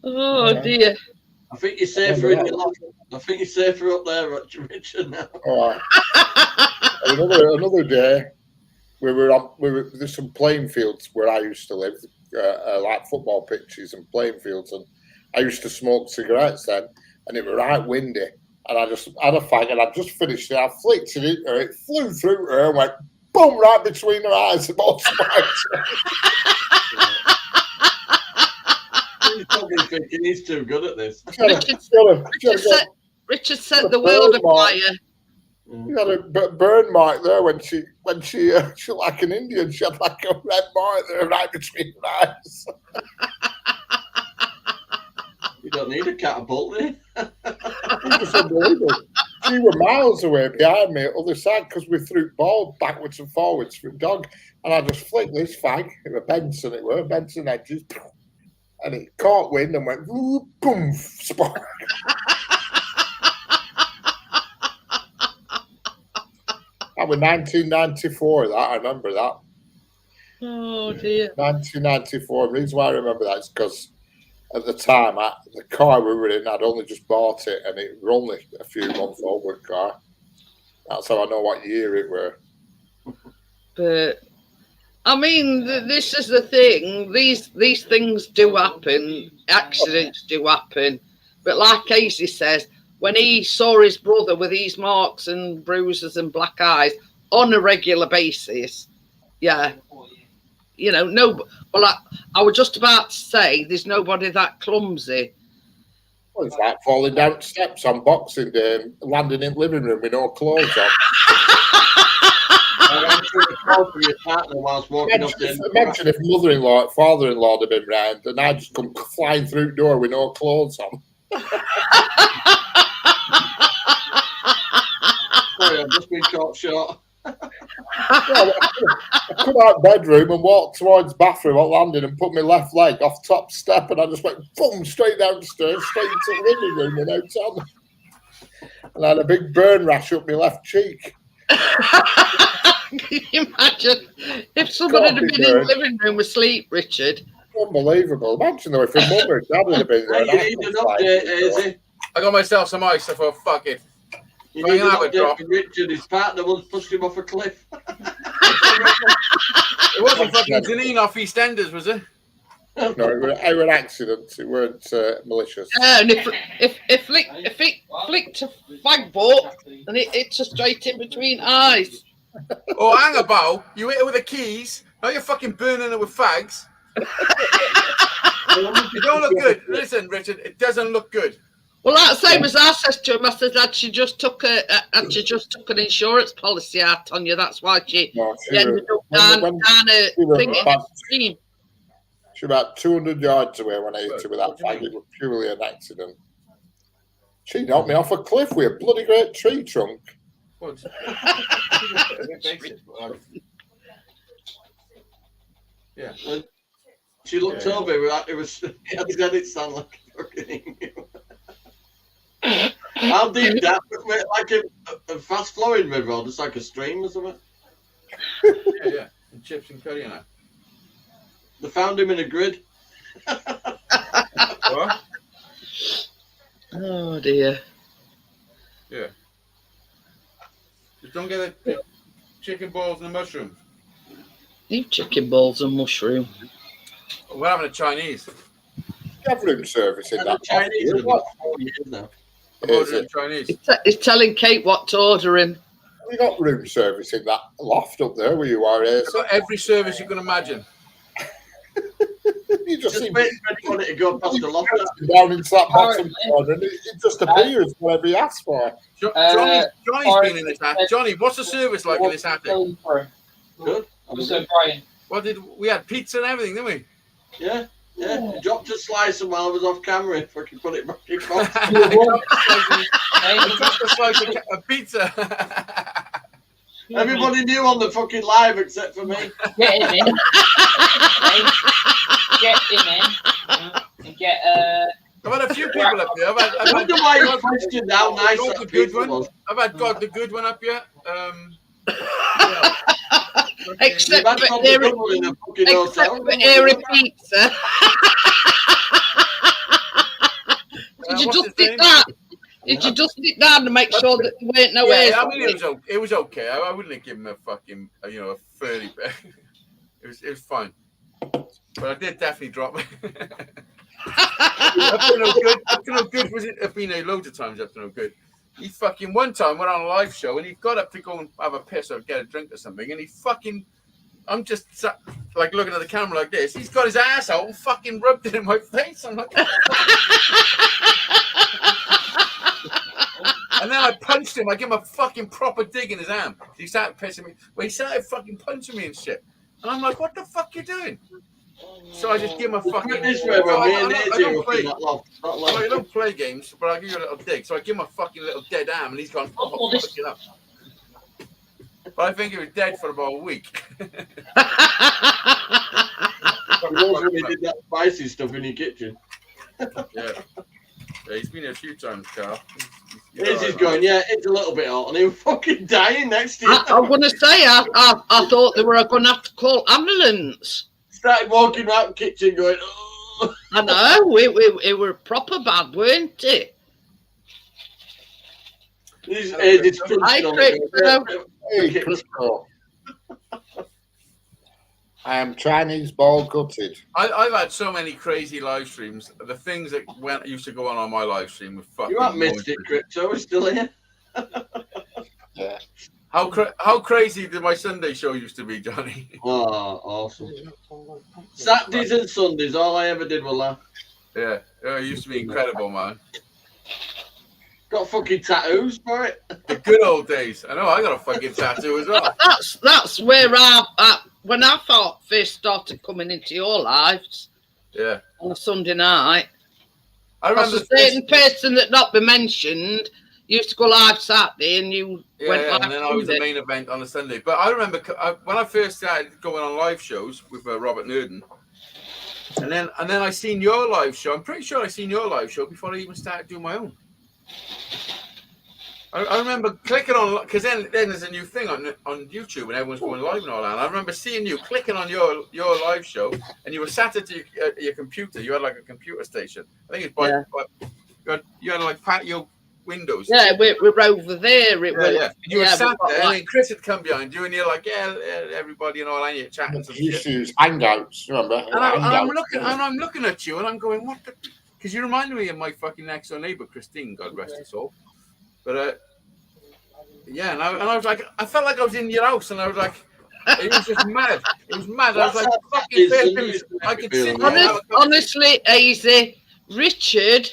A: Oh dear.
B: I think you're safer in your life. I think you're safer up there, Richard, now.
C: Oh. Another day, there's some playing fields where I used to live, like football pitches and playing fields, and I used to smoke cigarettes then. and it was right windy. And I just had a fag, and I just finished it. I flicked it into her. It flew through her and went boom right between her eyes. The ball spikes.
B: He's probably thinking he's too good at this.
A: Richard set the world afire.
C: You had a burn mark there when she like an Indian. She had like a red mark there right between her eyes.
B: You don't need a catapult, do you?
C: It was unbelievable. She were miles away behind me at the other side because we threw ball backwards and forwards for a dog, and I just flicked this fag. It was Benson. It were Benson edges, and it caught wind and went boom, spark. That was 1994. That I remember that.
A: Oh dear.
C: 1994. The reason why I remember that is because at the time, the car we were in, I'd only just bought it, and it was only a few months old with car. That's how I know what year it were.
A: But I mean, this is the thing. These things do happen. Accidents do happen. But like Casey says, when he saw his brother with these marks and bruises and black eyes on a regular basis, yeah, you know, no. Well, I was just about to say, there's nobody that clumsy.
C: Well, it's like falling down steps on Boxing Day and landing in the living room with no clothes on. Imagine if mother-in-law, father-in-law had been round and I just come flying through the door with no clothes on.
B: Sorry, I've just been caught short.
C: I come out of bedroom and walked towards bathroom at landing and put my left leg off top step, and I just went boom straight downstairs, straight into the living room and out on. And I had a big burn rash up my left cheek.
A: Can you imagine if somebody had been in the living room asleep, Richard?
C: Unbelievable. Imagine though if your mother and dad had been there.
B: You need an update, Izzy.
D: I got myself some ice, I thought, fuck it.
B: You need an update from Richard. His partner once pushed him off a cliff.
D: It wasn't fucking Janine off EastEnders, was it?
C: No, it was an accident. It weren't malicious.
A: And if it flicked a fag boat and it hit her straight in between eyes.
D: Oh, hang about. You hit her with the keys. Now you're fucking burning her with fags. It don't look good. Listen, Richard, it doesn't look good.
A: Well, that's the same as I said to him. I said, had she just took an insurance policy out on you? That's why she ended up down a thing in the stream.
C: She was about 200 yards away when I hit her with that fag. It was purely an accident. She knocked me off a cliff with a bloody great tree trunk.
D: Yeah.
B: She looked over. It was. It sounded like fucking. How deep that? Like a fast flowing river, or just like a stream or something?
D: Yeah. And chips and curry and that.
B: They found him in a grid.
D: What?
A: Oh dear.
D: Yeah. Just don't get the chicken balls and the mushrooms.
A: Leave chicken balls and mushroom.
D: We're having a Chinese.
C: You have room service in that.
B: Chinese have got 4 years now.
D: I'm ordering Chinese.
A: He's telling Kate what to order him.
C: You got room service in that loft up there where you are.
D: I've got every service you can imagine.
C: You just
B: wait for anyone to go past the loft.
C: Down into that bottom corner, and it just appears whatever you ask for.
D: Johnny's been in this attic. Johnny, what's the service like in this attic?
B: Good.
D: What we had pizza and everything, didn't we?
B: Yeah. Yeah, dropped a slice and while I was off camera, if I could put it back in box.
D: Dropped a slice of pizza.
B: Everybody knew on the fucking live except for me.
E: Get him in. Get him in. And get
D: I've had a few people up here.
B: I wonder why you questioned how nice that pizza was.
D: I've had God the Good one up here.
A: Except
B: You've had
A: for
B: the good one in a fucking hotel.
A: Airy Pizza. Did you dust it down? Did you dust it down to make sure that there weren't no airs?
D: I mean, it was okay. I wouldn't have given him a fucking, a furry bit. It was fine. But I did definitely drop it. Up to no good. Up to no good was it? I've been there loads of times. Up to no good. He fucking one time went on a live show and he got up to go and have a piss or get a drink or something, and he fucking. I'm just sat, like looking at the camera like this. He's got his ass out and fucking rubbed it in my face. I'm like, and then I punched him. I gave him a fucking proper dig in his arm. He started pissing me. Well, he started fucking punching me and shit. And I'm like, what the fuck you doing? So I just give him a fucking.
B: This way, where me and AJ
D: I
B: were
D: play,
B: not long.
D: I don't play games, but I give you a little dig. So I give him a fucking little dead arm, and he's gone. Oh, fuck it up. But I think he was dead for about a week.
B: When he did that spicy stuff in your kitchen.
D: Yeah, he's been here a few times, Carl.
B: He's going, yeah, it's a little bit hot, and he was fucking dying next to you.
A: I'm going to say, I thought they were going to have to call ambulance.
B: Started walking around the kitchen going, oh.
A: I know, it were proper bad, weren't it?
B: He's crunching on it.
C: Hey, Crisco. I am Chinese ball gutted.
D: I've had so many crazy live streams. The things that used to go on my live stream were fucking.
B: You haven't missed it, Crypto. We're still here.
C: Yeah.
D: How crazy did my Sunday show used to be, Johnny?
B: Oh, awesome. Saturdays and Sundays, all I ever did was laugh.
D: Yeah, it used to be incredible, man.
B: Got fucking tattoos for it.
D: The good old days. I know I got a fucking tattoo as well.
A: That's where when I first started coming into your lives.
D: Yeah.
A: On a Sunday night.
D: I remember
A: a certain person that not be mentioned used to go live Saturday, and you went live.
D: And then I was the main event on a Sunday. But I remember when I first started going on live shows with Robert Nurden, and then I seen your live show. I'm pretty sure I seen your live show before I even started doing my own. I remember clicking on, because then there's a new thing on YouTube and everyone's going live and all that. And I remember seeing you clicking on your live show, and you were sat at your computer. You had like a computer station. I think it's you had like patio windows.
A: Yeah, we're over there.
D: And you were sat there, and then Chris had come behind you, and you're like, yeah, everybody and all, and you're chatting.
C: You used to use Hangouts, remember?
D: And I'm looking at you, and I'm going, what the? Because you reminded me of my fucking next door neighbor, Christine, God rest her soul. But yeah, and I was like, I felt like I was in your house, and I was like, it was just mad. It was mad. I was like, fucking fair. I could sit there.
A: Honestly, Easy, Richard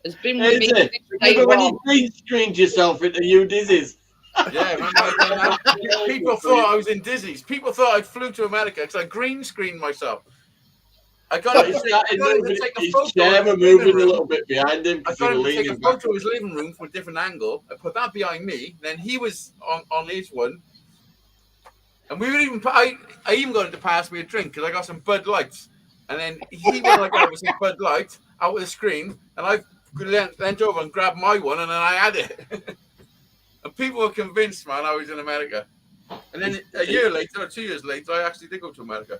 A: has been with me.
B: Remember when you green screened yourself into you dizzies?
D: Yeah, remember people thought I was in dizzies. People thought I flew to America because I green screened myself. I got him to take a photo. His chair moving a little bit behind him. I got him to take a photo of his living room from a different angle. I put that behind me. Then he was on his one, and we were even. I even got him to pass me a drink because I got some Bud Lights, and then he went like over some Bud Light out of the screen, and I leant over and grabbed my one, and then I had it. And people were convinced, man, I was in America. And then a year later, or 2 years later, I actually did go to America.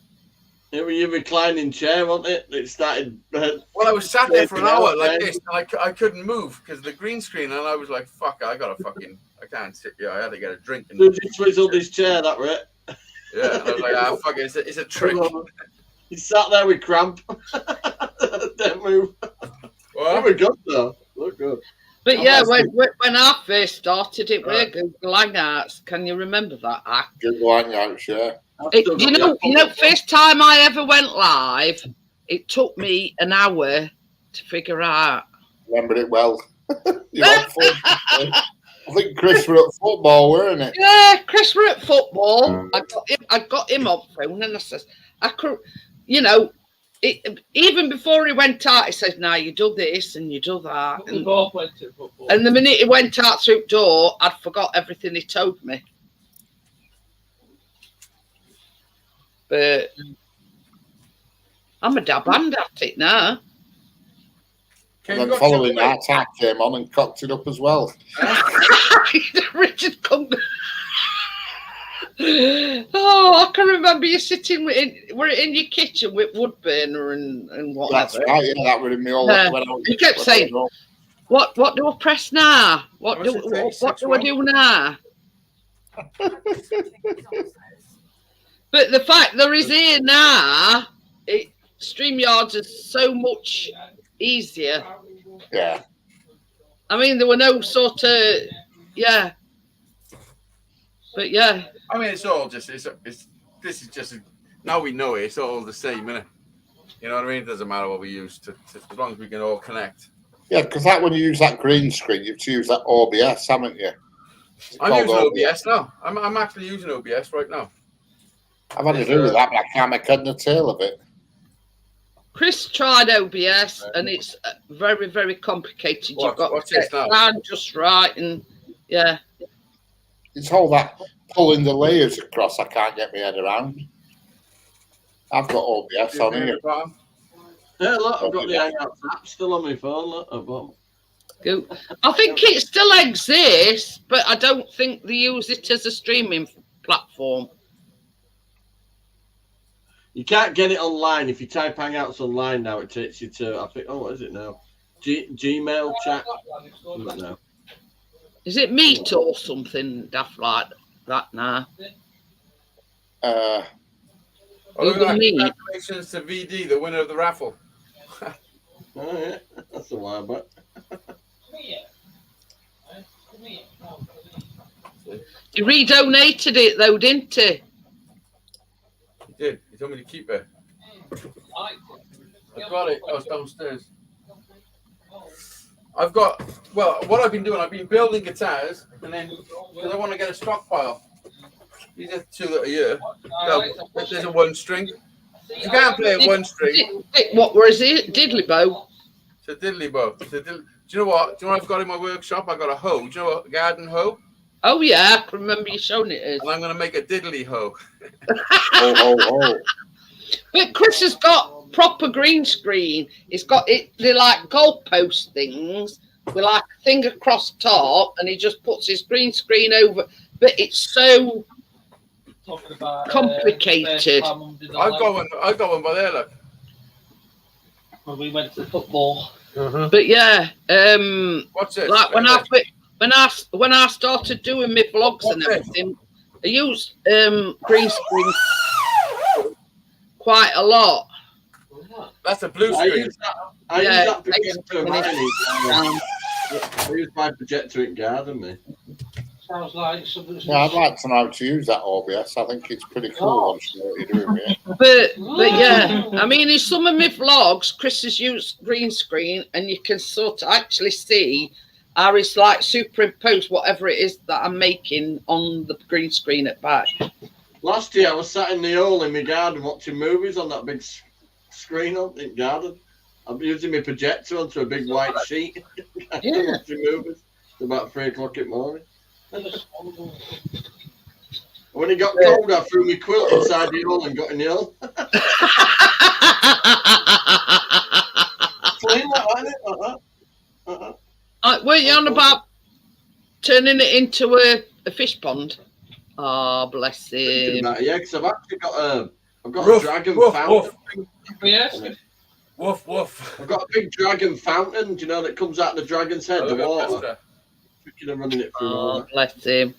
B: It was your reclining chair, wasn't it? It started.
D: Well, I was sat there for an hour like this, and I couldn't move because of the green screen, and I was like, "Fuck! I can't sit here. I had to get a drink." And
B: he twizzled his chair, that right?
D: Yeah, and I was like, fuck it, it's a trick."
B: He sat there with cramp. Don't move.
D: Well,
B: we good though. Look good.
A: But yeah, when I first started it, we're Google Hangouts. Can you remember that?
C: Google Hangouts, yeah.
A: You know, first time I ever went live, it took me an hour to figure out.
C: Remembered it well. I think Chris were at football, weren't it?
A: Yeah, Chris were at football. I got him on phone, and I says, I could, you know, even before he went out, he says, "Now you do this and you do that."
E: We both went to football.
A: And the minute he went out through the door, I'd forgot everything he told me. But I'm a dab hand at it now.
C: And then following that, Tack came on and cocked it up as well.
A: Richard come. Oh, I can remember you sitting were in your kitchen with wood burner and whatever.
C: That's right, yeah, that were in me all when I was.
A: You kept saying, "What do I press now? What do I do now?" But the fact there is here now, StreamYards is so much easier.
C: Yeah.
A: I mean, there were no sort of, yeah. But yeah.
D: I mean, it's all just, this is just, now we know it, it's all the same, innit? You know what I mean? It doesn't matter what we use, as long as we can all connect.
C: Yeah, because that when you use that green screen, you've to use that OBS, haven't you?
D: I'm using OBS now. I'm actually using OBS right now.
C: I've had to do with that, but I can't make head and tail of it.
A: Chris tried OBS, and it's very, very complicated. You've got to get sound just right, and yeah.
C: It's all that pulling the layers across I can't get my head around. I've got OBS on here.
B: Yeah, look, I've got the Hangouts app still on my phone. Look, at bottom.
A: Good. I think it still exists, but I don't think they use it as a streaming platform.
B: You can't get it online. If you type Hangouts online now, it takes you to, I think, oh, what is it now? Gmail chat. No.
A: Is it Meet or something daft like that now?
D: Congratulations to VD, the winner of the raffle.
B: Oh, yeah. That's a while back.
A: He redonated it though, didn't he?
D: He did. He told me to keep it. I've got it. I was downstairs. I've got, well, what I've been doing, I've been building guitars, and then, because I want to get a stockpile. These are 2 a year. So, there's a 1 string. You can't play a 1 string.
A: What was it? Diddly bow.
D: It's a diddly bow. Do you know what? Do you know what I've got in my workshop? I've got a hoe. Do you know what? A garden hoe?
A: Oh, yeah. I can remember you showing it as.
D: And I'm going to make a diddly hoe.
C: Oh.
A: But Chris has got proper green screen. It's got it. They're like goalpost things with like a thing across top, and he just puts his green screen over. But it's so complicated.
D: I've got one by there, look.
E: When we went to football.
A: But yeah,
D: what's it?
A: Like when I started doing my vlogs and everything, I used green screen quite a lot.
D: That's a blue screen.
B: I use that projector I use my projector in garden, me.
E: Sounds like something.
C: Yeah, I'd like to know how to use that OBS. I think it's pretty cool. I'm sure what you're doing here.
A: But yeah, I mean, in some of my vlogs, Chris has used green screen, and you can sort of actually see how it's like superimpose whatever it is that I'm making on the green screen at back.
B: Last year, I was sat in the hole in my garden watching movies on that big screen on in garden. I'm using my projector onto a big white sheet.
A: Yeah.
B: Watching movies. It's about 3 o'clock in the morning. When it got cold, I threw my quilt inside the hole and got in the hole. Clean that, isn't it?
A: Weren't you on about turning it into a fish pond? Oh, bless him.
B: Yeah, because I've actually got a dragon fountain.
E: Yes.
D: Woof, woof.
B: I've got a big dragon fountain, do you know, that comes out of the dragon's head, the water. Freaking running it through the water.
A: Bless him.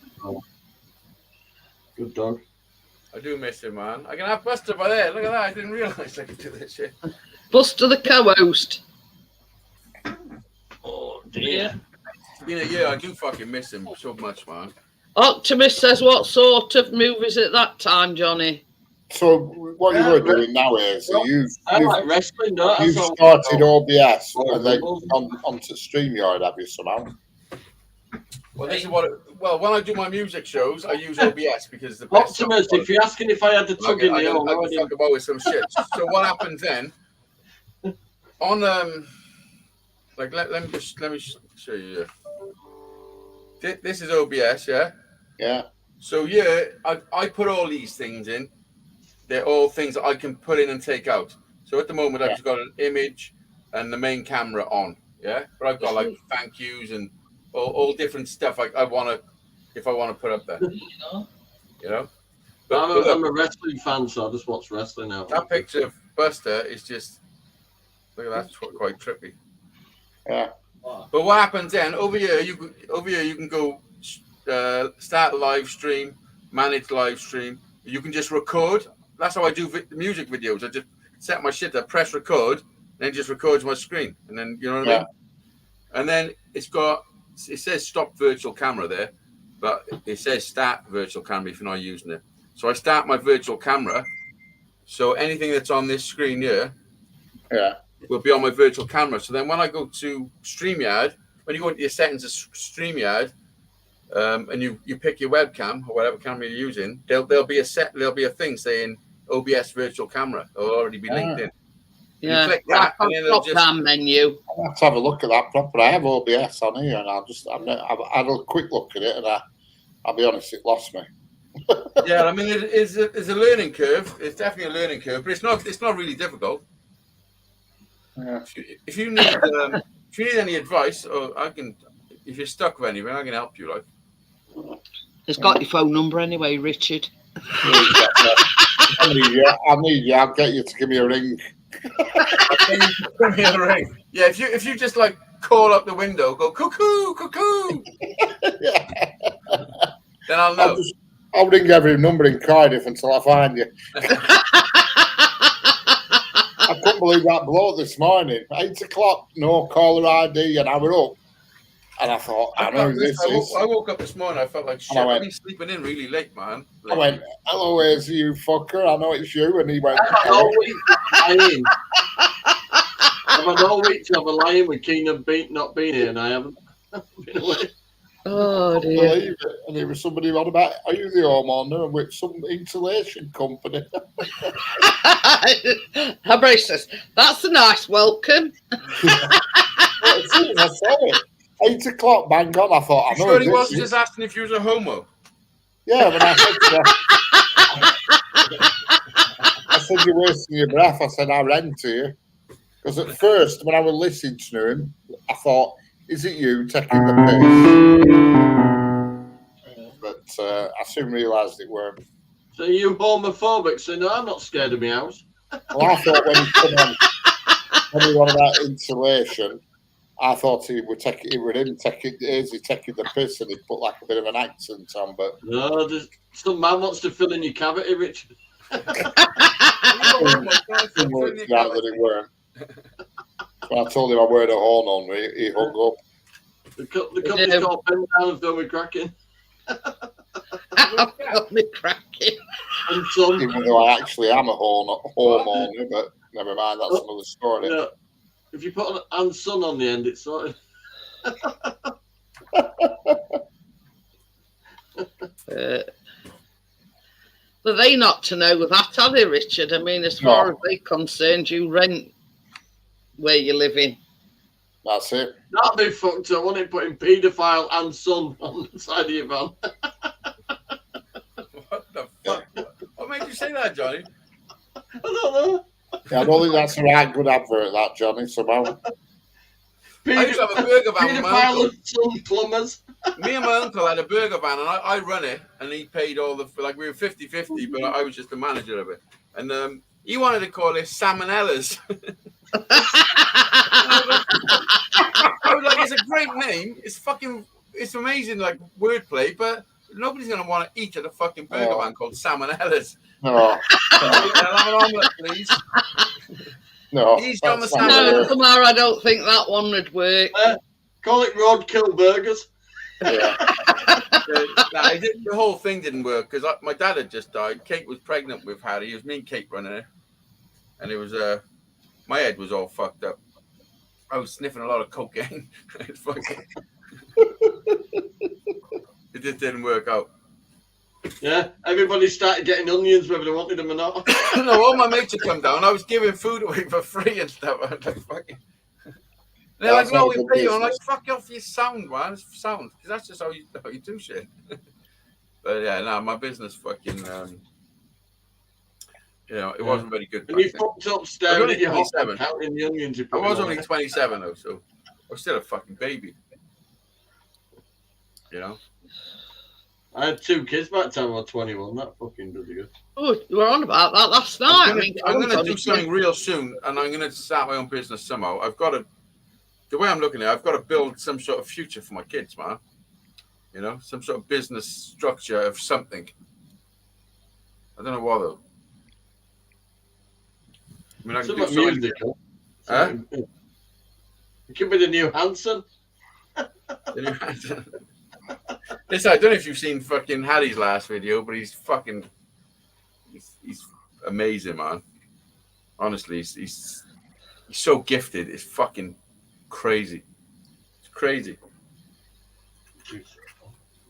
B: Good dog.
D: I do miss him, man. I can have Buster by there. Look at that. I didn't realise I could do this shit.
A: Buster the co-host.
B: Oh, dear.
D: It's been a year. I do fucking miss him so much, man.
A: Optimus says, what sort of movies at that time, Johnny?
C: So what you were doing now is
B: I like wrestling, don't I?
C: you've started OBS and then onto StreamYard, have you, somehow?
D: Well, this is when I do my music shows, I use OBS because the
B: Optimus, if you're asking if I had the tug in the hole,
D: I can talk about with some shit. So what happens then? On like let me show you. This is OBS, yeah.
C: Yeah.
D: So yeah, I put all these things in. They're all things that I can put in and take out. So at the moment, I've just got an image and the main camera on. Yeah, but I've got like thank yous and all different stuff I want to, if I want to put up there. You know. But
B: I'm a wrestling fan, so I just watch wrestling now.
D: That picture of Buster is just, look at that, it's quite trippy.
C: Yeah.
D: But what happens then? Over here, you can go start a live stream, manage live stream. You can just record. That's how I do music videos. I just set my shit to press record, then just records my screen, and then you know what I mean. And then it says stop virtual camera there, but it says start virtual camera if you're not using it. So I start my virtual camera. So anything that's on this screen here will be on my virtual camera. So then when I go to StreamYard, when you go into your settings of StreamYard, and you pick your webcam or whatever camera you're using, there'll be a thing saying OBS virtual camera. It'll already be linked in.
A: Yeah.
D: You click that, and then it'll just
A: menu.
C: I'll have to have a look at that proper. I have OBS on here, and I've had a quick look at it, and I'll be honest, it lost me.
D: yeah. I mean, it's a learning curve. It's definitely a learning curve, but it's not really difficult.
C: Yeah.
D: If you need any advice, or if you're stuck with anything, I can help you. Like,
A: It's got your phone number anyway, Richard.
C: I need you. I'll get you to give me a ring.
D: Give me a ring. Yeah, if you just like call up the window, go cuckoo, cuckoo, then I'll know.
C: I'll ring every number in Cardiff until I find you. I couldn't believe that bloke this morning. 8 o'clock, no caller ID, and I was up. And I thought, I know who this is.
D: I woke up this morning, I felt like shit. I've been sleeping in really late, man.
C: I went, hello, where's you fucker? I know it's you. And he went,
B: I've had all week to have a lie-in with Keenan not being here, and I haven't been away.
A: Oh
C: I
A: dear.
C: believe it. And there was somebody on about, are you the homeowner with some insulation company?
A: Habray says, that's a nice welcome.
C: As soon as I saw it, 8 o'clock, bang on, I thought, I know
D: Sure, he
C: this
D: wasn't
C: is.
D: just asking if you was a homo.
C: Yeah, when I said to her, I said, you're wasting your breath. I said, I ran to you. Because at first, when I was listening to him, I thought, is it you taking the piss? But I soon realised it weren't.
B: So you homophobic? So no, I'm not scared of my house.
C: Well, I thought when he come on, when he was about insulation, I thought he would taking the piss and he'd put like a bit of an accent on, but
B: No, some man wants to fill in your cavity, Richard.
C: it worked out that it weren't. When I told him I weren't a horn on me, he hung up.
B: The company's called Pen Down and Film Cracking.
A: I've got me cracking.
B: And some.
C: Even though I actually am a homeowner, but never mind, that's another story.
B: Yeah. If you put an and son on the end, it's sorted.
A: But they not to know that, are they, Richard? I mean, as far as they're concerned, you rent where you're living.
C: That's it.
B: That'd be fucked up, wouldn't it? Putting paedophile and son on the side of your van.
D: What the fuck? What made you say that, Johnny?
B: I don't know.
C: Yeah, I don't think that's a right good advert, that, Johnny, somehow.
D: I used to have a burger van with my
B: Paedophile
D: uncle.
B: and son plumbers.
D: Me and my uncle had a burger van, and I run it, and he paid all the, like, we were 50-50, but I was just the manager of it. And he wanted to call it Salmonellas. I was like, it's a great name. It's amazing, like, wordplay, but nobody's going to want to eat at a fucking burger van called Salmonellas.
C: No,
D: I'll have an omelette, please.
C: no.
D: He's on the
C: that's not
D: salmon.
A: No,
C: it.
A: Kumar, I don't think that one would work.
B: Call it roadkill burgers.
C: Yeah.
D: The whole thing didn't work because my dad had just died. Kate was pregnant with Harry. It was me and Kate running it, and it was my head was all fucked up. I was sniffing a lot of cocaine. It's fucking. It just didn't work out.
B: Yeah, everybody started getting onions whether they wanted them or not.
D: No, all my mates had come down. I was giving food away for free and stuff. I was like, fucking. They're like, no, we pay you. I'm like, fuck off your sound, man. It's sound. Because that's just how you do shit. But yeah, no, my business fucking, it wasn't very good.
B: And you fucked up staring at your hot
D: 27.
B: counting the onions you
D: I
B: put
D: was
B: in
D: only
B: there.
D: 27 though, so I was still a fucking baby. You know?
B: I had 2 kids by the time I was 21. That fucking does it good.
A: Oh, you were on about that last night.
D: I'm gonna do something real soon, and I'm gonna start my own business somehow. The way I'm looking at it, I've got to build some sort of future for my kids, man. You know, some sort of business structure of something. I don't know what though. I mean, I can
B: Some
D: do so many.
B: musical.
D: Huh?
B: It could be the new Hanson.
D: Listen, I don't know if you've seen fucking Harry's last video, but he's fucking, he's amazing, man. Honestly, he's so gifted. It's fucking crazy. It's crazy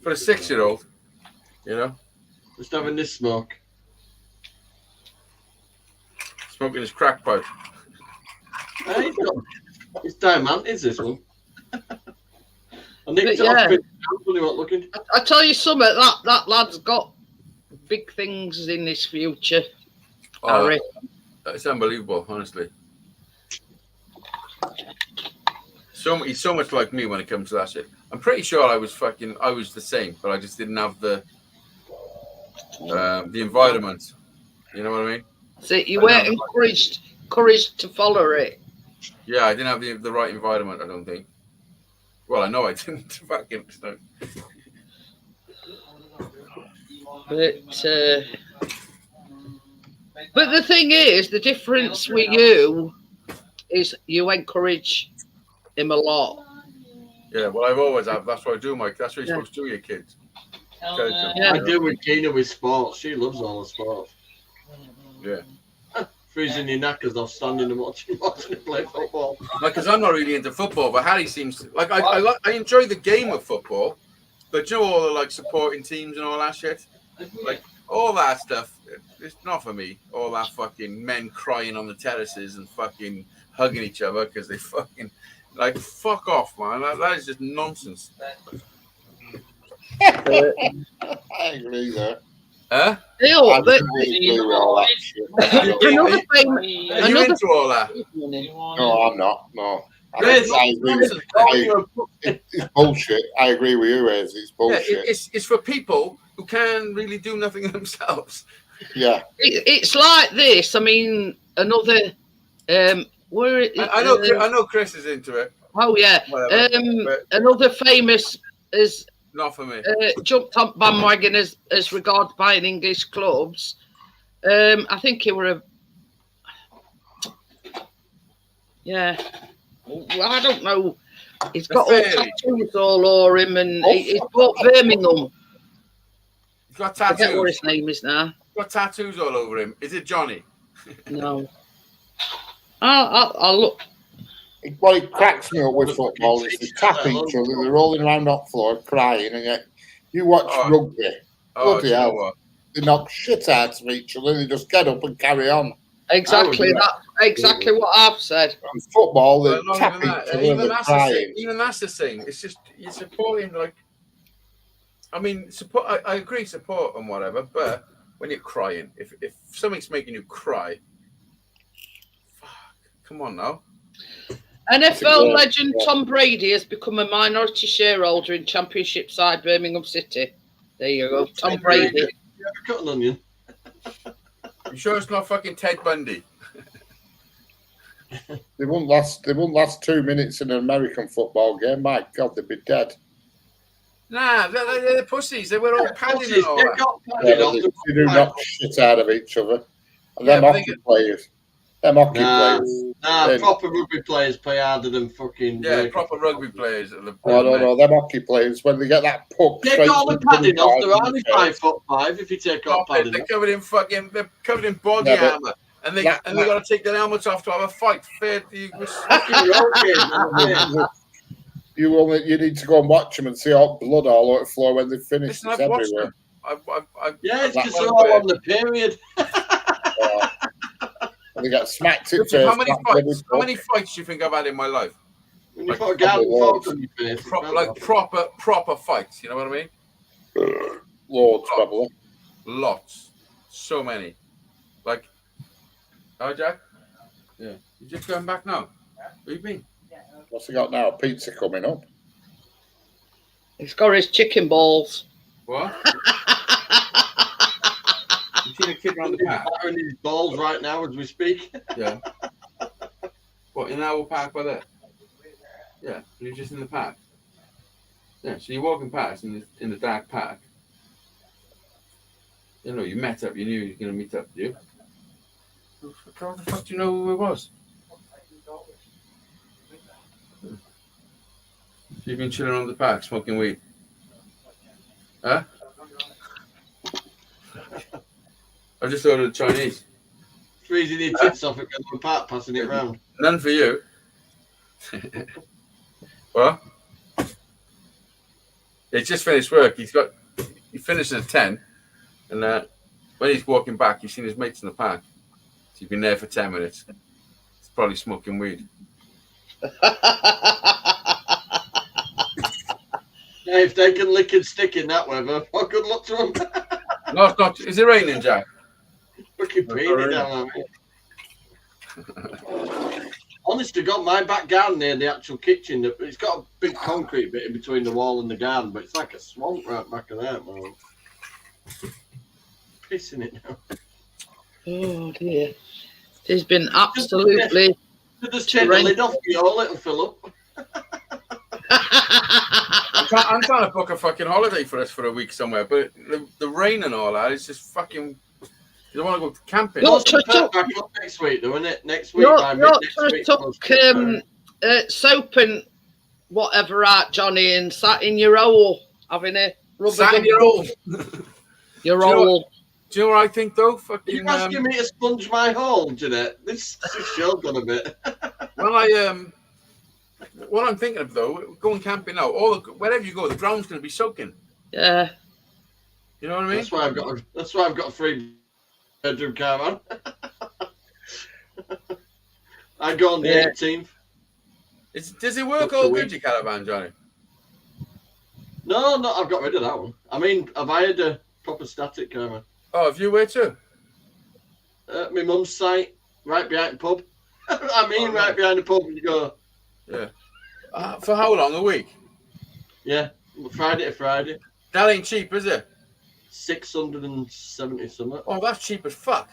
D: for a 6-year-old, you know.
B: Just having this smoke.
D: Smoking his crack pipe.
B: Hey, it's diamond, is this one? I nicked it
A: But yeah.
B: off it. Really not looking.
A: I tell you something, that lad's got big things in his future.
D: Oh,
A: Harry.
D: it's unbelievable, honestly. He's so much like me when it comes to that shit. I'm pretty sure I was the same, but I just didn't have the environment. You know what I mean?
A: So you weren't encouraged to follow it.
D: Yeah, I didn't have the right environment, I don't think. Well, I know I didn't. Fucking. So.
A: But the thing is, the difference with you is you encourage him a lot.
D: Yeah, well, I've always had. That's what I do, Mike. That's what you're supposed to do with your kids.
A: Yeah.
B: I do with Gina with sports. She loves all the sports.
D: Yeah.
B: Freezing your knackers off standing and watching him play football.
D: Like, because I'm not really into football, but Harry seems to, like I enjoy the game of football, but you know all the like supporting teams and all that shit, like all that stuff. It's not for me. All that fucking men crying on the terraces and fucking hugging each other because they fucking like fuck off, man. That is just nonsense.
C: I agree there.
D: Huh?
A: Still,
C: I
A: but
C: agree with all that shit.
D: Are you
A: another
D: into all that?
C: No, I'm not. No.
B: Yes.
C: I agree with it's bullshit. I agree with you, Ez. It's
D: Yeah,
C: bullshit.
D: it's for people who can really do nothing themselves.
C: Yeah.
A: it's like this. I mean, another. Where
D: I know Chris is into it.
A: Oh yeah.
D: Whatever,
A: Another famous is
D: not for me.
A: jumped on bandwagon as regards buying English clubs. I think he were well, I don't know. He's got all tattoos all over him, and he's bought Birmingham.
D: He's got
A: I forget what
D: tattoos.
A: his name is now.
D: He's got tattoos all over him. Is it Johnny?
A: No. I'll look.
C: What it cracks me up with football is they tap each other, they're rolling around on the floor crying, and yet you watch rugby.
D: Oh,
C: Bloody hell. They knock shit out of each other, they just get up and carry on.
A: Exactly exactly what I've said.
C: And football, they
D: But
C: tap
D: not
C: each
D: even that.
C: other and
D: Even
C: they're
D: that's the
C: crying.
D: thing. Even that's the thing. It's just you're supporting like. I mean, support. I agree, support and whatever. But when you're crying, if something's making you cry, fuck, come on now.
A: NFL legend Tom Brady has become a minority shareholder in Championship side Birmingham City. There you go, Tom Brady.
B: Cut an onion.
D: You sure it's not fucking Ted Bundy?
C: They wouldn't last 2 minutes in an American football game. My God, they'd be dead.
D: Nah, they're pussies. They were all padding and all
B: They
D: that.
B: got padded off the
C: They do knock shit out of each other. And
D: Yeah,
C: them
D: but they
C: hockey players. Them hockey players.
B: Nah, proper rugby players play harder than fucking.
D: Yeah, proper rugby players.
C: Oh, I don't know. Them hockey players, when they get that puck.
B: Take all the padding off. They're only 5'5" if you take off padding
D: They're
B: off.
D: They're covered in body
C: Yeah, but-
D: armor, and they got to take their helmets off to have a fight. Fair,
C: You need to go and watch them and see all blood all over the floor when they finish.
D: Listen,
C: It's
D: I've watched
C: everywhere.
D: them.
B: Yeah, it's
C: That
B: because they're all on the period.
C: And they get smacked in
D: Richard,
C: face.
D: how many fights do you think I've had in my life?
B: When you
D: Like,
B: put a garden fork on your face.
D: Proper fights. You know what I mean?
C: Loads, probably.
D: Lots, so many. Like, oh Jack, yeah, you just going back now? Where you been?
C: What's he got now? Pizza coming up.
A: He's got his chicken balls.
D: What? You seen a kid around the park?
B: He's his balls right now as we speak.
D: Yeah. What, in our park by there? Yeah, you're just in the park. Yeah, so you're walking past in the dark park. You know, you met up, you knew you were going to meet up, did you? How the fuck do you know who it was? You've been chilling around the park smoking weed. Huh? I just ordered Chinese.
B: Freezing your tits off at the park, passing it round.
D: None for you. What? He's just finished work. He finished at 10, and when he's walking back, he's seen his mates in the park. So he's been there for 10 minutes. He's probably smoking weed.
B: Hey, if they can lick and stick in that weather, well, good luck to them.
D: No, it's not. Is it raining, Jack?
B: Fucking peeing down there. Honest to God, my back garden near the actual kitchen, it's got a big concrete bit in between the wall and the garden, but it's like a swamp right back of there, man. Pissing it now.
A: Oh dear. It's been absolutely.
B: Just take the lid off you all, it'll fill up.
D: I'm trying to book a fucking holiday for us for a week somewhere, but the rain and all that is just fucking. You don't want to go camping.
A: No,
B: Back up next week, though, isn't it? Next week.
A: Took soap and whatever out, Johnny, and sat in your hole having a rubber.
D: Sat in your hole.
A: Your hole.
D: Do you know what I think though? Fucking.
B: You asking me to sponge my hole, Jeanette? This show's done a bit.
D: Well, what I'm thinking of though, going camping now, wherever you go, the ground's going to be soaking.
A: Yeah.
D: You know what I mean?
B: That's why I've got a 3-bedroom caravan. I go on the 18th.
D: Does it work all good, your caravan, Johnny?
B: No, I've got rid of that one. I mean, I've hired a proper static caravan.
D: Oh, have you where too?
B: My mum's site, right behind the pub. Right behind the pub, you go.
D: Yeah. For how long? A week?
B: Yeah, Friday to Friday.
D: That ain't cheap, is it?
B: 670 something.
D: Oh, that's cheap as fuck.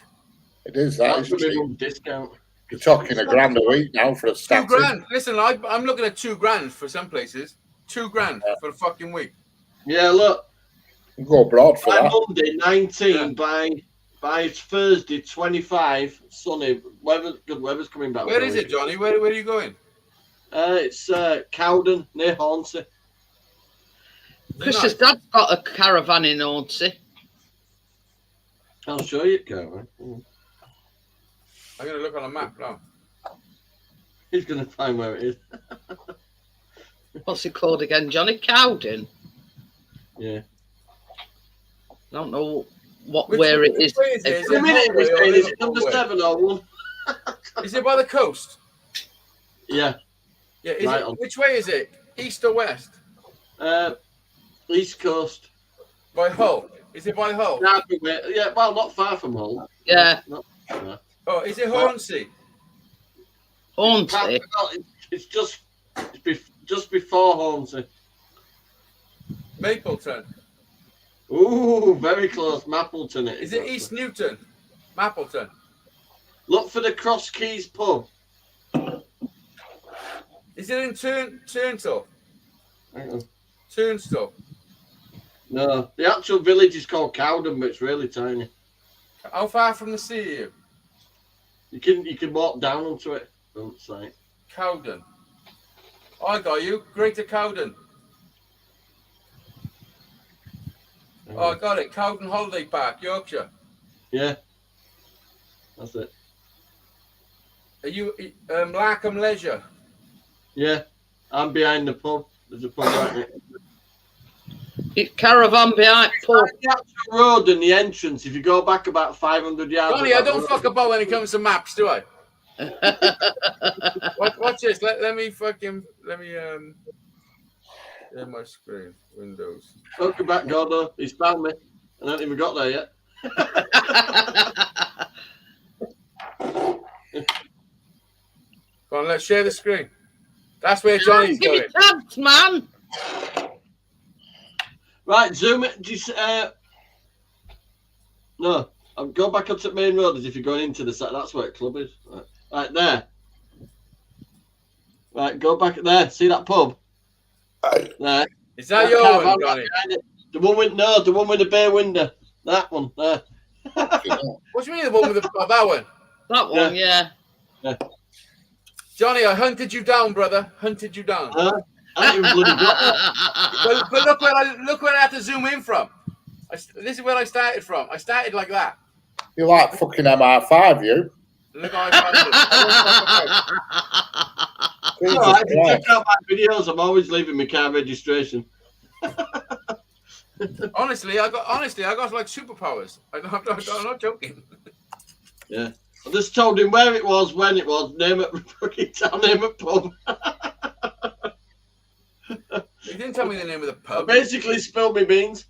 C: It is. That
B: That's
C: is
B: a
C: cheap.
B: discount.
C: You're talking $1,000 a week now for a static.
D: $2,000. Listen, I'm looking at $2,000 for some places. $2,000 for a fucking week.
B: Yeah, look.
C: You can go abroad for
B: By
C: that.
B: Monday, 19. By Thursday, 25. Sunny. Good weather's coming back.
D: Where is it, Johnny? Where are you going?
B: It's Cowden, near Hornsey.
A: Chris's dad's got a caravan in Hornsey.
B: I'll show you it, Caravan.
D: I'm going to look on a map now.
B: He's going to find where it is.
A: What's it called again, Johnny? Cowden?
B: Yeah.
A: I don't know where it is.
D: Which way is it? Is
B: In a minute,
D: Holloway or
B: is it
D: Liverpool
B: number
D: way?
B: 7 or 1?
D: Is it by the coast?
B: Yeah.
D: Yeah.
B: Right on.
D: Which way is it? East or west?
B: East Coast.
D: By Hull. Is it by Hull?
B: Yeah, well, not far from Hull.
A: Yeah.
B: Not far.
D: Oh, is it Hornsey?
A: Hornsey.
B: It's just before Hornsey.
D: Mapleton.
B: Ooh, very close. Mapleton.
D: Is it East Newton? Mapleton.
B: Look for the Cross Keys pub.
D: Is it in Turnstile?
B: Hang on.
D: Turnstile.
B: No, the actual village is called Cowden, but it's really tiny.
D: How far from the sea are you?
B: You can walk down onto it. Don't say.
D: Cowden. I got you. Greater Cowden. Oh, I got it. Cowden Holiday Park, Yorkshire.
B: Yeah, that's it.
D: Are you Larkham Leisure?
B: Yeah, I'm behind the pub. There's a pub right there.
A: Caravan behind pub.
B: The actual road and the entrance. If you go back about 500 yards.
D: Johnny, I don't fuck about when it comes to maps, do I? Watch this. Let me share my screen. Windows.
B: Welcome back, Gordo. He's found me. I haven't even got there yet.
D: Go on, let's share the screen. That's where Johnny's
A: Give me
D: going.
A: tabs, man.
B: Right, zoom it. No, go back up to the main road as if you're going into the site. That's where the club is. Right there. Right, go back there. See that pub? There.
D: Is that your
B: caravan
D: one,
B: right
D: Johnny?
B: behind it. The one with the bay window. That one there.
D: What do you mean the one with that one?
A: That one, yeah.
D: Johnny, I hunted you down, brother. Hunted you down.
B: I ain't even bloody got that.
D: But look where I had to zoom in from. This is where I started from. I started like that.
C: You're like fucking MR5, you.
D: Look how I found it.
B: All right, if you check out my videos, I'm always leaving my car registration.
D: Honestly, I got like superpowers. I'm not joking.
B: Yeah. I just told him where it was, when it was, name it, fucking tell name it pub.
D: He didn't tell me the name of the
B: I
D: pub.
B: basically spilled my beans.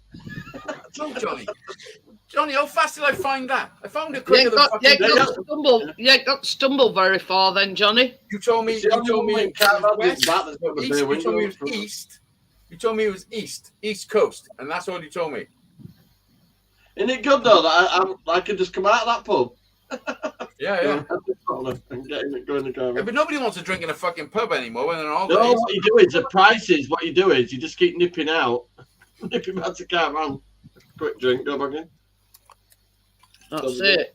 D: No, Johnny. Johnny, how fast did I find that? I found it
A: You
D: quicker
A: ain't
D: than
A: got,
D: fucking.
A: you ain't got to stumble very far then, Johnny.
D: You told me.
B: See,
D: You told me
B: when
D: it
B: car
D: was
B: was
D: west.
B: back, there's got the
D: East,
B: bare
D: you told me it was
B: windows.
D: east. You told me it was east coast, and that's all you told me.
B: Isn't it good though that I could just come out of that pub?
D: Yeah.
B: And get in, go in the car.
D: Yeah, but nobody wants to drink in a fucking pub anymore when they're on
B: No,
D: holidays.
B: what you do is the prices. What you do is you just keep nipping out, nipping back to car, man. Quick drink, go back in.
A: That's it.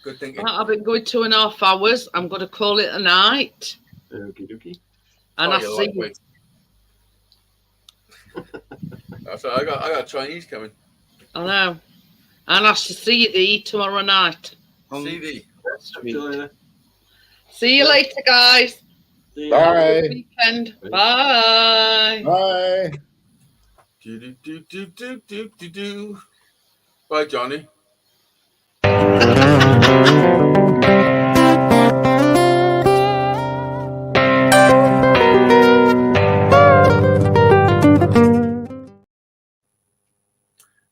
D: Good thinking.
A: Right, I've been going 2.5 hours. I'm going to call it a night.
B: Okie dokie.
A: And
D: Oh,
A: I
D: you're
A: see
D: lightweight. So I got Chinese coming.
A: I know. And I shall see you tomorrow night.
D: CD.
B: See you later.
A: See you later, guys.
B: See you
C: Bye.
B: later.
A: Good weekend. Bye.
C: Bye.
D: Do. Bye, Johnny.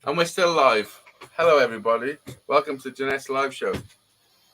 D: And we're still live. Hello, everybody. Welcome to Jeanette's live show.